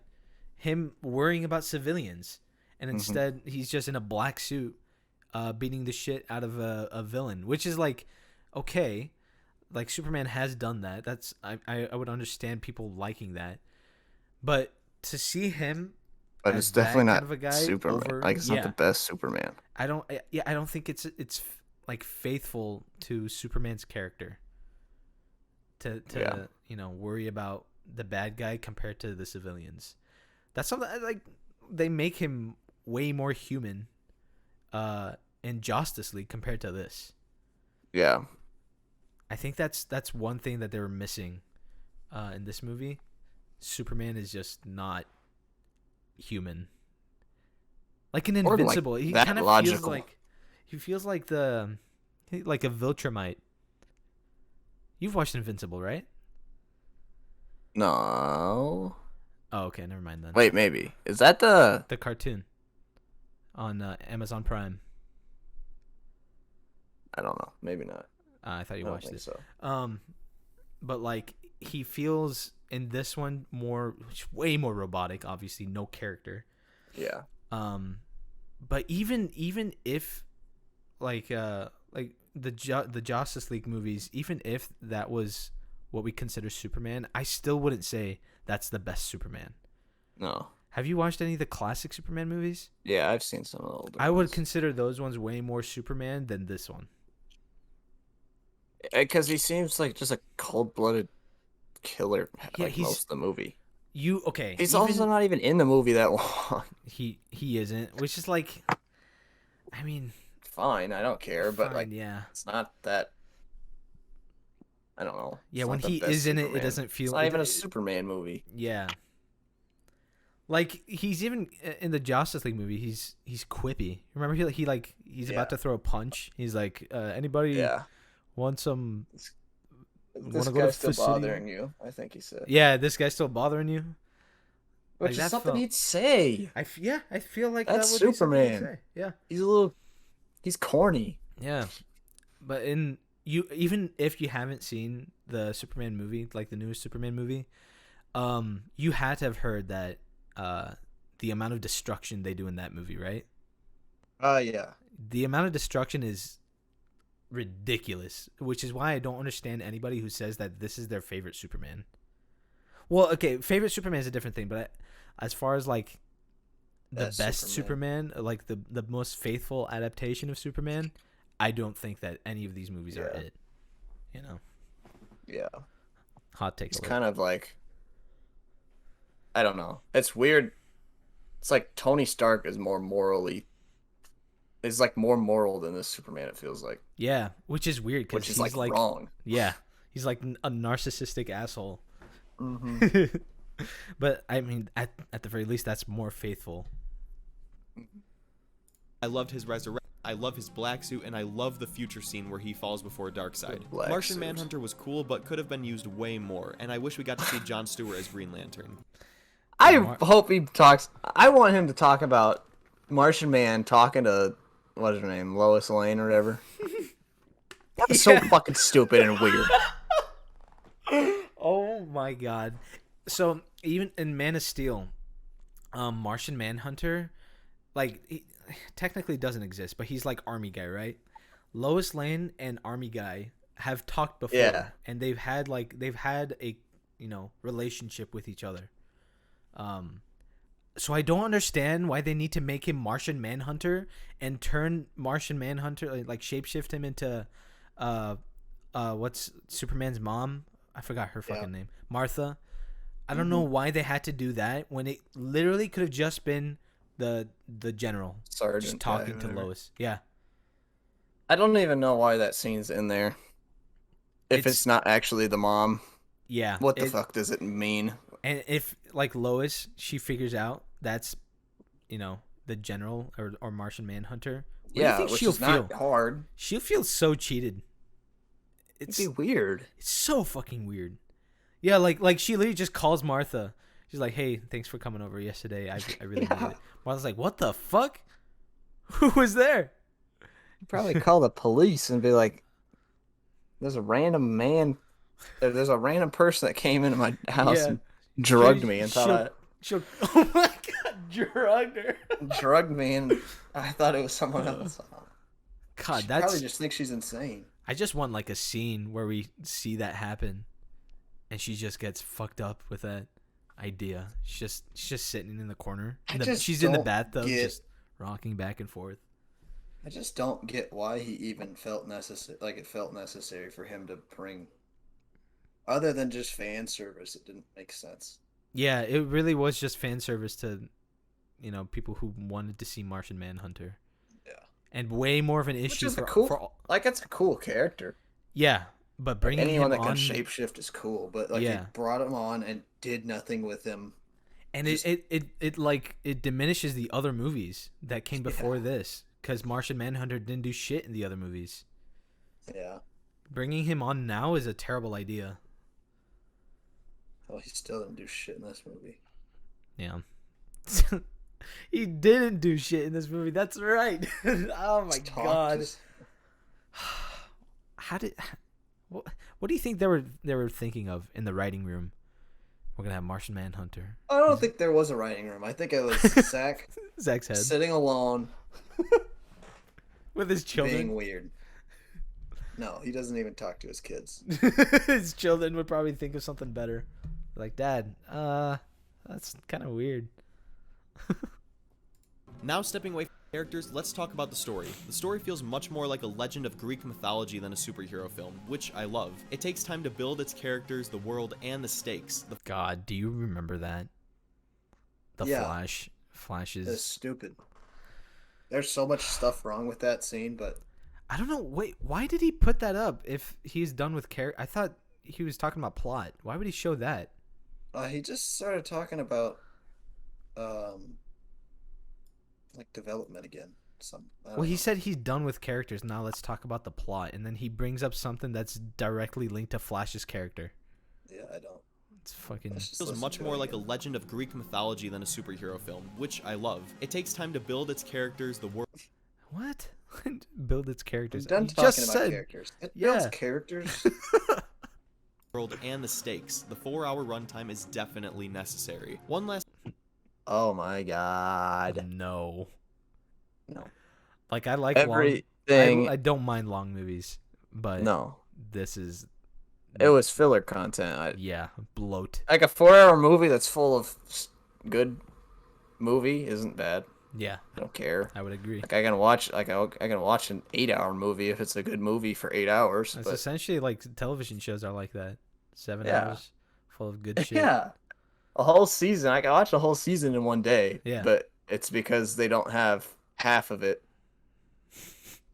Speaker 1: Him worrying about civilians, and instead he's just in a black suit, beating the shit out of a villain, which is like, okay, like Superman has done that. That's I would understand people liking that, but to see him,
Speaker 2: But
Speaker 1: as
Speaker 2: it's definitely
Speaker 1: that
Speaker 2: not
Speaker 1: kind of a guy
Speaker 2: Superman.
Speaker 1: over-
Speaker 2: Like, it's not the best Superman.
Speaker 1: I don't think it's like faithful to Superman's character to worry about the bad guy compared to the civilians. That's something like they make him way more human in Justice League compared to this.
Speaker 2: Yeah.
Speaker 1: I think that's one thing that they were missing in this movie. Superman is just not human. Like an
Speaker 2: Or, like,
Speaker 1: Invincible, he
Speaker 2: that
Speaker 1: kind of feels
Speaker 2: logical.
Speaker 1: like a Viltrumite. You've watched Invincible, right?
Speaker 2: No.
Speaker 1: Oh, okay, never mind then.
Speaker 2: Wait, maybe. Is that the...
Speaker 1: The cartoon on Amazon Prime.
Speaker 2: I don't know. Maybe not.
Speaker 1: I thought you
Speaker 2: I don't
Speaker 1: watched
Speaker 2: think
Speaker 1: it.
Speaker 2: so.
Speaker 1: But like he feels in this one way more robotic. Obviously, no character.
Speaker 2: Yeah.
Speaker 1: But even if like the Justice League movies, even if that was what we consider Superman, I still wouldn't say that's the best Superman.
Speaker 2: No.
Speaker 1: Have you watched any of the classic Superman movies?
Speaker 2: Yeah, I've seen some of the older
Speaker 1: I would
Speaker 2: ones.
Speaker 1: consider those ones way more Superman than this one.
Speaker 2: Because he seems like just a cold-blooded killer
Speaker 1: Yeah,
Speaker 2: like
Speaker 1: he's-
Speaker 2: most of the movie.
Speaker 1: Okay.
Speaker 2: He's
Speaker 1: even-
Speaker 2: also not even in the movie that long.
Speaker 1: he isn't, which is like, I mean,
Speaker 2: Fine, I don't care, but
Speaker 1: fine,
Speaker 2: like
Speaker 1: yeah.
Speaker 2: it's not that. I don't know.
Speaker 1: Yeah,
Speaker 2: It's
Speaker 1: when
Speaker 2: not the
Speaker 1: he
Speaker 2: best
Speaker 1: is in it, it
Speaker 2: Superman.
Speaker 1: doesn't feel.
Speaker 2: It's not even a
Speaker 1: it-
Speaker 2: Superman movie.
Speaker 1: Yeah. Like he's even in the Justice League movie. He's quippy. Remember he's
Speaker 2: Yeah.
Speaker 1: about to throw a punch. He's like, anybody
Speaker 2: Yeah.
Speaker 1: want some?
Speaker 2: This
Speaker 1: Wanna go to
Speaker 2: guy's still
Speaker 1: the city?
Speaker 2: bothering you, I think he said.
Speaker 1: Yeah, this guy's still bothering you.
Speaker 2: Which
Speaker 1: like,
Speaker 2: is
Speaker 1: that
Speaker 2: something
Speaker 1: felt-
Speaker 2: he'd say.
Speaker 1: I feel like
Speaker 2: That's
Speaker 1: that would be something to
Speaker 2: Superman.
Speaker 1: say. Yeah.
Speaker 2: He's corny.
Speaker 1: Yeah. But even if you haven't seen the Superman movie, like the newest Superman movie, you had to have heard that the amount of destruction they do in that movie, right?
Speaker 2: Yeah.
Speaker 1: The amount of destruction is ridiculous, which is why I don't understand anybody who says that this is their favorite Superman. Well, okay, favorite Superman is a different thing, but as far as like the best Superman, like the most faithful adaptation of Superman, I don't think that any of these movies are
Speaker 2: Yeah.
Speaker 1: it. You know,
Speaker 2: Yeah.
Speaker 1: hot take.
Speaker 2: He's
Speaker 1: alert.
Speaker 2: kind of like I don't know. It's weird. It's like Tony Stark is more morally is like more moral than this Superman. It feels like,
Speaker 1: Yeah, which is weird because
Speaker 2: which is
Speaker 1: he's like,
Speaker 2: wrong.
Speaker 1: yeah, he's like a narcissistic asshole.
Speaker 2: Hmm.
Speaker 1: But I mean, at the very least, that's more faithful.
Speaker 3: I loved his resurrection. I love his black suit, and I love the future scene where he falls before Darkseid.
Speaker 2: Black
Speaker 3: Martian
Speaker 2: suit.
Speaker 3: Manhunter was cool, but could have been used way more, and I wish we got to see Jon Stewart as Green Lantern.
Speaker 2: I hope he talks. I want him to talk about Martian Man talking to what's her name, Lois Lane or whatever. That was so fucking stupid and weird.
Speaker 1: Oh my god! So even in Man of Steel, Martian Manhunter, like he technically doesn't exist, but he's like army guy, right? Lois Lane and army guy have talked before,
Speaker 2: Yeah.
Speaker 1: and they've had a relationship with each other. So I don't understand why they need to make him Martian Manhunter and turn Martian Manhunter like shapeshift him into what's Superman's mom? I forgot her fucking name. Martha. I don't know why they had to do that when it literally could have just been the general
Speaker 2: Sergeant
Speaker 1: just
Speaker 2: guy,
Speaker 1: talking to
Speaker 2: whatever.
Speaker 1: Lois. Yeah.
Speaker 2: I don't even know why that scene's in there. If it's not actually the mom,
Speaker 1: Yeah.
Speaker 2: what the fuck does it mean?
Speaker 1: And if like Lois, she figures out that's the general or Martian Manhunter. What do you
Speaker 2: Yeah,
Speaker 1: think
Speaker 2: which
Speaker 1: she'll
Speaker 2: is
Speaker 1: feel?
Speaker 2: not hard.
Speaker 1: She'll feel so cheated.
Speaker 2: It'd be weird.
Speaker 1: It's so fucking weird. Yeah, like she literally just calls Martha. She's like, "Hey, thanks for coming over yesterday. I really needed it." Martha's like, "What the fuck? Who was there?"
Speaker 2: Probably call the police and be like, "There's a random man. There's a random person that came into my house
Speaker 1: Yeah.
Speaker 2: and drugged me and thought
Speaker 1: she'll oh my god, drugged her.
Speaker 2: drugged me and I thought it was someone else."
Speaker 1: God,
Speaker 2: She
Speaker 1: that's
Speaker 2: probably just thinks she's insane.
Speaker 1: I just want like a scene where we see that happen, and she just gets fucked up with that idea. She's just sitting in the corner. She's in the bathtub, just rocking back and forth.
Speaker 2: I just don't get why he even felt necessary. Like it felt necessary for him to bring, other than just fan service. It didn't make sense.
Speaker 1: Yeah, it really was just fan service to, people who wanted to see Martian Manhunter.
Speaker 2: Yeah,
Speaker 1: And way more of an
Speaker 2: which
Speaker 1: issue
Speaker 2: is
Speaker 1: for
Speaker 2: like it's a cool character.
Speaker 1: Yeah, but bringing
Speaker 2: Anyone
Speaker 1: him
Speaker 2: that can
Speaker 1: on,
Speaker 2: shapeshift is cool, but like
Speaker 1: Yeah.
Speaker 2: they brought him on and did nothing with him.
Speaker 1: and it diminishes the other movies that came before this, because Martian Manhunter didn't do shit in the other movies.
Speaker 2: Yeah.
Speaker 1: Bringing him on now is a terrible idea.
Speaker 2: Oh, he still didn't do shit in this movie.
Speaker 1: Yeah. He didn't do shit in this movie. That's right. Oh my god. What do you think they were thinking of in the writing room? We're gonna have Martian Manhunter.
Speaker 2: I don't think there was a writing room. I think it was
Speaker 1: Zach's head
Speaker 2: sitting alone,
Speaker 1: with his children.
Speaker 2: being weird. No, he doesn't even talk to his kids.
Speaker 1: His children would probably think of something better. Like, Dad, that's kind of weird.
Speaker 3: Now stepping away from characters, let's talk about the story. The story feels much more like a legend of Greek mythology than a superhero film, which I love. It takes time to build its characters, the world, and the stakes.
Speaker 1: God, do you remember that? Flash is...
Speaker 2: It's stupid. There's so much stuff wrong with that scene, but
Speaker 1: I don't know. Wait, why did he put that up if he's done with character? I thought he was talking about plot. Why would he show that?
Speaker 2: he just started talking about like development again. I don't
Speaker 1: He
Speaker 2: know.
Speaker 1: said he's done with characters. Now let's talk about the plot. And then he brings up something that's directly linked to Flash's character.
Speaker 2: Yeah, I don't.
Speaker 1: It's fucking...
Speaker 2: Let's just
Speaker 3: Feels
Speaker 2: listen
Speaker 3: much
Speaker 2: to
Speaker 3: more
Speaker 2: it
Speaker 3: like a
Speaker 2: again.
Speaker 3: legend of Greek mythology than a superhero film, which I love. It takes time to build its characters, the world.
Speaker 1: What? Build its
Speaker 2: I'm
Speaker 1: characters.
Speaker 2: done
Speaker 1: You
Speaker 2: talking
Speaker 1: just
Speaker 2: about
Speaker 1: said...
Speaker 2: characters. It
Speaker 1: Yeah.
Speaker 2: builds characters.
Speaker 3: World and the stakes. The 4-hour runtime is definitely necessary. One last
Speaker 2: Oh my god.
Speaker 1: No.
Speaker 2: No.
Speaker 1: Like, I like
Speaker 2: Everything.
Speaker 1: I don't mind long movies, but
Speaker 2: No.
Speaker 1: this is...
Speaker 2: It was filler content.
Speaker 1: Yeah, bloat.
Speaker 2: Like a 4-hour movie that's full of good movie isn't bad.
Speaker 1: Yeah,
Speaker 2: I don't care.
Speaker 1: I would agree.
Speaker 2: Like I can watch I can watch an 8-hour movie if it's a good movie for 8 hours.
Speaker 1: It's
Speaker 2: But
Speaker 1: essentially like television shows are like that. 7
Speaker 2: Yeah.
Speaker 1: hours full of good shit.
Speaker 2: yeah. a whole season. I can watch a whole season in one day,
Speaker 1: Yeah.
Speaker 2: but it's because they don't have half of it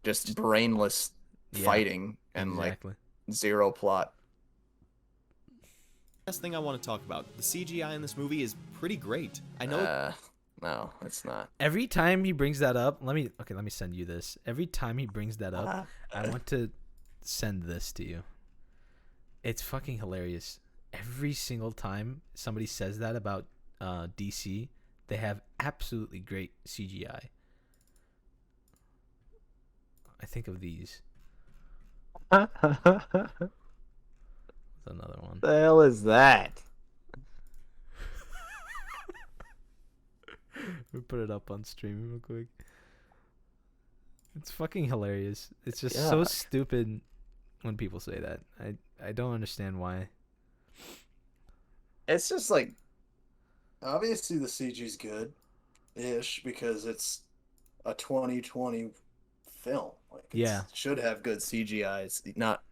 Speaker 2: just brainless
Speaker 1: Yeah,
Speaker 2: fighting and
Speaker 1: exactly.
Speaker 2: like zero plot.
Speaker 3: Last thing I want to talk about. The CGI in this movie is pretty great. I know
Speaker 2: No, it's not.
Speaker 1: Every time he brings that up, let me send you this. Every time he brings that up, I want to send this to you. It's fucking hilarious. Every single time somebody says that about DC, they have absolutely great CGI. I think of these.
Speaker 2: The
Speaker 1: There's another one.
Speaker 2: hell is that?
Speaker 1: We put it up on stream real quick. It's fucking hilarious. It's just so
Speaker 2: Yuck.
Speaker 1: stupid when people say that. I don't understand why.
Speaker 2: It's just like obviously the CG's good ish because it's a 2020 film. Like
Speaker 1: Yeah.
Speaker 2: it should have good CGI. It's not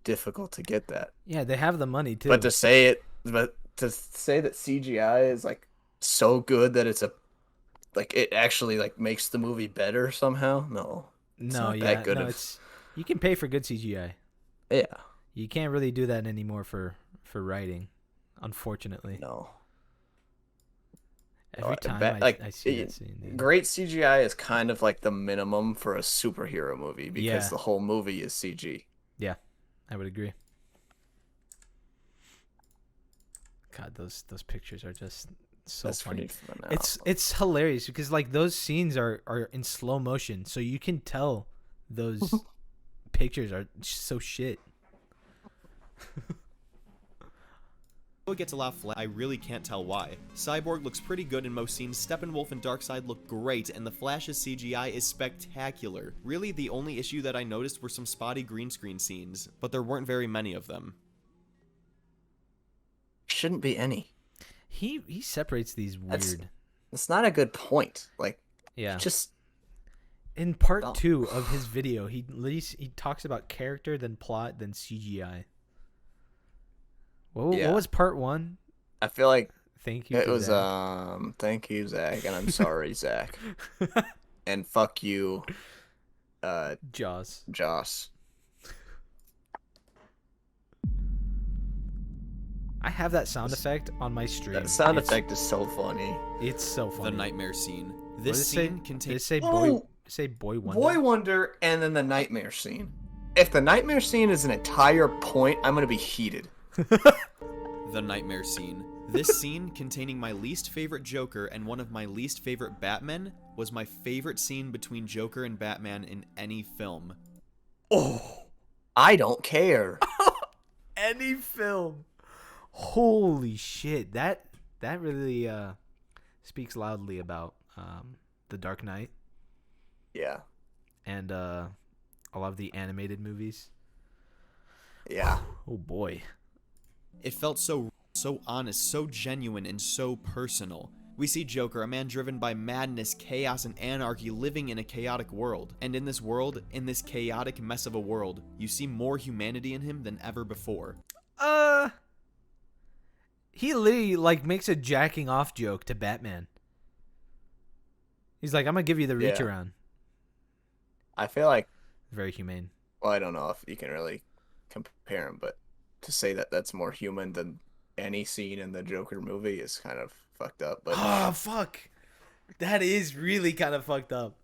Speaker 2: difficult to get that.
Speaker 1: Yeah, they have the money too.
Speaker 2: But to say that CGI is like so good that it's it actually like makes the movie better somehow. No. Not that good of-
Speaker 1: it's you can pay for good CGI.
Speaker 2: Yeah.
Speaker 1: You can't really do that anymore for writing, unfortunately.
Speaker 2: No.
Speaker 1: Every time I see that scene. Dude.
Speaker 2: Great CGI is kind of like the minimum for a superhero movie because
Speaker 1: Yeah.
Speaker 2: the whole movie is CG.
Speaker 1: Yeah, I would agree. God, those pictures are just so
Speaker 2: That's
Speaker 1: funny.
Speaker 2: pretty phenomenal.
Speaker 1: It's hilarious because like those scenes are in slow motion, so you can tell those pictures are so shit.
Speaker 3: it gets a lot flat. I really can't tell why. Cyborg looks pretty good in most scenes, Steppenwolf and Darkseid look great, and the Flash's CGI is spectacular. Really, the only issue that I noticed were some spotty green screen scenes, but there weren't very many of them.
Speaker 2: Shouldn't be any.
Speaker 1: He separates these weird.
Speaker 2: It's not a good point. Like,
Speaker 1: Yeah.
Speaker 2: just
Speaker 1: In part
Speaker 2: Oh.
Speaker 1: 2 of his video, he talks about character, then plot, then CGI. What
Speaker 2: Yeah.
Speaker 1: was part 1?
Speaker 2: I feel like
Speaker 1: Thank you.
Speaker 2: it
Speaker 1: to
Speaker 2: was
Speaker 1: Zach.
Speaker 2: thank you, Zach, and I'm sorry, Zach, and fuck you,
Speaker 1: Jaws.
Speaker 2: Joss.
Speaker 1: I have that sound effect on my stream.
Speaker 2: That sound
Speaker 1: It's-
Speaker 2: effect is so funny.
Speaker 1: It's so funny.
Speaker 3: The nightmare scene.
Speaker 1: What
Speaker 3: This
Speaker 1: did it say?
Speaker 3: scene
Speaker 1: Did it
Speaker 3: contains.
Speaker 1: say boy?
Speaker 2: Oh!
Speaker 1: Say boy wonder.
Speaker 2: Boy Wonder, and then the nightmare scene. If the nightmare scene is an entire point, I'm gonna be heated.
Speaker 3: The nightmare scene. This scene, containing my least favorite Joker and one of my least favorite Batmen, was my favorite scene between Joker and Batman in any film.
Speaker 2: Oh, I don't care.
Speaker 1: Any film. Holy shit! That really speaks loudly about the Dark Knight
Speaker 2: Yeah,
Speaker 1: and a lot of the animated movies.
Speaker 2: yeah.
Speaker 1: Oh boy.
Speaker 3: It felt so honest, so genuine, and so personal. We see Joker, a man driven by madness, chaos, and anarchy, living in a chaotic world. And in this world, in this chaotic mess of a world, you see more humanity in him than ever before.
Speaker 1: He literally like makes a jacking off joke to Batman. He's like, "I'm gonna give you the reach
Speaker 2: Yeah.
Speaker 1: around."
Speaker 2: I feel like,
Speaker 1: Very humane.
Speaker 2: well, I don't know if you can really compare them, but to say that that's more human than any scene in the Joker movie is kind of fucked up. But
Speaker 1: Oh fuck, that is really kind of fucked up.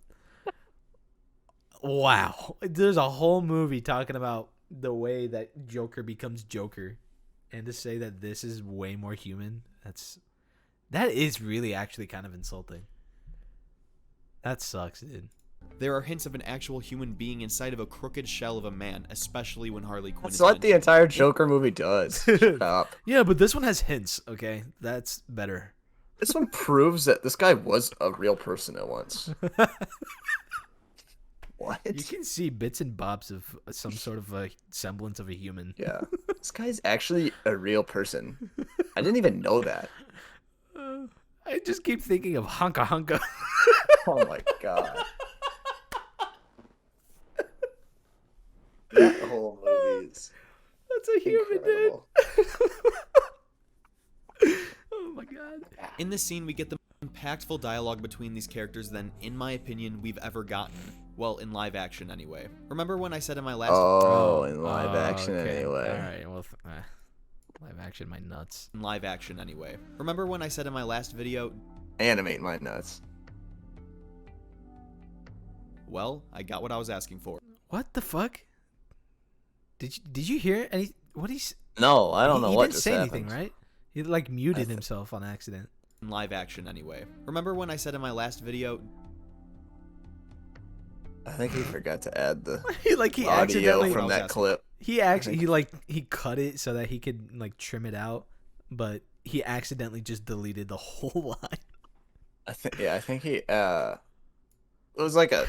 Speaker 1: Wow, there's a whole movie talking about the way that Joker becomes Joker, and to say that this is way more human, that is really actually kind of insulting. That sucks, dude.
Speaker 3: There are hints of an actual human being inside of a crooked shell of a man, especially when Harley Quinn
Speaker 2: that's
Speaker 3: is
Speaker 2: what the
Speaker 3: mentioned.
Speaker 2: entire Joker movie does. Shut up.
Speaker 1: Yeah, but this one has hints. Okay, that's better.
Speaker 2: This one proves that this guy was a real person at once. What?
Speaker 1: You can see bits and bobs of some sort of a semblance of a human.
Speaker 2: Yeah. This guy's actually a real person. I didn't even know that.
Speaker 1: I just keep thinking of Honka Honka.
Speaker 2: Oh my god. That whole movie is
Speaker 1: That's a human,
Speaker 2: incredible.
Speaker 1: dude. Oh my God.
Speaker 3: In this scene, we get the impactful dialogue between these characters than, in my opinion, we've ever gotten. Well, in live action anyway. Remember when I said in my last
Speaker 2: in live action anyway.
Speaker 1: All right. Well, live action, my nuts.
Speaker 3: in live action anyway. Remember when I said in my last video,
Speaker 2: Animate my nuts.
Speaker 3: well, I got what I was asking for.
Speaker 1: What the fuck? Did you hear any? What he's?
Speaker 2: No, I don't know
Speaker 1: He
Speaker 2: what
Speaker 1: didn't
Speaker 2: just
Speaker 1: say
Speaker 2: happened.
Speaker 1: anything, right? He like muted himself on accident.
Speaker 3: In live action anyway. Remember when I said in my last video,
Speaker 2: I think he forgot to add the
Speaker 1: he
Speaker 2: audio
Speaker 1: accidentally
Speaker 2: from that clip.
Speaker 1: he actually he cut it so that he could like trim it out, but he accidentally just deleted the whole line.
Speaker 2: I think he it was like a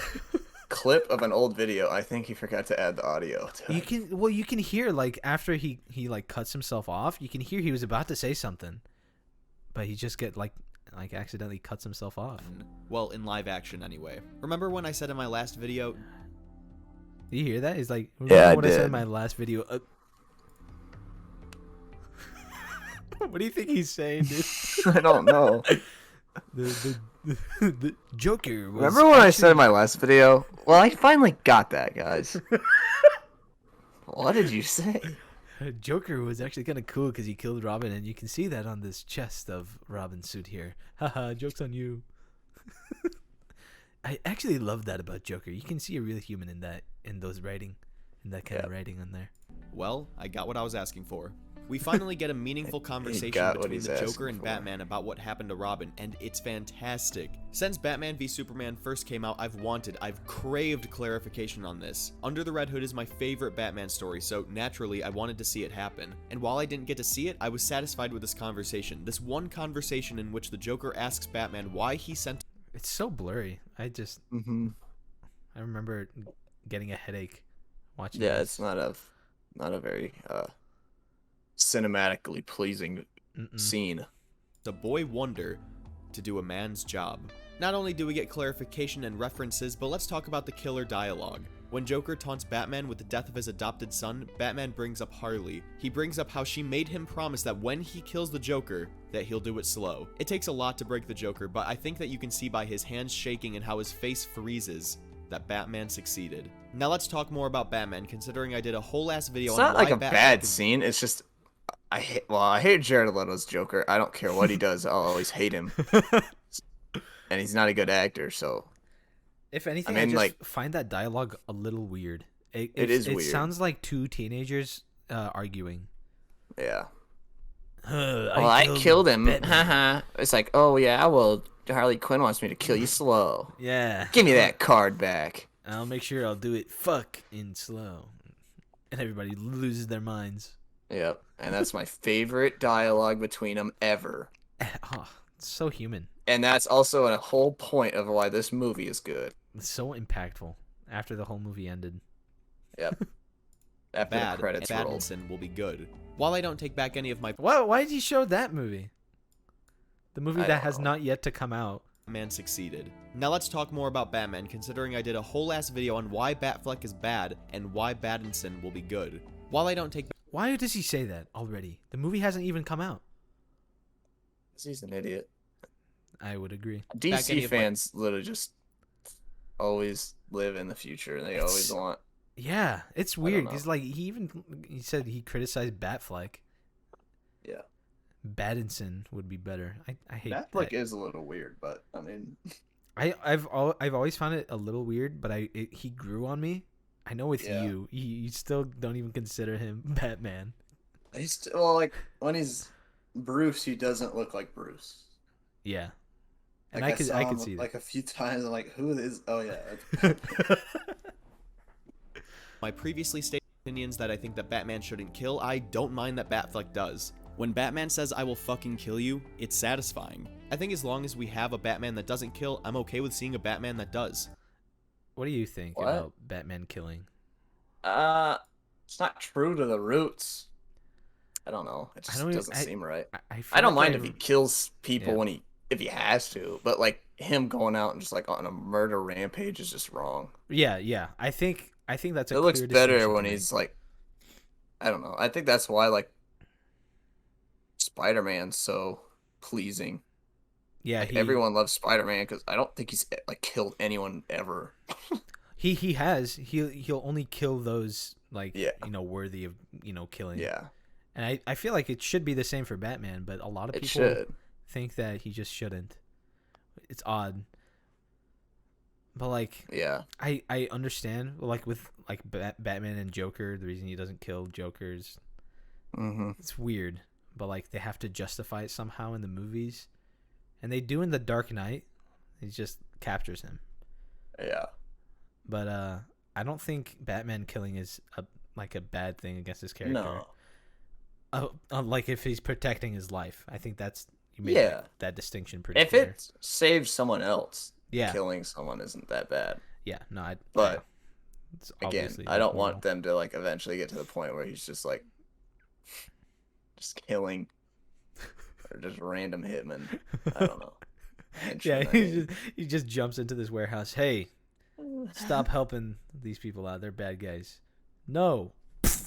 Speaker 2: clip of an old video. I think he forgot to add the audio to
Speaker 1: You
Speaker 2: it.
Speaker 1: you can hear like after he like cuts himself off, you can hear he was about to say something, but he just like accidentally cuts himself off.
Speaker 3: well, in live action anyway. Remember when I said in my last video,
Speaker 1: Do you hear that? He's like,
Speaker 2: Yeah, I
Speaker 1: what I said in
Speaker 2: did.
Speaker 1: my last video. What do you think he's saying, dude?
Speaker 2: I don't know.
Speaker 1: The Joker was
Speaker 2: Remember when I said in my last video? Well, I finally got that, guys. What did you say?
Speaker 1: Joker was actually kind of cool because he killed Robin, and you can see that on this chest of Robin's suit here. Haha, joke's on you. I actually love that about Joker. You can see a real human in that kind of writing on there.
Speaker 3: well, I got what I was asking for. We finally get a meaningful conversation
Speaker 2: got what
Speaker 3: between
Speaker 2: he's
Speaker 3: the Joker
Speaker 2: asking
Speaker 3: and
Speaker 2: for.
Speaker 3: Batman about what happened to Robin, and it's fantastic. Since Batman v Superman first came out, I've craved clarification on this. Under the Red Hood is my favorite Batman story, so naturally I wanted to see it happen. And while I didn't get to see it, I was satisfied with this conversation. This one conversation in which the Joker asks Batman why he sent
Speaker 1: It's so blurry. I remember getting a headache watching.
Speaker 2: Yeah,
Speaker 1: this.
Speaker 2: it's not a very cinematically pleasing scene.
Speaker 3: the boy wonder to do a man's job. Not only do we get clarification and references, but let's talk about the killer dialogue. When Joker taunts Batman with the death of his adopted son, Batman brings up Harley. He brings up how she made him promise that when he kills the Joker, that he'll do it slow. It takes a lot to break the Joker, but I think that you can see by his hands shaking and how his face freezes that Batman succeeded. Now let's talk more about Batman, considering I did a whole ass video
Speaker 2: It's
Speaker 3: on
Speaker 2: not
Speaker 3: why
Speaker 2: like a
Speaker 3: Batman
Speaker 2: bad
Speaker 3: can-
Speaker 2: scene. It's just I hate Jared Leto's Joker. I don't care what he does. I'll always hate him. And he's not a good actor, so
Speaker 1: If anything,
Speaker 2: I
Speaker 1: I
Speaker 2: mean,
Speaker 1: just
Speaker 2: like-
Speaker 1: find that dialogue a little weird. It
Speaker 2: is
Speaker 1: It
Speaker 2: weird.
Speaker 1: sounds like two teenagers arguing.
Speaker 2: yeah.
Speaker 1: Well,
Speaker 2: Well, I killed him. Haha. It's like, oh yeah, well, Harley Quinn wants me to kill you slow.
Speaker 1: Yeah.
Speaker 2: Give me that card back.
Speaker 1: I'll make sure I'll do it in slow. And everybody loses their minds.
Speaker 2: Yep. And that's my favorite dialogue between them ever.
Speaker 1: Oh, it's so human.
Speaker 2: And that's also a whole point of why this movie is good.
Speaker 1: It's so impactful after the whole movie ended.
Speaker 2: Yep. After
Speaker 3: Bad
Speaker 2: the credits rolled.
Speaker 3: Battinson will be good. While I don't take back any of my
Speaker 1: Why did he show that movie? The movie
Speaker 2: I
Speaker 1: that
Speaker 2: don't
Speaker 1: has
Speaker 2: know.
Speaker 1: not yet to come out.
Speaker 3: Batman succeeded. Now let's talk more about Batman, considering I did a whole ass video on why Batfleck is bad and why Battinson will be good. While I don't take
Speaker 1: Why does he say that already? The movie hasn't even come out.
Speaker 2: He's an idiot.
Speaker 1: I would agree.
Speaker 3: any
Speaker 2: DC
Speaker 3: of my-
Speaker 2: fans literally just always live in the future. They always want.
Speaker 1: Yeah, it's
Speaker 2: don't
Speaker 1: weird
Speaker 2: know.
Speaker 1: because like he said he criticized Batfleck.
Speaker 2: Yeah.
Speaker 1: Battinson would be better. I hate
Speaker 2: Batfleck
Speaker 1: that.
Speaker 2: is a little weird, but I mean,
Speaker 1: I've always found it a little weird, but he grew on me. I know with
Speaker 2: Yeah.
Speaker 1: you still don't even consider him Batman.
Speaker 2: he's well, like when he's Bruce, he doesn't look like Bruce.
Speaker 1: Yeah, and
Speaker 2: Like,
Speaker 1: I
Speaker 2: saw
Speaker 1: could
Speaker 2: him,
Speaker 1: see
Speaker 2: like a few times. I'm like, who is? Oh yeah.
Speaker 1: that.
Speaker 3: my previously stated opinions that I think that Batman shouldn't kill, I don't mind that Batfleck does. When Batman says I will fucking kill you, it's satisfying. I think as long as we have a Batman that doesn't kill, I'm okay with seeing a Batman that does.
Speaker 1: What do you think
Speaker 2: What?
Speaker 1: about Batman killing?
Speaker 2: It's not true to the roots. I don't know. It just
Speaker 1: don't even-
Speaker 2: doesn't seem right.
Speaker 1: I
Speaker 2: I don't
Speaker 1: feel like
Speaker 2: mind if he kills people
Speaker 1: Yeah.
Speaker 2: if he has to, but like him going out and just like on a murder rampage is just wrong.
Speaker 1: Yeah. I think that's a
Speaker 2: It looks
Speaker 1: clear
Speaker 2: better
Speaker 1: distinction
Speaker 2: when
Speaker 1: to
Speaker 2: he's
Speaker 1: make.
Speaker 2: like, I don't know. I think that's why like Spider-Man's so pleasing.
Speaker 1: Yeah,
Speaker 2: Like, everyone loves Spider-Man because I don't think he's like killed anyone ever.
Speaker 1: he has he'll only kill those like
Speaker 2: Yeah.
Speaker 1: worthy of killing.
Speaker 2: Yeah,
Speaker 1: And I feel like it should be the same for Batman, but a lot of
Speaker 2: it
Speaker 1: people
Speaker 2: should.
Speaker 1: think that he just shouldn't. It's odd. But like
Speaker 2: Yeah,
Speaker 1: I understand like with like Batman and Joker, the reason he doesn't kill Jokers, it's weird, but like they have to justify it somehow in the movies. And they do in The Dark Knight. He just captures him.
Speaker 2: yeah.
Speaker 1: But I don't think Batman killing is a bad thing against his character.
Speaker 2: No.
Speaker 1: Like if he's protecting his life. I think that's you made that distinction pretty
Speaker 2: If
Speaker 1: clear.
Speaker 2: it saves someone else,
Speaker 1: Yeah.
Speaker 2: killing someone isn't that bad.
Speaker 1: Yeah, no,
Speaker 2: But
Speaker 1: it's
Speaker 2: again,
Speaker 1: obviously
Speaker 2: I don't
Speaker 1: horrible.
Speaker 2: want them to like eventually get to the point where he's just like just killing or just random hitmen. I don't know.
Speaker 1: Yeah,
Speaker 2: Henchmen,
Speaker 1: he just jumps into this warehouse. Hey, stop helping these people out. They're bad guys. No.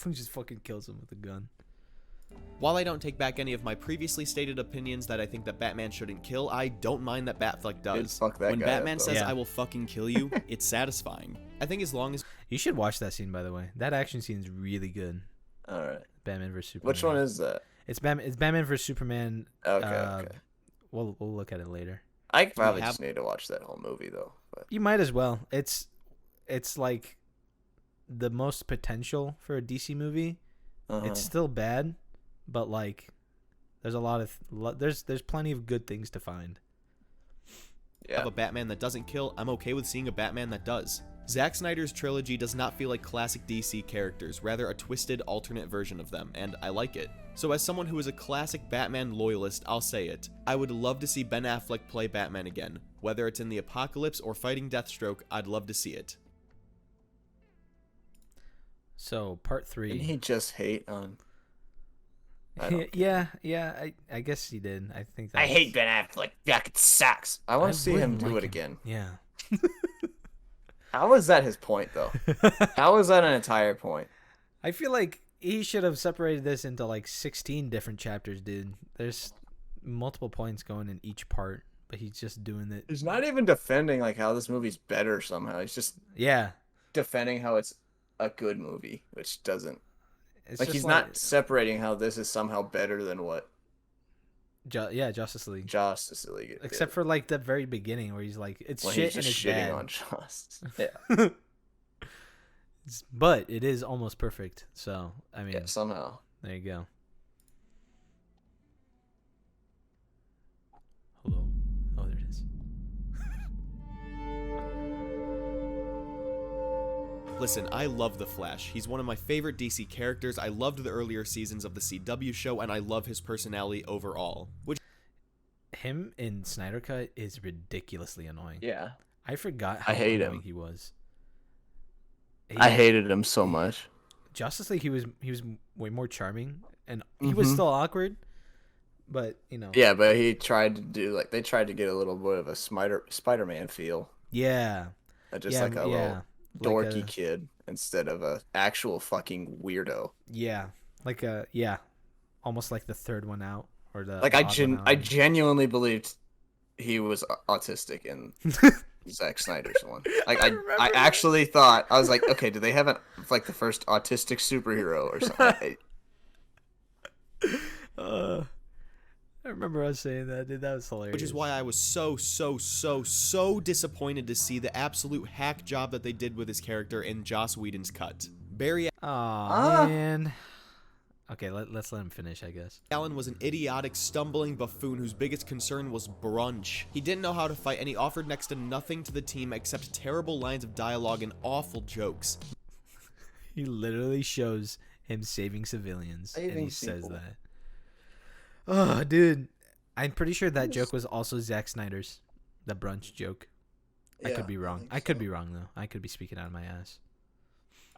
Speaker 1: He just fucking kills them with a gun.
Speaker 3: While I don't take back any of my previously stated opinions that I think that Batman shouldn't kill, I don't mind that Batfleck does.
Speaker 2: fuck that
Speaker 3: When
Speaker 2: guy
Speaker 3: Batman
Speaker 2: up, though.
Speaker 3: says,
Speaker 1: Yeah.
Speaker 3: I will fucking kill you, it's satisfying. I think as long as
Speaker 1: You should watch that scene, by the way. That action scene is really good.
Speaker 2: All right.
Speaker 1: Batman vs Superman.
Speaker 2: Which one is that?
Speaker 1: It's Batman vs Superman.
Speaker 2: Okay, okay.
Speaker 1: We'll look at it later.
Speaker 2: I probably
Speaker 3: have-
Speaker 2: just need to watch that whole movie though. But
Speaker 1: You might as well. It's like the most potential for a DC movie. It's still bad, but like there's a lot of there's plenty of good things to find.
Speaker 2: yeah.
Speaker 3: have a Batman that doesn't kill, I'm okay with seeing a Batman that does. Zack Snyder's trilogy does not feel like classic DC characters, rather a twisted alternate version of them, and I like it. So as someone who is a classic Batman loyalist, I'll say it. I would love to see Ben Affleck play Batman again. Whether it's in the Apocalypse or fighting Deathstroke, I'd love to see it.
Speaker 1: So part
Speaker 2: Didn't
Speaker 1: 3.
Speaker 2: he just hate on? I don't
Speaker 1: Yeah. I guess he did. I think that
Speaker 2: I hate Ben Affleck. Fucking sucks. I want to see him
Speaker 1: wouldn't
Speaker 2: do
Speaker 1: like
Speaker 2: it
Speaker 1: him.
Speaker 2: again.
Speaker 1: Yeah.
Speaker 2: How is that his point though? How is that an entire point?
Speaker 1: I feel like he should have separated this into like 16 different chapters, dude. There's multiple points going in each part, but he's just doing it.
Speaker 2: He's not even defending like how this movie's better somehow. He's just
Speaker 1: Yeah.
Speaker 2: defending how it's a good movie, which doesn't
Speaker 1: It's
Speaker 2: like
Speaker 1: just
Speaker 2: he's not separating how this is somehow better than what
Speaker 1: Justice League.
Speaker 2: Justice League did.
Speaker 1: Except for like the very beginning where he's like, it's
Speaker 2: when
Speaker 1: shit
Speaker 2: he's
Speaker 1: and
Speaker 2: just
Speaker 1: it's
Speaker 2: shitting
Speaker 1: bad.
Speaker 2: on Justice. Yeah.
Speaker 1: But it is almost perfect. So, I mean,
Speaker 2: Yeah, somehow.
Speaker 1: there you go. Hello? Oh, there it is.
Speaker 3: Listen, I love The Flash. He's one of my favorite DC characters. I loved the earlier seasons of the CW show, and I love his personality overall. Which
Speaker 1: Him in Snyder Cut is ridiculously annoying.
Speaker 2: Yeah.
Speaker 1: I forgot how
Speaker 2: I hate
Speaker 1: annoying
Speaker 2: him.
Speaker 1: he was.
Speaker 2: I hated him so much.
Speaker 1: Justice League, he was way more charming, and he was still awkward, but
Speaker 2: Yeah, but he tried to do like they tried to get a little bit of a Spider-Man feel.
Speaker 1: yeah,
Speaker 2: Just like a little
Speaker 1: like
Speaker 2: dorky kid instead of a actual fucking weirdo.
Speaker 1: almost like the third one out or the
Speaker 2: Like
Speaker 1: the
Speaker 2: I
Speaker 1: odd one
Speaker 2: I
Speaker 1: out.
Speaker 2: genuinely believed he was autistic in Zack Snyder's one. Like I actually thought I was like, okay, do they have like the first autistic superhero or something?
Speaker 1: I remember us saying that, dude. That was hilarious.
Speaker 3: is why I was so disappointed to see the absolute hack job that they did with his character in Joss Whedon's cut. Barry
Speaker 1: Aw, man. Okay, let's let him finish, I guess.
Speaker 3: Allen was an idiotic, stumbling buffoon whose biggest concern was brunch. He didn't know how to fight, and he offered next to nothing to the team except terrible lines of dialogue and awful jokes.
Speaker 1: He literally shows him saving civilians, and he
Speaker 2: Saving
Speaker 1: says
Speaker 2: people.
Speaker 1: that. Oh, dude. I'm pretty sure that joke was also Zack Snyder's. The brunch joke. I could be wrong. I could be wrong, though. I could be speaking out of my ass.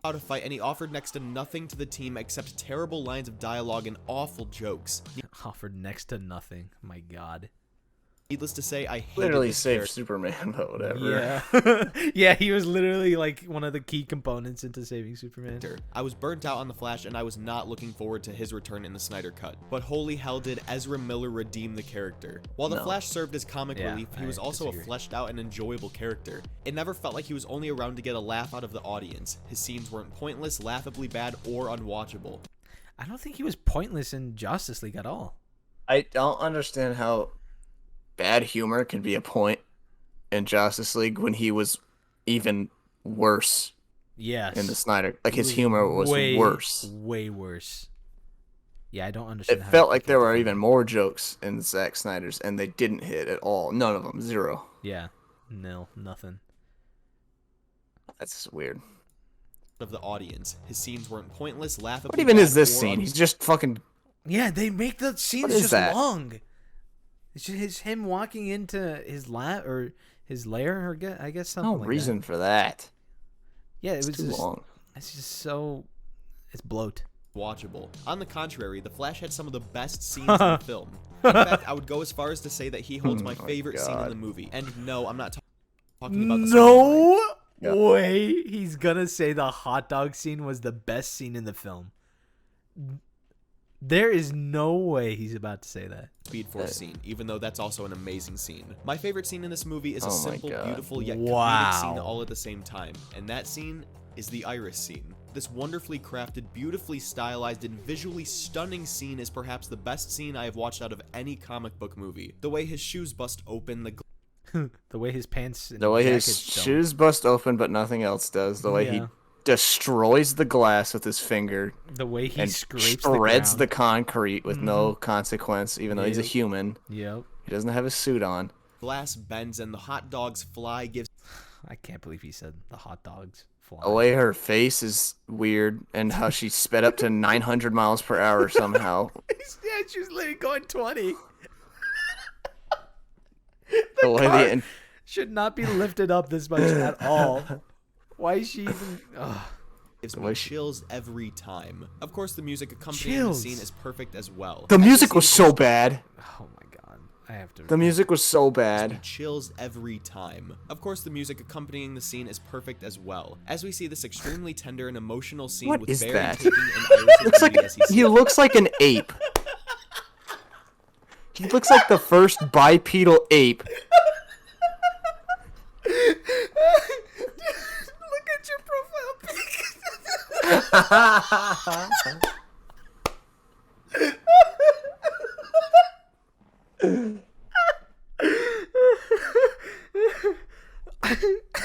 Speaker 3: How to fight, and he offered next to nothing to the team except terrible lines of dialogue and awful jokes.
Speaker 1: Offered next to nothing. My God.
Speaker 3: Needless to say, I hated
Speaker 2: Literally
Speaker 3: this
Speaker 2: saved
Speaker 3: character.
Speaker 2: Superman, but whatever.
Speaker 1: Yeah. Yeah, he was literally like one of the key components into saving Superman.
Speaker 3: I was burnt out on The Flash, and I was not looking forward to his return in the Snyder Cut. But holy hell did Ezra Miller redeem the character. While The
Speaker 2: No.
Speaker 3: Flash served as comic relief, he
Speaker 1: I
Speaker 3: was also
Speaker 1: disagree.
Speaker 3: a fleshed out and enjoyable character. It never felt like he was only around to get a laugh out of the audience. His scenes weren't pointless, laughably bad, or unwatchable.
Speaker 1: I don't think he was pointless in Justice League at all.
Speaker 2: I don't understand how bad humor can be a point in Justice League when he was even worse
Speaker 1: Yes.
Speaker 2: in the Snyder. Like, his
Speaker 1: He
Speaker 2: humor was worse.
Speaker 1: Way worse. Yeah, I don't understand.
Speaker 2: It
Speaker 1: how
Speaker 2: felt like
Speaker 1: people
Speaker 2: there were
Speaker 1: defend
Speaker 2: even
Speaker 1: him.
Speaker 2: more jokes in Zack Snyder's, and they didn't hit at all. None of them. Zero.
Speaker 1: Yeah. No, nothing.
Speaker 2: That's just weird.
Speaker 3: Of the audience. His scenes weren't pointless, laughably
Speaker 2: What even
Speaker 3: bad,
Speaker 2: is this
Speaker 3: or
Speaker 2: scene? He's just fucking...
Speaker 1: Yeah, they make the scenes
Speaker 2: is
Speaker 1: just
Speaker 2: that?
Speaker 1: long. It's just him walking into his lab or his lair, or I guess something
Speaker 2: No
Speaker 1: like
Speaker 2: reason
Speaker 1: that.
Speaker 2: for that.
Speaker 1: Yeah, it
Speaker 2: It's
Speaker 1: was
Speaker 2: too
Speaker 1: just.
Speaker 2: long.
Speaker 1: It's just so. It's bloat.
Speaker 3: watchable. On the contrary, The Flash had some of the best scenes in the film. In fact, I would go as far as to say that he holds my
Speaker 2: Oh my
Speaker 3: favorite scene in
Speaker 2: God.
Speaker 3: the movie. And no, I'm not talking about the storyline.
Speaker 1: No way. He's gonna say the hot dog scene was the best scene in the film. There is no way he's about to say that.
Speaker 3: Speed Force scene, even though that's also an amazing scene. My favorite scene in this movie is a
Speaker 2: Oh my
Speaker 3: simple,
Speaker 2: God.
Speaker 3: beautiful, yet
Speaker 1: Wow.
Speaker 3: comedic scene all at the same time. And that scene is the Iris scene. This wonderfully crafted, beautifully stylized, and visually stunning scene is perhaps the best scene I have watched out of any comic book movie. The way his shoes bust open,
Speaker 1: The way his pants and
Speaker 2: The way his
Speaker 1: jackets don't.
Speaker 2: shoes bust open, but nothing else does. The way he
Speaker 1: Yeah.
Speaker 2: destroys the glass with his finger
Speaker 1: The way he
Speaker 2: and
Speaker 1: scrapes
Speaker 2: shreds
Speaker 1: the
Speaker 2: the
Speaker 1: ground.
Speaker 2: concrete with no consequence, even though he's a
Speaker 1: Yep.
Speaker 2: human.
Speaker 1: Yep.
Speaker 2: He doesn't have a suit on.
Speaker 3: glass bends and the hot dogs fly gives
Speaker 1: I can't believe he said the hot dogs fly.
Speaker 2: The way her face is weird, and how she sped up to 900 miles per hour somehow.
Speaker 1: Yeah, she was literally going 20.
Speaker 2: The way
Speaker 1: car-
Speaker 2: the
Speaker 1: Should not be lifted up this much at all. Why is she even? Ugh.
Speaker 3: gives
Speaker 2: The
Speaker 3: me
Speaker 2: way she-
Speaker 3: chills every time. Of course, the music accompanying
Speaker 1: Chills.
Speaker 3: the scene is perfect as well.
Speaker 2: the
Speaker 3: As
Speaker 2: music
Speaker 3: scene
Speaker 2: was so bad.
Speaker 1: Oh my god, I have to.
Speaker 2: The music was so
Speaker 3: gives me
Speaker 2: bad.
Speaker 3: chills every time. Of course, the music accompanying the scene is perfect as well. As we see this extremely tender and emotional scene
Speaker 2: What
Speaker 3: with
Speaker 2: is
Speaker 3: Barry
Speaker 2: that?
Speaker 3: taking an Iris
Speaker 2: Looks like
Speaker 3: as
Speaker 2: he looks like an ape. He looks like the first bipedal ape.
Speaker 1: Look at your profile pic.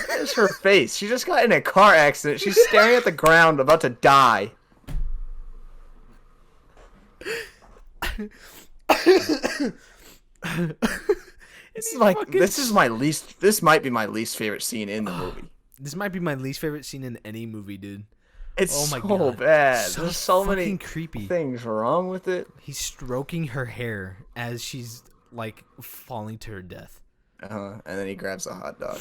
Speaker 2: There's her face. She just got in a car accident. She's staring at the ground, about to die. This might be my least favorite scene in the movie.
Speaker 1: This might be my least favorite scene in any movie, dude.
Speaker 2: It's
Speaker 1: Oh my
Speaker 2: so
Speaker 1: God.
Speaker 2: bad.
Speaker 1: So
Speaker 2: There's so many
Speaker 1: fucking creepy.
Speaker 2: things wrong with it.
Speaker 1: He's stroking her hair as she's like falling to her death.
Speaker 2: And then he grabs a hot dog.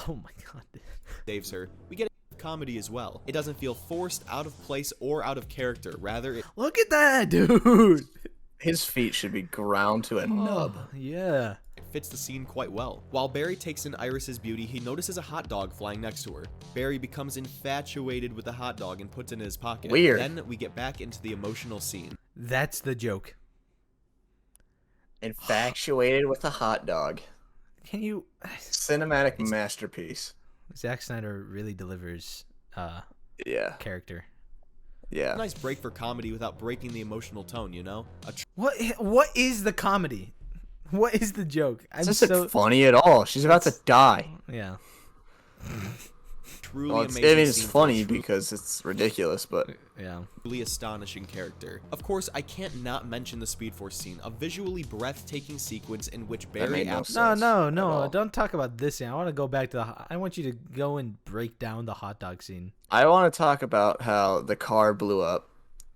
Speaker 1: Oh my god, dude.
Speaker 3: saves her. We get comedy as well. It doesn't feel forced, out of place, or out of character. Rather, it
Speaker 1: Look at that, dude.
Speaker 2: His feet should be ground to a nub.
Speaker 1: Yeah.
Speaker 3: fits the scene quite well. While Barry takes in Iris's beauty, he notices a hot dog flying next to her. Barry becomes infatuated with the hot dog and puts it in his pocket.
Speaker 2: Weird.
Speaker 3: Then we get back into the emotional scene.
Speaker 1: That's the joke.
Speaker 2: Infatuated with a hot dog.
Speaker 1: Can you?
Speaker 2: Cinematic masterpiece.
Speaker 1: Zack Snyder really delivers
Speaker 2: Yeah.
Speaker 1: character.
Speaker 2: Yeah.
Speaker 3: Nice break for comedy without breaking the emotional tone, you know? A
Speaker 1: What is the comedy? What is the joke? I'm
Speaker 2: This
Speaker 1: so
Speaker 2: isn't funny at all. She's about to die.
Speaker 1: yeah.
Speaker 3: truly
Speaker 2: Well,
Speaker 3: amazing
Speaker 2: it's
Speaker 3: scene for a
Speaker 2: funny because it's ridiculous, but
Speaker 1: Yeah.
Speaker 3: truly astonishing character. Of course, I can't not mention the Speed Force scene, a visually breathtaking sequence in which Barry
Speaker 2: made no
Speaker 3: abs-
Speaker 2: sense.
Speaker 1: No.
Speaker 2: all.
Speaker 1: Don't talk about this scene. I want to go back to I want you to go and break down the hot dog scene.
Speaker 2: I want to talk about how the car blew up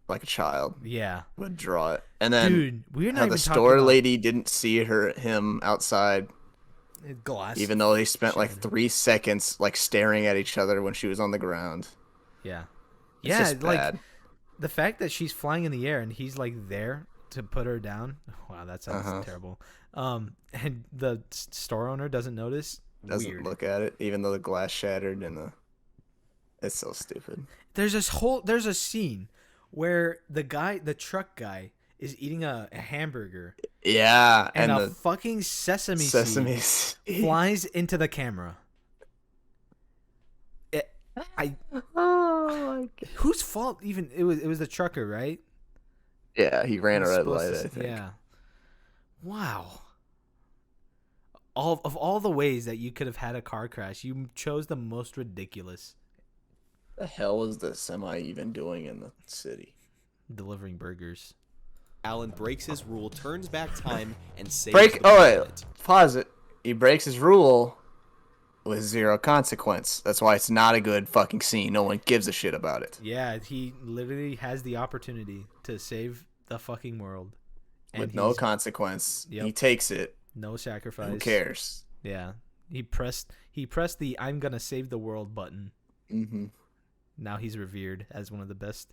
Speaker 2: like a child
Speaker 1: Yeah.
Speaker 2: would draw it, and then
Speaker 1: Dude, we're not
Speaker 2: how
Speaker 1: even
Speaker 2: the
Speaker 1: talking
Speaker 2: store
Speaker 1: about
Speaker 2: lady didn't see him outside,
Speaker 1: glass.
Speaker 2: even though they spent like
Speaker 1: shattered.
Speaker 2: 3 seconds like staring at each other when she was on the ground.
Speaker 1: Yeah.
Speaker 2: It's
Speaker 1: Yeah,
Speaker 2: just
Speaker 1: like
Speaker 2: bad.
Speaker 1: the fact that she's flying in the air and he's like there to put her down. Wow, that sounds terrible. And the store owner doesn't notice.
Speaker 2: Doesn't
Speaker 1: Weird.
Speaker 2: look at it, even though the glass shattered it's so stupid.
Speaker 1: There's a scene where the truck guy is eating a hamburger.
Speaker 2: Yeah,
Speaker 1: And a
Speaker 2: the
Speaker 1: fucking sesame seed flies into the camera. Whose fault even? It was the trucker, right?
Speaker 2: Yeah, he ran a red light, I think.
Speaker 1: Yeah. Wow. All the ways that you could have had a car crash, you chose the most ridiculous.
Speaker 2: The hell was the semi even doing in the city?
Speaker 1: Delivering burgers.
Speaker 3: Alan breaks his rule, turns back time, and saves the planet.
Speaker 2: Pause it. He breaks his rule with zero consequence. That's why it's not a good fucking scene. No one gives a shit about it.
Speaker 1: Yeah, he literally has the opportunity to save the fucking world.
Speaker 2: With no consequence. Yep. He takes it.
Speaker 1: No sacrifice.
Speaker 2: Who cares?
Speaker 1: Yeah. He pressed the I'm gonna save the world button.
Speaker 2: Mm-hmm.
Speaker 1: Now he's revered as one of the best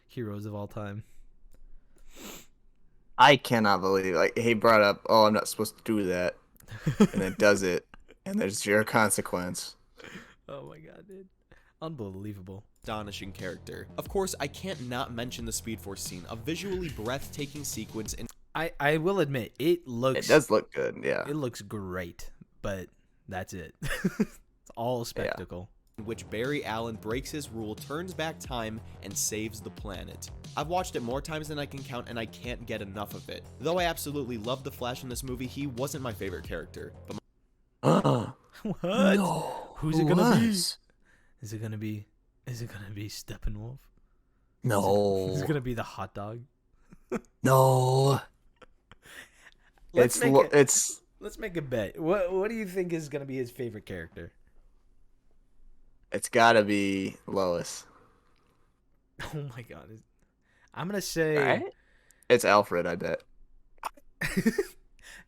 Speaker 1: heroes of all time.
Speaker 2: I cannot believe he brought up, oh, I'm not supposed to do that. And then does it. And there's zero consequence.
Speaker 1: Oh my god, dude. Unbelievable.
Speaker 3: Astonishing character. Of course, I can't not mention the Speed Force scene, a visually breathtaking sequence. And
Speaker 1: I will admit, it
Speaker 2: does look good, yeah.
Speaker 1: It looks great, but that's it. It's all spectacle.
Speaker 3: In which Barry Allen breaks his rule, turns back time, and saves the planet. I've watched it more times than I can count, and I can't get enough of it. Though I absolutely love the Flash in this movie, he wasn't my favorite character. But
Speaker 1: what?
Speaker 2: No.
Speaker 1: Who's it gonna be? Is it gonna be Steppenwolf?
Speaker 2: No.
Speaker 1: Is it gonna be the hot dog?
Speaker 2: No. Let's
Speaker 1: make a bet. What do you think is gonna be his favorite character?
Speaker 2: It's gotta be Lois.
Speaker 1: Oh my god. I'm gonna say
Speaker 2: right? It's Alfred, I bet.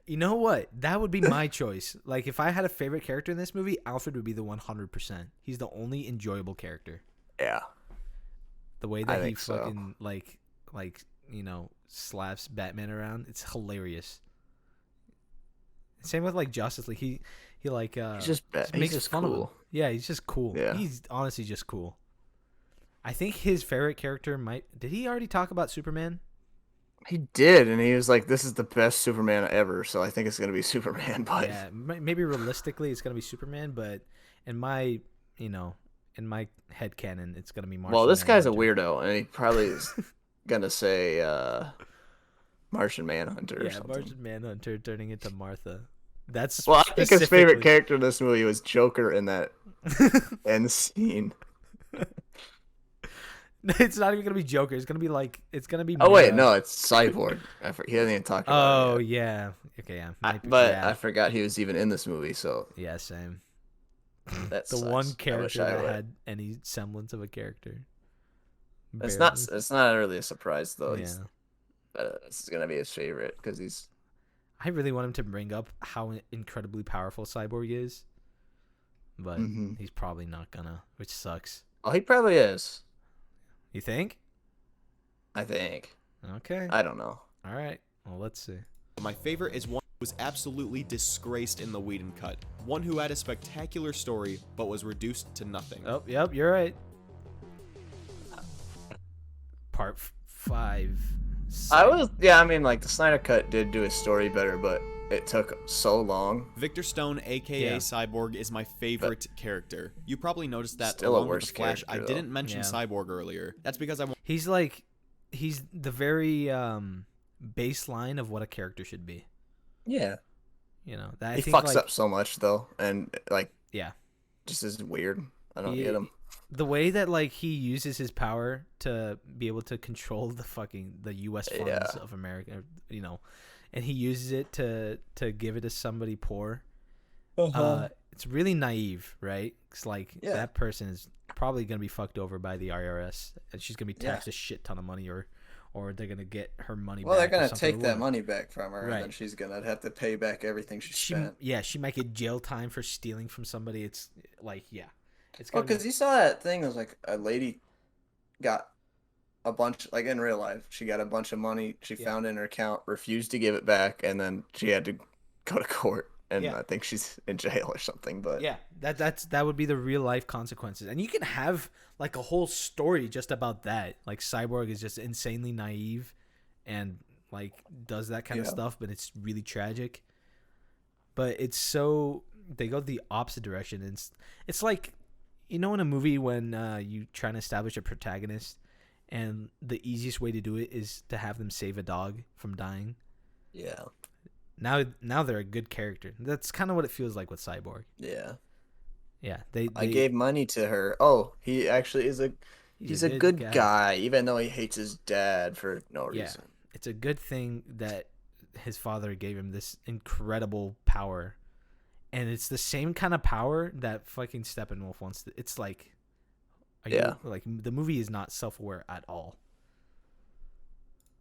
Speaker 1: You know what? That would be my choice. Like, if I had a favorite character in this movie, Alfred would be the 100%. He's the only enjoyable character.
Speaker 2: Yeah.
Speaker 1: The way that he fucking like slaps Batman around, it's hilarious. Same with like Justice League. He
Speaker 2: he's just
Speaker 1: fun
Speaker 2: cool.
Speaker 1: of him. Yeah, he's just cool.
Speaker 2: Yeah.
Speaker 1: He's honestly just cool. I think his favorite character did he already talk about Superman?
Speaker 2: He did, and he was like, this is the best Superman ever, so I think it's going to be Superman. But
Speaker 1: yeah, maybe realistically it's going to be Superman, but in my headcanon, it's going to be Martian.
Speaker 2: Well, this guy's a weirdo, and he probably is going to say Martian Manhunter or something.
Speaker 1: Martian Manhunter turning into Martha. That's
Speaker 2: I think his favorite character in this movie was Joker in that end scene.
Speaker 1: It's not even gonna be Joker. It's gonna be
Speaker 2: Oh wait, no, it's Cyborg. He hasn't even talked about it.
Speaker 1: Oh yeah. Okay, yeah.
Speaker 2: I forgot he was even in this movie. So
Speaker 1: yeah, same.
Speaker 2: That's
Speaker 1: the one character that had any semblance of a character.
Speaker 2: It's not really a surprise though.
Speaker 1: Yeah.
Speaker 2: This is gonna be his favorite because he's.
Speaker 1: I really want him to bring up how incredibly powerful Cyborg is, but he's probably not gonna, which sucks.
Speaker 2: Oh, he probably is.
Speaker 1: You think?
Speaker 2: I think.
Speaker 1: Okay.
Speaker 2: I don't know.
Speaker 1: All right. Well, let's see.
Speaker 3: My favorite is one who was absolutely disgraced in the Whedon cut. One who had a spectacular story, but was reduced to nothing.
Speaker 1: Oh, yep, you're right. Part 5.
Speaker 2: I mean, like, the Snyder cut did do his story better, but it took so long.
Speaker 3: Victor Stone, aka Cyborg, is my favorite character. You probably noticed that
Speaker 2: still
Speaker 3: along
Speaker 2: a worse
Speaker 3: with the Flash. I
Speaker 2: character,
Speaker 3: didn't mention Cyborg earlier. That's because
Speaker 1: he's the very baseline of what a character should be.
Speaker 2: Yeah.
Speaker 1: You know,
Speaker 2: he fucks up so much though, and
Speaker 1: yeah,
Speaker 2: just is weird. I don't get him.
Speaker 1: The way that he uses his power to be able to control the U.S. funds of America, you know, and he uses it to give it to somebody poor. It's really naive, right? It's that person is probably gonna be fucked over by the IRS, and she's gonna be taxed a shit ton of money, or they're gonna get her money back.
Speaker 2: Well, they're gonna take that money back from her,
Speaker 1: right.
Speaker 2: And then she's gonna have to pay back everything she spent.
Speaker 1: Yeah, she might get jail time for stealing from somebody. It's it's
Speaker 2: because you saw that thing. It was like a lady got a bunch, like in real life, she got a bunch of money she
Speaker 1: Yeah.
Speaker 2: found in her account, refused to give it back, and then she had to go to court, and
Speaker 1: Yeah.
Speaker 2: I think she's in jail or something. But
Speaker 1: Yeah, that would be the real life consequences, and you can have like a whole story just about that. Like Cyborg is just insanely naive, and like does that kind of
Speaker 2: Yeah.
Speaker 1: stuff, but it's really tragic. But it's so they go the opposite direction. And it's like, in a movie when you try to establish a protagonist, and the easiest way to do it is to have them save a dog from dying.
Speaker 2: yeah,
Speaker 1: Now they're a good character. That's kind of what it feels like with Cyborg.
Speaker 2: yeah.
Speaker 1: Yeah,
Speaker 2: I gave money to her. Oh, he actually is he's a good guy, even though he hates his dad for no
Speaker 1: Yeah,
Speaker 2: reason.
Speaker 1: it's a good thing that his father gave him this incredible power, and it's the same kind of power that fucking Steppenwolf wants. It's like,
Speaker 2: Yeah.
Speaker 1: like the movie is not self-aware at all.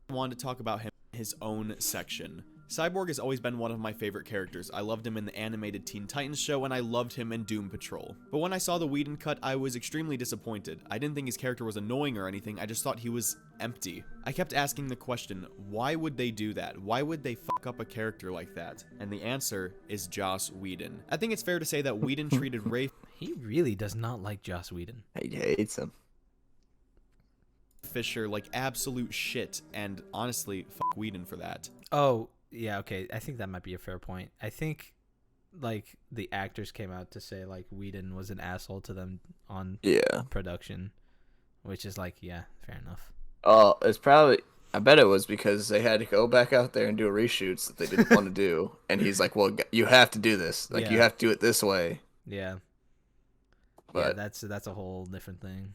Speaker 3: I wanted to talk about him in his own section. Cyborg has always been one of my favorite characters. I loved him in the animated Teen Titans show, and I loved him in Doom Patrol. But when I saw the Whedon cut, I was extremely disappointed. I didn't think his character was annoying or anything, I just thought he was empty. I kept asking the question, why would they do that? Why would they fuck up a character like that? And the answer is Joss Whedon. I think it's fair to say that Whedon treated Ray
Speaker 1: He really does not like Joss Whedon.
Speaker 2: He hates him.
Speaker 3: Fisher like absolute shit, and honestly, fuck Whedon for that.
Speaker 1: Oh, yeah, okay. I think that might be a fair point. I think like the actors came out to say like Whedon was an asshole to them on
Speaker 2: Yeah.
Speaker 1: production, which is like, yeah, fair enough.
Speaker 2: Oh, it's probably. I bet it was because they had to go back out there and do reshoots that they didn't want to do, and he's like, "Well, you have to do this. Like, you
Speaker 1: Yeah.
Speaker 2: have to do it this way."
Speaker 1: Yeah. Yeah,
Speaker 2: But
Speaker 1: that's a whole different thing.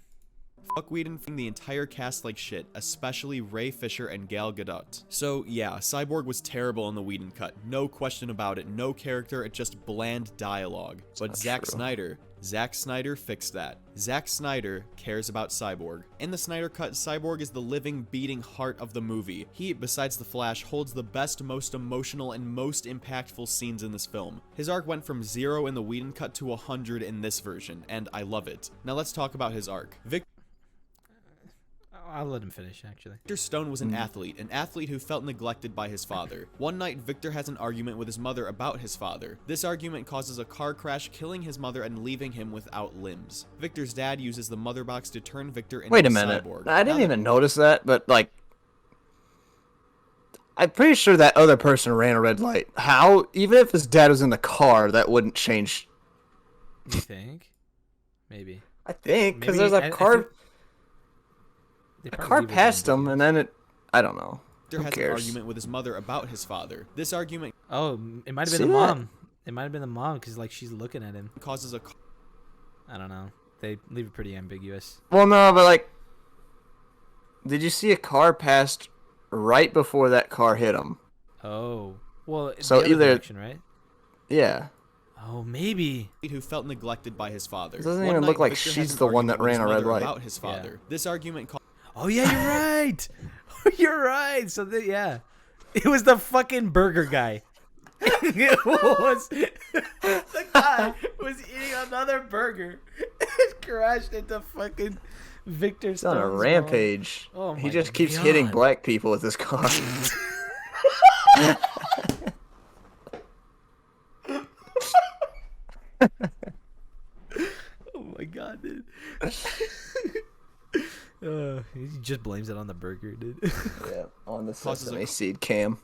Speaker 3: Fuck Whedon from the entire cast like shit, especially Ray Fisher and Gal Gadot. So yeah, Cyborg was terrible in the Whedon cut, no question about it, no character, it's just bland dialogue. But
Speaker 2: not
Speaker 3: Zack
Speaker 2: true.
Speaker 3: Snyder fixed that. Zack Snyder cares about Cyborg. In the Snyder cut, Cyborg is the living, beating heart of the movie. He, besides the Flash, holds the best, most emotional, and most impactful scenes in this film. His arc went from 0 in the Whedon cut to 100 in this version, and I love it. Now let's talk about his arc.
Speaker 1: I'll let him finish, actually.
Speaker 3: Victor Stone was an athlete who felt neglected by his father. One night, Victor has an argument with his mother about his father. This argument causes a car crash, killing his mother and leaving him without limbs. Victor's dad uses the mother box to turn Victor into
Speaker 2: wait a
Speaker 3: a
Speaker 2: minute,
Speaker 3: cyborg.
Speaker 2: I didn't even notice that. But like, I'm pretty sure that other person ran a red light. How? Even if his dad was in the car, that wouldn't change.
Speaker 1: You think? Maybe.
Speaker 2: I think because
Speaker 1: Maybe-
Speaker 2: there's
Speaker 1: I
Speaker 2: a car.
Speaker 1: think they
Speaker 2: A
Speaker 1: probably
Speaker 2: car
Speaker 1: leave it
Speaker 2: passed him,
Speaker 1: ambiguous.
Speaker 2: and then it. I don't know.
Speaker 3: Victor
Speaker 2: Who
Speaker 3: has an
Speaker 2: cares?
Speaker 3: argument with his mother about his father. This argument
Speaker 1: Oh, it might have been
Speaker 2: See
Speaker 1: the
Speaker 2: that?
Speaker 1: mom. It might have been the mom because like she's looking at him.
Speaker 3: causes a
Speaker 1: I don't know. They leave it pretty ambiguous.
Speaker 2: Well, no, but like, did you see a car passed right before that car hit him?
Speaker 1: Oh, well, it's
Speaker 2: So
Speaker 1: the other
Speaker 2: either-
Speaker 1: direction, right?
Speaker 2: Yeah.
Speaker 1: Oh, maybe.
Speaker 3: who felt neglected by his father.
Speaker 2: It doesn't
Speaker 3: One
Speaker 2: even
Speaker 3: night,
Speaker 2: look like
Speaker 3: Victor has
Speaker 2: she's
Speaker 3: an
Speaker 2: the one
Speaker 3: argument
Speaker 2: that
Speaker 3: with his
Speaker 2: ran a red
Speaker 3: mother
Speaker 2: light.
Speaker 3: about his father. This argument
Speaker 1: Oh yeah, you're right. You're right. So yeah, it was the fucking burger guy. It was the guy was eating another burger and crashed into fucking Victor
Speaker 2: He's on a
Speaker 1: Stone's
Speaker 2: rampage.
Speaker 1: Oh
Speaker 2: He
Speaker 1: my
Speaker 2: just keeps hitting
Speaker 1: God.
Speaker 2: black people with his car.
Speaker 1: Oh my god, dude. He just blames it on the burger, dude.
Speaker 2: Yeah, on the
Speaker 3: Causes a-
Speaker 2: sesame seed cam.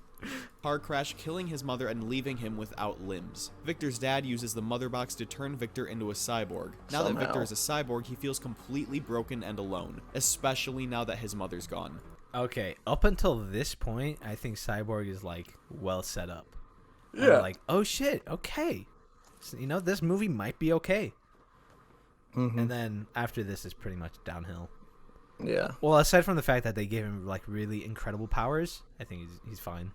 Speaker 3: car crash, killing his mother and leaving him without limbs. Victor's dad uses the mother box to turn Victor into a cyborg. Now that
Speaker 2: Somehow.
Speaker 3: Victor is a cyborg, he feels completely broken and alone, especially now that his mother's gone.
Speaker 1: Okay, up until this point, I think Cyborg is like well set up. And
Speaker 2: Yeah.
Speaker 1: like, oh shit, okay. So, this movie might be okay. And then after this is pretty much downhill.
Speaker 2: Yeah.
Speaker 1: Well, aside from the fact that they gave him like really incredible powers, I think he's fine.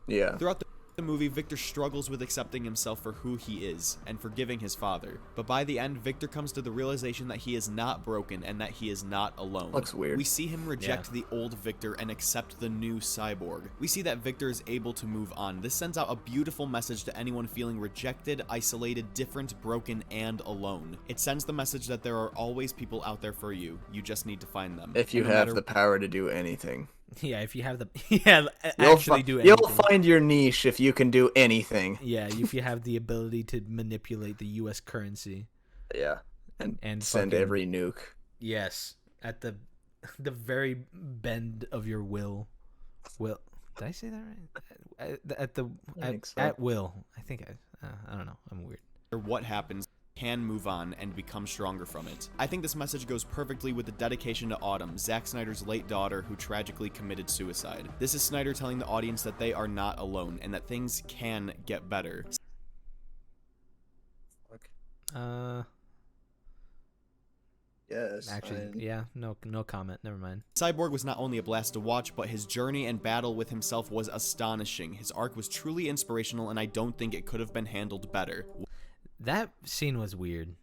Speaker 2: Yeah.
Speaker 3: Throughout the The movie, Victor struggles with accepting himself for who he is and forgiving his father. But by the end, Victor comes to the realization that he is not broken and that he is not alone.
Speaker 2: Looks weird.
Speaker 3: We see him reject the old Victor and accept the new Cyborg. We see that Victor is able to move on. This sends out a beautiful message to anyone feeling rejected, isolated, different, broken, and alone. It sends the message that there are always people out there for you. You just need to find them.
Speaker 2: If you have the power to do anything.
Speaker 1: Yeah, if you have the
Speaker 2: You'll find your niche if you can do anything.
Speaker 1: Yeah, if you have the ability to manipulate the U.S. currency.
Speaker 2: Yeah, and send
Speaker 1: fucking,
Speaker 2: every nuke.
Speaker 1: Yes, at the very bend of your will. Will, did I say that right? At will. I think I don't know. I'm weird.
Speaker 3: Or what happens can move on and become stronger from it. I think this message goes perfectly with the dedication to Autumn, Zack Snyder's late daughter who tragically committed suicide. This is Snyder telling the audience that they are not alone and that things can get better.
Speaker 2: Yes.
Speaker 1: Actually, yeah, no comment. Never mind.
Speaker 3: Cyborg was not only a blast to watch, but his journey and battle with himself was astonishing. His arc was truly inspirational, and I don't think it could have been handled better.
Speaker 1: That scene was weird.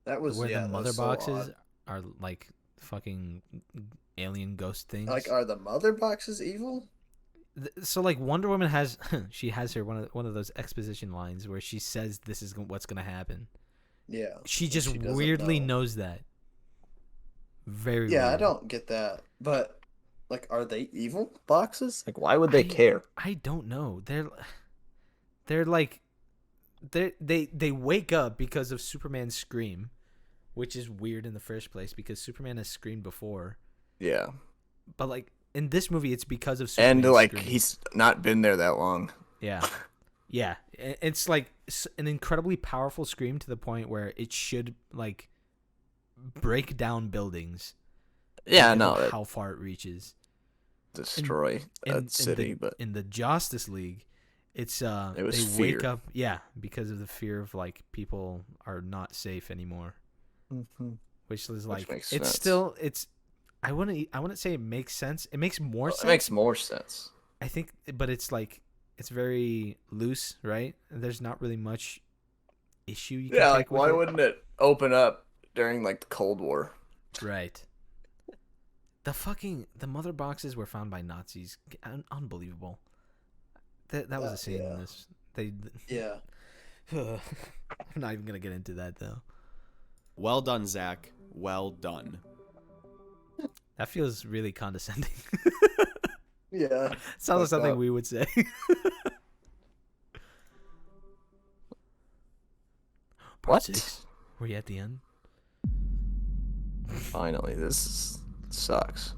Speaker 2: That was
Speaker 1: where the mother boxes
Speaker 2: so
Speaker 1: are like fucking alien ghost things.
Speaker 2: Like, are the mother boxes evil?
Speaker 1: So like Wonder Woman has she has her one of those exposition lines where she says this is what's gonna happen.
Speaker 2: Yeah.
Speaker 1: She just weirdly knows that. Very.
Speaker 2: Yeah,
Speaker 1: weird.
Speaker 2: I don't get that. But like, are they evil boxes? Like, why would they care?
Speaker 1: I don't know. They're like. They wake up because of Superman's scream, which is weird in the first place because Superman has screamed before.
Speaker 2: Yeah.
Speaker 1: But like in this movie, it's because of Superman's
Speaker 2: and like
Speaker 1: scream.
Speaker 2: He's not been there that long.
Speaker 1: Yeah, yeah. It's like an incredibly powerful scream to the point where it should like break down buildings.
Speaker 2: Yeah, no.
Speaker 1: How far it reaches.
Speaker 2: Destroy a city,
Speaker 1: but in the Justice League. It was they
Speaker 2: fear.
Speaker 1: wake up, because of the fear of like people are not safe anymore, which is like
Speaker 2: makes
Speaker 1: it's
Speaker 2: sense.
Speaker 1: still I wouldn't say it makes sense. It makes more sense.
Speaker 2: It makes more sense.
Speaker 1: I think, but it's like it's very loose, right? There's not really much issue you can take with
Speaker 2: why
Speaker 1: it.
Speaker 2: wouldn't it open up during like the Cold War?
Speaker 1: Right. The mother boxes were found by Nazis. Unbelievable. That was a scene in this. I'm not even gonna get into that though.
Speaker 3: Well done, Zach. Well done.
Speaker 1: That feels really condescending.
Speaker 2: Yeah.
Speaker 1: Sounds like something we would say. Part 6. Were you at the end?
Speaker 2: Finally, this sucks.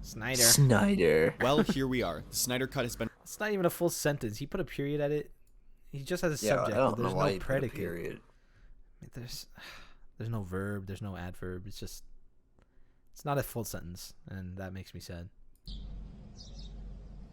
Speaker 1: Snyder.
Speaker 3: Well, here we are. The Snyder Cut has been...
Speaker 1: It's not even a full sentence. He put a period at it. He just has a subject.
Speaker 2: I don't
Speaker 1: but there's
Speaker 2: know why
Speaker 1: no predicate.
Speaker 2: Period.
Speaker 1: There's no verb. There's no adverb. It's not a full sentence, and that makes me sad.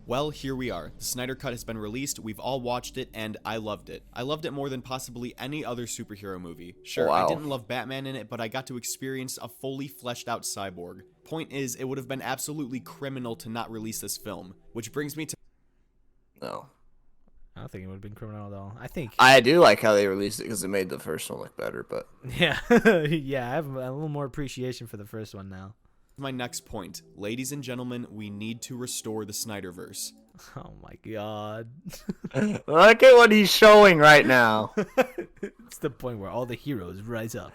Speaker 3: Well, here we are. The Snyder Cut has been released, we've all watched it, and I loved it. I loved it more than possibly any other superhero movie. Sure,
Speaker 2: wow.
Speaker 3: I didn't love Batman in it, but I got to experience a fully fleshed out cyborg. Point is, it would have been absolutely criminal to not release this film. Which brings me to...
Speaker 2: No.
Speaker 1: I don't think it would have been criminal at all.
Speaker 2: I do like how they released it because it made the first one look better, but...
Speaker 1: Yeah. Yeah, I have a little more appreciation for the first one now.
Speaker 3: My next point. Ladies and gentlemen, we need to restore the Snyderverse.
Speaker 1: Oh my god.
Speaker 2: Look at what he's showing right now.
Speaker 1: It's the point where all the heroes rise up.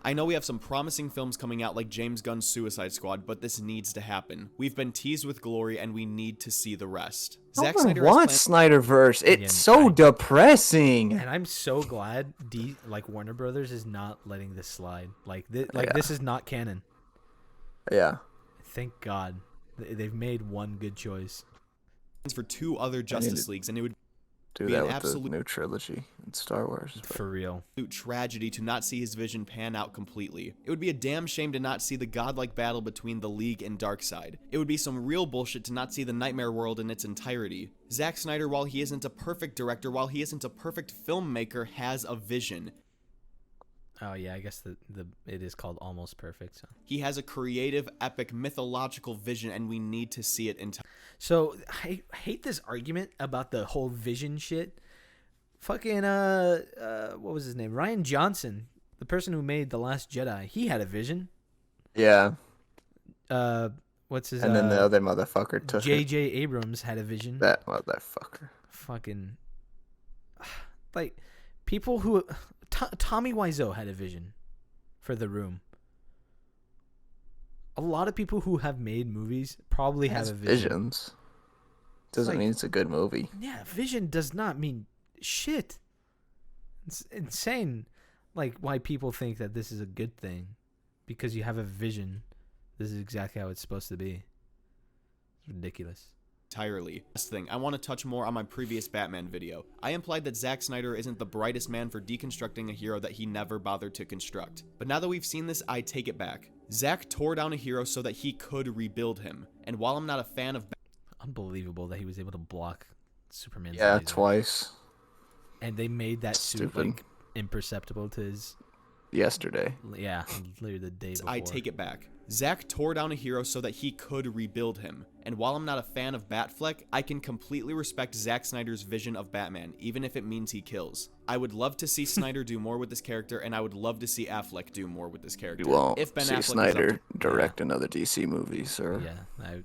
Speaker 3: I know we have some promising films coming out like James Gunn's Suicide Squad, but this needs to happen. We've been teased with glory and we need to see the rest.
Speaker 2: Zack Snyder Snyderverse. It's depressing.
Speaker 1: And I'm so glad Warner Brothers is not letting this slide. This is not canon.
Speaker 2: Yeah.
Speaker 1: Thank God. They've made one good choice.
Speaker 3: For 2 other Justice Leagues, and it would
Speaker 2: do that with the new trilogy in Star Wars.
Speaker 1: For real.
Speaker 3: Absolute tragedy to not see his vision pan out completely. It would be a damn shame to not see the godlike battle between the League and Darkseid. It would be some real bullshit to not see the Nightmare World in its entirety. Zack Snyder, while he isn't a perfect director, while he isn't a perfect filmmaker, has a vision.
Speaker 1: Oh yeah, I guess the it is called Almost Perfect. So,
Speaker 3: He has a creative, epic, mythological vision, and we need to see it in time.
Speaker 1: so I hate this argument about the whole vision shit. Fucking what was his name? Ryan Johnson, the person who made The Last Jedi. He had a vision.
Speaker 2: Yeah.
Speaker 1: What's his?
Speaker 2: And then the other motherfucker took it.
Speaker 1: J.J. Abrams had a vision.
Speaker 2: That motherfucker.
Speaker 1: Fucking like people who Tommy Wiseau had a vision for The Room. A lot of people who have made movies probably have a vision.
Speaker 2: Visions. Doesn't mean it's a good movie.
Speaker 1: Yeah, vision does not mean shit. It's insane, like why people think that this is a good thing because you have a vision. This is exactly how it's supposed to be. It's ridiculous.
Speaker 3: Entirely. Last thing, I want to touch more on my previous Batman video. I implied that Zack Snyder isn't the brightest man for deconstructing a hero that he never bothered to construct. But now that we've seen this, I take it back. Zack tore down a hero so that he could rebuild him. And while I'm not a fan of
Speaker 1: Unbelievable that he was able to block Superman's
Speaker 2: Yeah,
Speaker 1: laser.
Speaker 2: twice.
Speaker 1: And they made that suit
Speaker 2: Stupid.
Speaker 1: like imperceptible to his.
Speaker 2: Yesterday.
Speaker 1: Yeah, literally the day before.
Speaker 3: I take it back. Zack tore down a hero so that he could rebuild him. And while I'm not a fan of Batfleck, I can completely respect Zack Snyder's vision of Batman, even if it means he kills. I would love to see Snyder do more with this character, and I would love to see Affleck do more with this character.
Speaker 2: You won't
Speaker 3: if Ben
Speaker 2: see
Speaker 3: Affleck is up
Speaker 2: Snyder direct another DC movie, sir.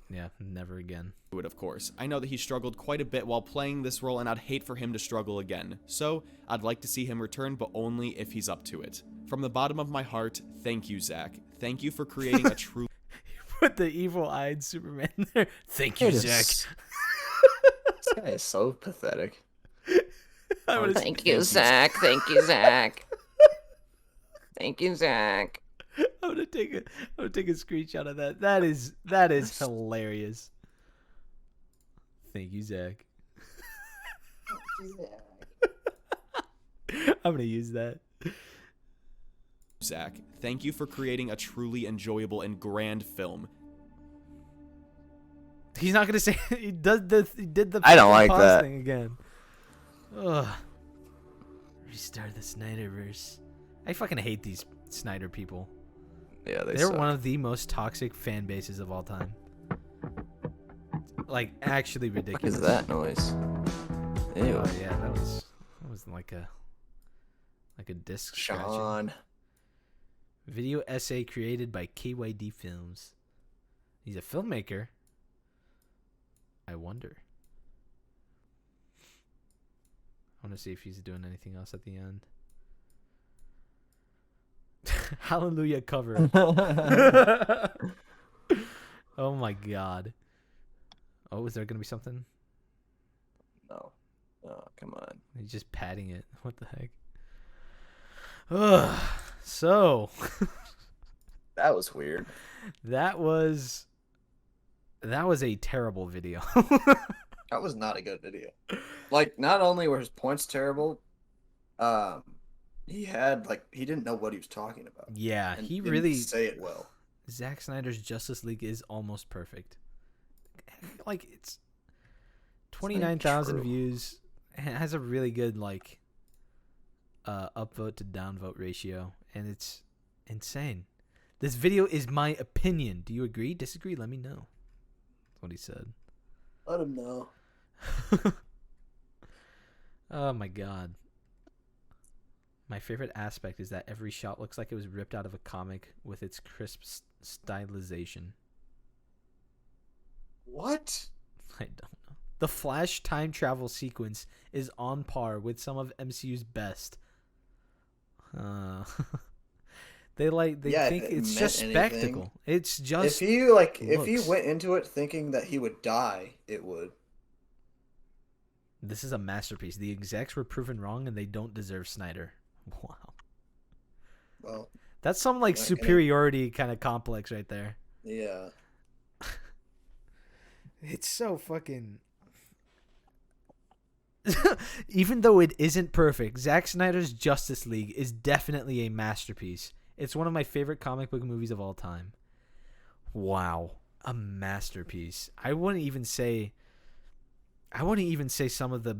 Speaker 1: Yeah, never again.
Speaker 3: to it, of course. I know that he struggled quite a bit while playing this role, and I'd hate for him to struggle again. So, I'd like to see him return, but only if he's up to it. From the bottom of my heart, thank you, Zack. Thank you for creating a true...
Speaker 1: Put the evil-eyed Superman there. Thank you, Zack.
Speaker 2: This guy is so pathetic.
Speaker 4: Thank you, Zach. Thank you, Zach. Thank you, Zach.
Speaker 1: I'm gonna take a screenshot of that. That is hilarious. Thank you, Zach. I'm gonna use that.
Speaker 3: Zack, thank you for creating a truly enjoyable and grand film.
Speaker 1: He's not gonna say he did the
Speaker 2: I don't like
Speaker 1: pause
Speaker 2: that.
Speaker 1: thing again. Ugh. Restart the Snyderverse. I fucking hate these Snyder people.
Speaker 2: Yeah,
Speaker 1: They're
Speaker 2: suck.
Speaker 1: one of the most toxic fan bases of all time. Like actually
Speaker 2: What
Speaker 1: ridiculous.
Speaker 2: is that noise? Ew.
Speaker 1: Oh yeah, that was like a disc scratching.
Speaker 2: Sean.
Speaker 1: Video essay created by KYD Films. He's a filmmaker. I wonder. I want to see if he's doing anything else at the end. Hallelujah cover. Oh my god. Oh, is there going to be something?
Speaker 2: No. Oh, come on.
Speaker 1: He's just patting it. What the heck? Ugh. So,
Speaker 2: That was weird.
Speaker 1: that was a terrible video.
Speaker 2: That was not a good video. Like, not only were his points terrible, he didn't know what he was talking about.
Speaker 1: Yeah,
Speaker 2: And
Speaker 1: he
Speaker 2: didn't
Speaker 1: really
Speaker 2: say it well.
Speaker 1: Zack Snyder's Justice League is almost perfect. Like it's 29,000
Speaker 2: true.
Speaker 1: views. It has a really good upvote to downvote ratio, and it's insane. This video is my opinion. Do you agree? Disagree? Let me know. That's what he said.
Speaker 2: Let him know.
Speaker 1: Oh my god. My favorite aspect is that every shot looks like it was ripped out of a comic with its crisp stylization.
Speaker 2: What?
Speaker 1: I don't know. The Flash time travel sequence is on par with some of MCU's best. They
Speaker 2: Yeah,
Speaker 1: think
Speaker 2: if it
Speaker 1: it's
Speaker 2: meant
Speaker 1: just
Speaker 2: anything.
Speaker 1: spectacle. It's just
Speaker 2: If you
Speaker 1: looks.
Speaker 2: went into it thinking that he would die, it would.
Speaker 1: This is a masterpiece. The execs were proven wrong, and they don't deserve Snyder. Wow,
Speaker 2: Well,
Speaker 1: that's some like
Speaker 2: Like,
Speaker 1: superiority kind of complex right there.
Speaker 2: yeah.
Speaker 1: It's so fucking. Even though it isn't perfect, Zack Snyder's Justice League is definitely a masterpiece. It's one of my favorite comic book movies of all time. Wow, a masterpiece. I wouldn't even say some of the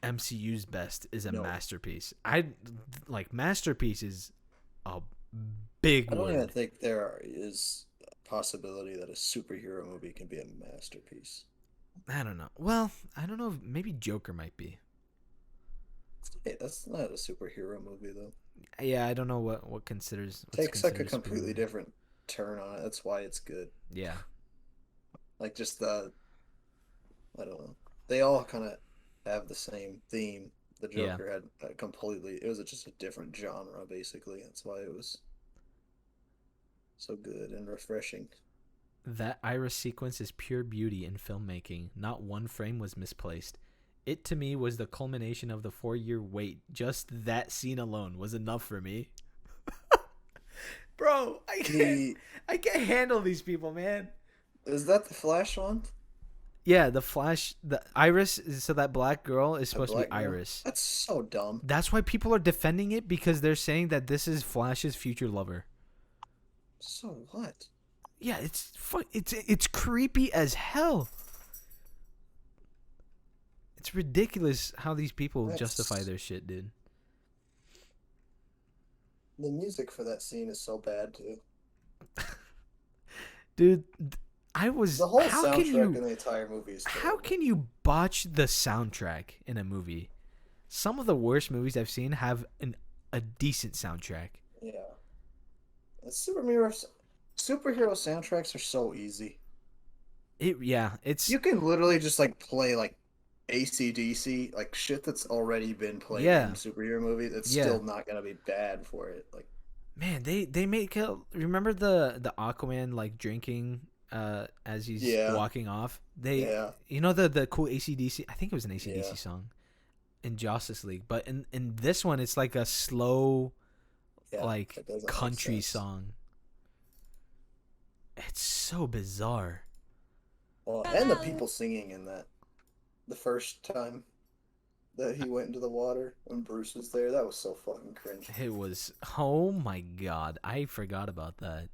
Speaker 1: MCU's best is a
Speaker 2: No.
Speaker 1: masterpiece. Masterpiece is a big
Speaker 5: I don't even
Speaker 1: word.
Speaker 5: think there is a possibility that a superhero movie can be a masterpiece.
Speaker 1: I don't know. Well, I don't know. Maybe Joker might be.
Speaker 5: Hey, that's not a superhero movie though.
Speaker 1: Yeah, I don't know what considers. What's
Speaker 5: Takes like a
Speaker 1: considered
Speaker 5: completely
Speaker 1: superhero.
Speaker 5: different turn on it. That's why it's good.
Speaker 1: Yeah.
Speaker 5: Like just I don't know. They all kind of have the same theme. The
Speaker 1: Yeah.
Speaker 5: Joker had a completely. It was just a different genre, basically. That's why it was so good and refreshing.
Speaker 1: That iris sequence is pure beauty in filmmaking. Not one frame was misplaced. It to me was the culmination of the 4-year wait. Just that scene alone was enough for me. Bro, I can't handle these people, man.
Speaker 5: Is that the Flash one?
Speaker 1: Yeah, the Flash, the Iris, so that black girl is
Speaker 5: The
Speaker 1: supposed to be
Speaker 5: black girl?
Speaker 1: Iris.
Speaker 5: That's so dumb.
Speaker 1: That's why people are defending it, because they're saying that this is Flash's future lover.
Speaker 5: So what?
Speaker 1: Yeah, it's creepy as hell. It's ridiculous how these people justify their shit, dude.
Speaker 5: The music for that scene is so bad too.
Speaker 1: Dude, I was
Speaker 5: The whole
Speaker 1: how
Speaker 5: soundtrack
Speaker 1: can you
Speaker 5: in the entire movie is
Speaker 1: how
Speaker 5: terrible.
Speaker 1: can you botch the soundtrack in a movie? Some of the worst movies I've seen have a decent soundtrack.
Speaker 5: Yeah. And superhero soundtracks are so easy.
Speaker 1: It's
Speaker 5: You can literally just like play like AC/DC, like shit that's already been played
Speaker 1: Yeah.
Speaker 5: in superhero movies. It's
Speaker 1: Yeah.
Speaker 5: still not gonna be bad for it. Like,
Speaker 1: man, they make remember the Aquaman like drinking as he's
Speaker 5: Yeah.
Speaker 1: walking off.
Speaker 5: Yeah.
Speaker 1: You know the cool AC/DC, I think it was an AC/DC
Speaker 5: Yeah.
Speaker 1: song in Justice League, but in this one it's like a slow
Speaker 5: yeah,
Speaker 1: like
Speaker 5: that doesn't make
Speaker 1: country
Speaker 5: sense.
Speaker 1: song. It's so bizarre.
Speaker 5: Well, and the people singing in that, the first time that he went into the water when Bruce was there, that was so fucking cringe.
Speaker 1: It was, oh my god, I forgot about that.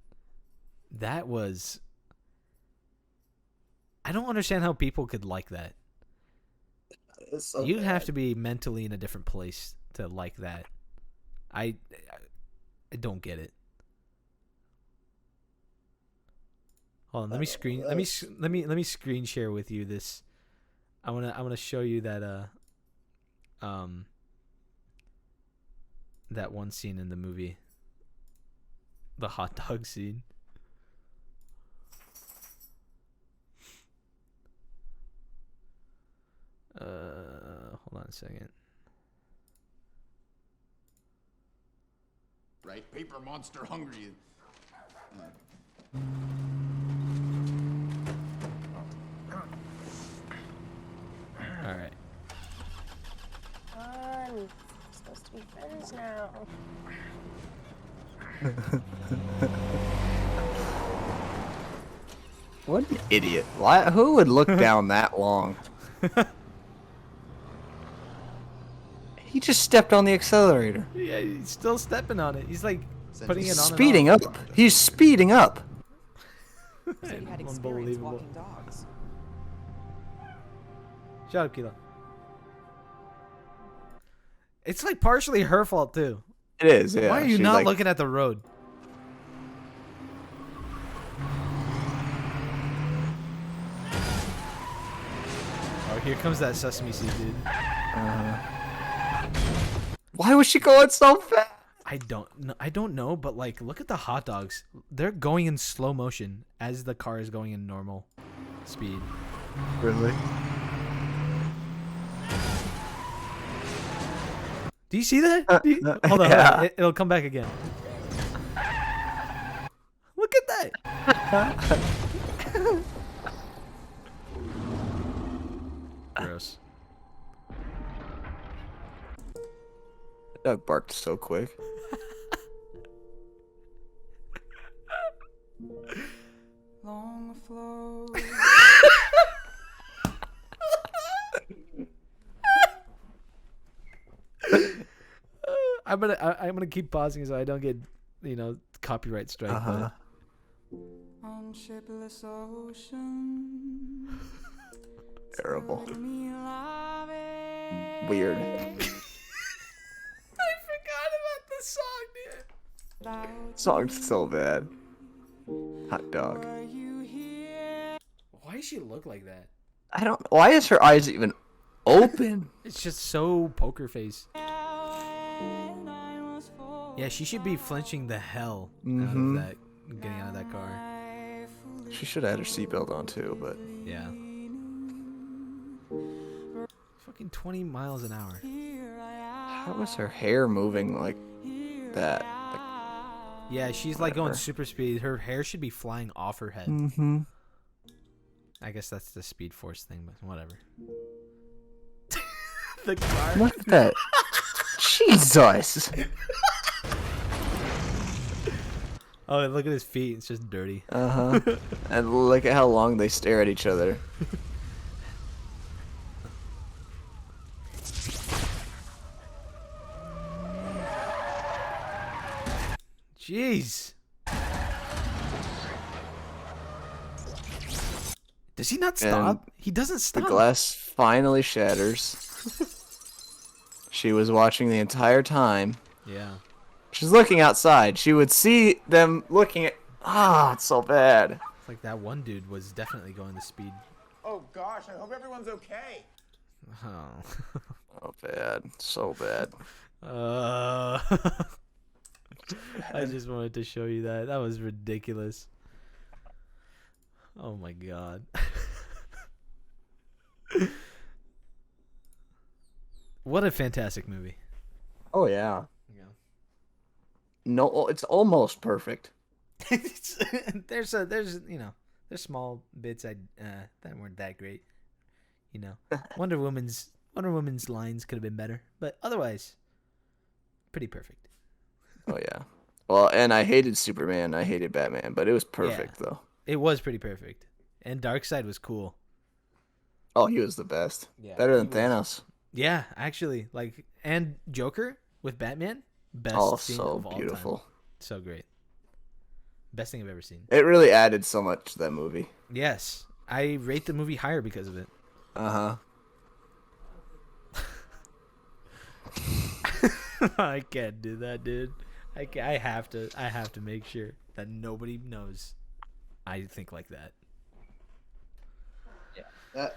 Speaker 1: That was, I don't understand how people could like that.
Speaker 5: It's so
Speaker 1: You have
Speaker 5: bad.
Speaker 1: to be mentally in a different place to like that. I don't get it. Hold on, let me screen let me screen share with you this. I wanna show you that that one scene in the movie. The hot dog scene. Hold on a second.
Speaker 6: Right? Paper monster hungry.
Speaker 1: All right.
Speaker 7: Fun. We're supposed to be friends now.
Speaker 2: What an idiot. Why, who would look down that long? He just stepped on the accelerator.
Speaker 1: Yeah, he's still stepping on it. He's like putting it on.
Speaker 2: Speeding
Speaker 1: and
Speaker 2: up. He's speeding up.
Speaker 8: So you had experience
Speaker 1: Unbelievable.
Speaker 8: walking dogs.
Speaker 1: Shut up, Kilo. It's like partially her fault too.
Speaker 2: It is, yeah.
Speaker 1: Why are you
Speaker 2: She's
Speaker 1: not
Speaker 2: like,
Speaker 1: looking at the road? Oh, here comes that sesame seed, dude.
Speaker 2: Why was she going so fast?
Speaker 1: I don't know, but like, look at the hot dogs. They're going in slow motion as the car is going in normal speed.
Speaker 2: Really?
Speaker 1: Do you see that? Hold on,
Speaker 2: yeah.
Speaker 1: hold on. It'll come back again. Look at that. Gross.
Speaker 2: Dog barked so quick.
Speaker 8: Long flow.
Speaker 1: I'm gonna keep pausing so I don't get, copyright strike.
Speaker 2: Uh-huh.
Speaker 8: On shipless ocean.
Speaker 2: Terrible.
Speaker 8: Me love it.
Speaker 2: Weird.
Speaker 1: I forgot about the song, dude.
Speaker 2: Song's so bad. Hot dog.
Speaker 1: Why does she look like that?
Speaker 2: I don't. Why is her eyes even open?
Speaker 1: It's just so poker face. Yeah, she should be flinching the hell out of that, getting out of that car.
Speaker 2: She should have had her seatbelt on too, but
Speaker 1: Yeah. Fucking 20 miles an hour.
Speaker 2: how was her hair moving like that? Like,
Speaker 1: Yeah, she's like going
Speaker 2: Whatever.
Speaker 1: super speed. Her hair should be flying off her head. I guess that's the Speed Force thing, but whatever. The car.
Speaker 2: look at that. Jesus.
Speaker 1: Oh, look at his feet. It's just dirty.
Speaker 2: And look at how long they stare at each other.
Speaker 1: Jeez. Does he not stop? He doesn't
Speaker 2: The
Speaker 1: stop.
Speaker 2: glass finally shatters. She was watching the entire time.
Speaker 1: Yeah.
Speaker 2: She's looking outside. She would see them looking at. Ah, it's so bad.
Speaker 1: It's like that one dude was definitely going the speed.
Speaker 6: Oh gosh, I hope everyone's okay.
Speaker 1: Oh.
Speaker 2: Oh, bad. So bad.
Speaker 1: I just wanted to show you that. That was ridiculous. Oh my god. What a fantastic movie.
Speaker 2: Oh, yeah.
Speaker 1: Yeah.
Speaker 2: No, it's almost perfect.
Speaker 1: there's there's small bits that weren't that great. You know, Wonder Woman's lines could have been better, but otherwise, pretty perfect.
Speaker 2: Oh, yeah. Well, and I hated Superman. I hated Batman, but it was perfect, though.
Speaker 1: It was pretty perfect, and Darkseid was cool.
Speaker 2: Oh, he was the best.
Speaker 1: Yeah,
Speaker 2: Better than
Speaker 1: he was.
Speaker 2: Thanos.
Speaker 1: Yeah, actually, like, and Joker with Batman, best
Speaker 2: Oh,
Speaker 1: scene
Speaker 2: so
Speaker 1: of all
Speaker 2: beautiful.
Speaker 1: time. So great. Best thing I've ever seen.
Speaker 2: It really added so much to that movie.
Speaker 1: Yes, I rate the movie higher because of it. I can't do that, dude. I have to make sure that nobody knows I think like that.
Speaker 5: That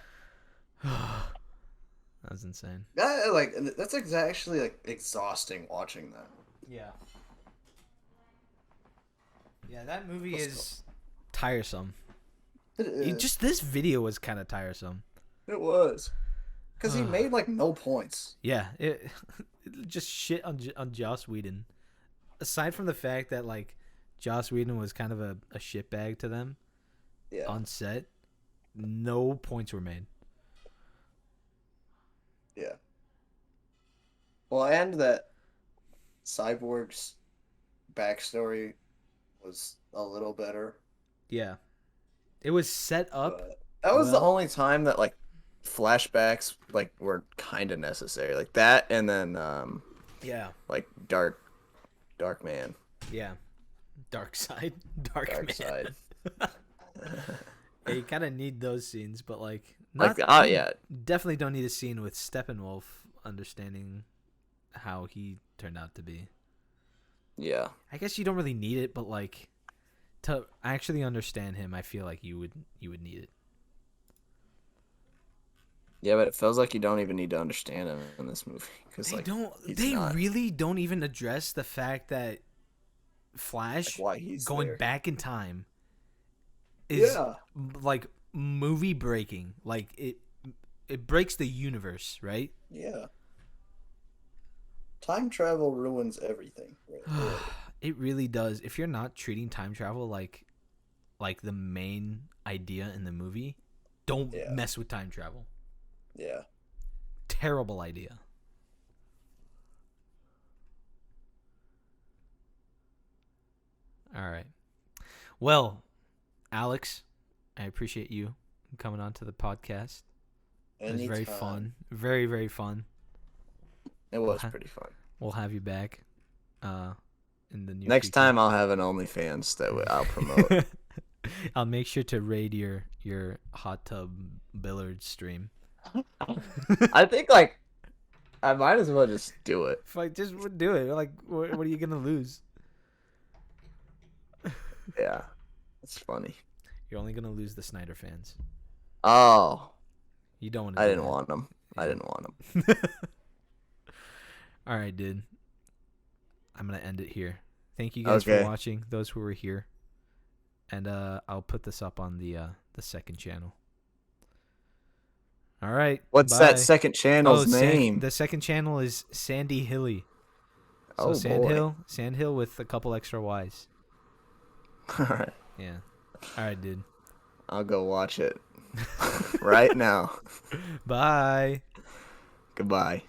Speaker 1: That was insane.
Speaker 5: that's actually like exhausting watching that.
Speaker 1: Yeah. Yeah, that movie is tiresome. Just this video was kind of tiresome.
Speaker 5: It was. Because he made like no points.
Speaker 1: Yeah, it just shit on Joss Whedon. Aside from the fact that like Joss Whedon was kind of a shitbag to them on set, no points were made.
Speaker 5: Yeah. Well, and that Cyborg's backstory was a little better.
Speaker 1: Yeah, it was set up.
Speaker 2: But that was the
Speaker 1: well.
Speaker 2: only time that, like, flashbacks, like, were kind of necessary. Like, that and then,
Speaker 1: Yeah,
Speaker 2: like, Dark Man.
Speaker 1: yeah. Dark Man.
Speaker 2: Side.
Speaker 1: Yeah, you kind of need those scenes, but like,
Speaker 2: Like,
Speaker 1: not,
Speaker 2: yeah.
Speaker 1: definitely don't need a scene with Steppenwolf understanding how he turned out to be.
Speaker 2: Yeah.
Speaker 1: I guess you don't really need it, but like to actually understand him, I feel like you would need it.
Speaker 2: Yeah, but it feels like you don't even need to understand him in this movie. Cause,
Speaker 1: They
Speaker 2: like,
Speaker 1: don't.
Speaker 2: he's
Speaker 1: They
Speaker 2: not.
Speaker 1: really don't even address the fact that Flash
Speaker 2: Like, why he's
Speaker 1: going
Speaker 2: there.
Speaker 1: back in time is
Speaker 5: Yeah.
Speaker 1: like movie breaking. Like it breaks the universe, right?
Speaker 5: Yeah. Time travel ruins everything. Really.
Speaker 1: It really does. If you're not treating time travel like the main idea in the movie, don't mess with time travel.
Speaker 5: Yeah.
Speaker 1: Terrible idea. All right. Well, Alex, I appreciate you coming on to the podcast. It was very
Speaker 5: Anytime.
Speaker 1: fun. Very, very fun.
Speaker 2: It was pretty fun.
Speaker 1: We'll have you back in the near
Speaker 2: Next
Speaker 1: future.
Speaker 2: time I'll have an OnlyFans that I'll promote.
Speaker 1: I'll make sure to raid your hot tub Billard stream.
Speaker 2: I think, like, I might as well just do it.
Speaker 1: If I just would do it, like, what are you gonna lose?
Speaker 2: Yeah, that's funny.
Speaker 1: You're only gonna lose the Snyder fans.
Speaker 2: Oh,
Speaker 1: You don't want to.
Speaker 2: I didn't want them. I
Speaker 1: Yeah.
Speaker 2: didn't want them.
Speaker 1: All right, dude. I'm gonna end it here. Thank you guys for
Speaker 2: Okay.
Speaker 1: watching. Those who were here, and I'll put this up on the second channel. All right.
Speaker 2: What's
Speaker 1: bye.
Speaker 2: that second channel's name?
Speaker 1: The second channel is Sandy Hilly. So
Speaker 2: Oh, boy.
Speaker 1: Sandhill with a couple extra Y's.
Speaker 2: All right.
Speaker 1: Yeah. All right, dude.
Speaker 2: I'll go watch it right now.
Speaker 1: Bye.
Speaker 2: Goodbye.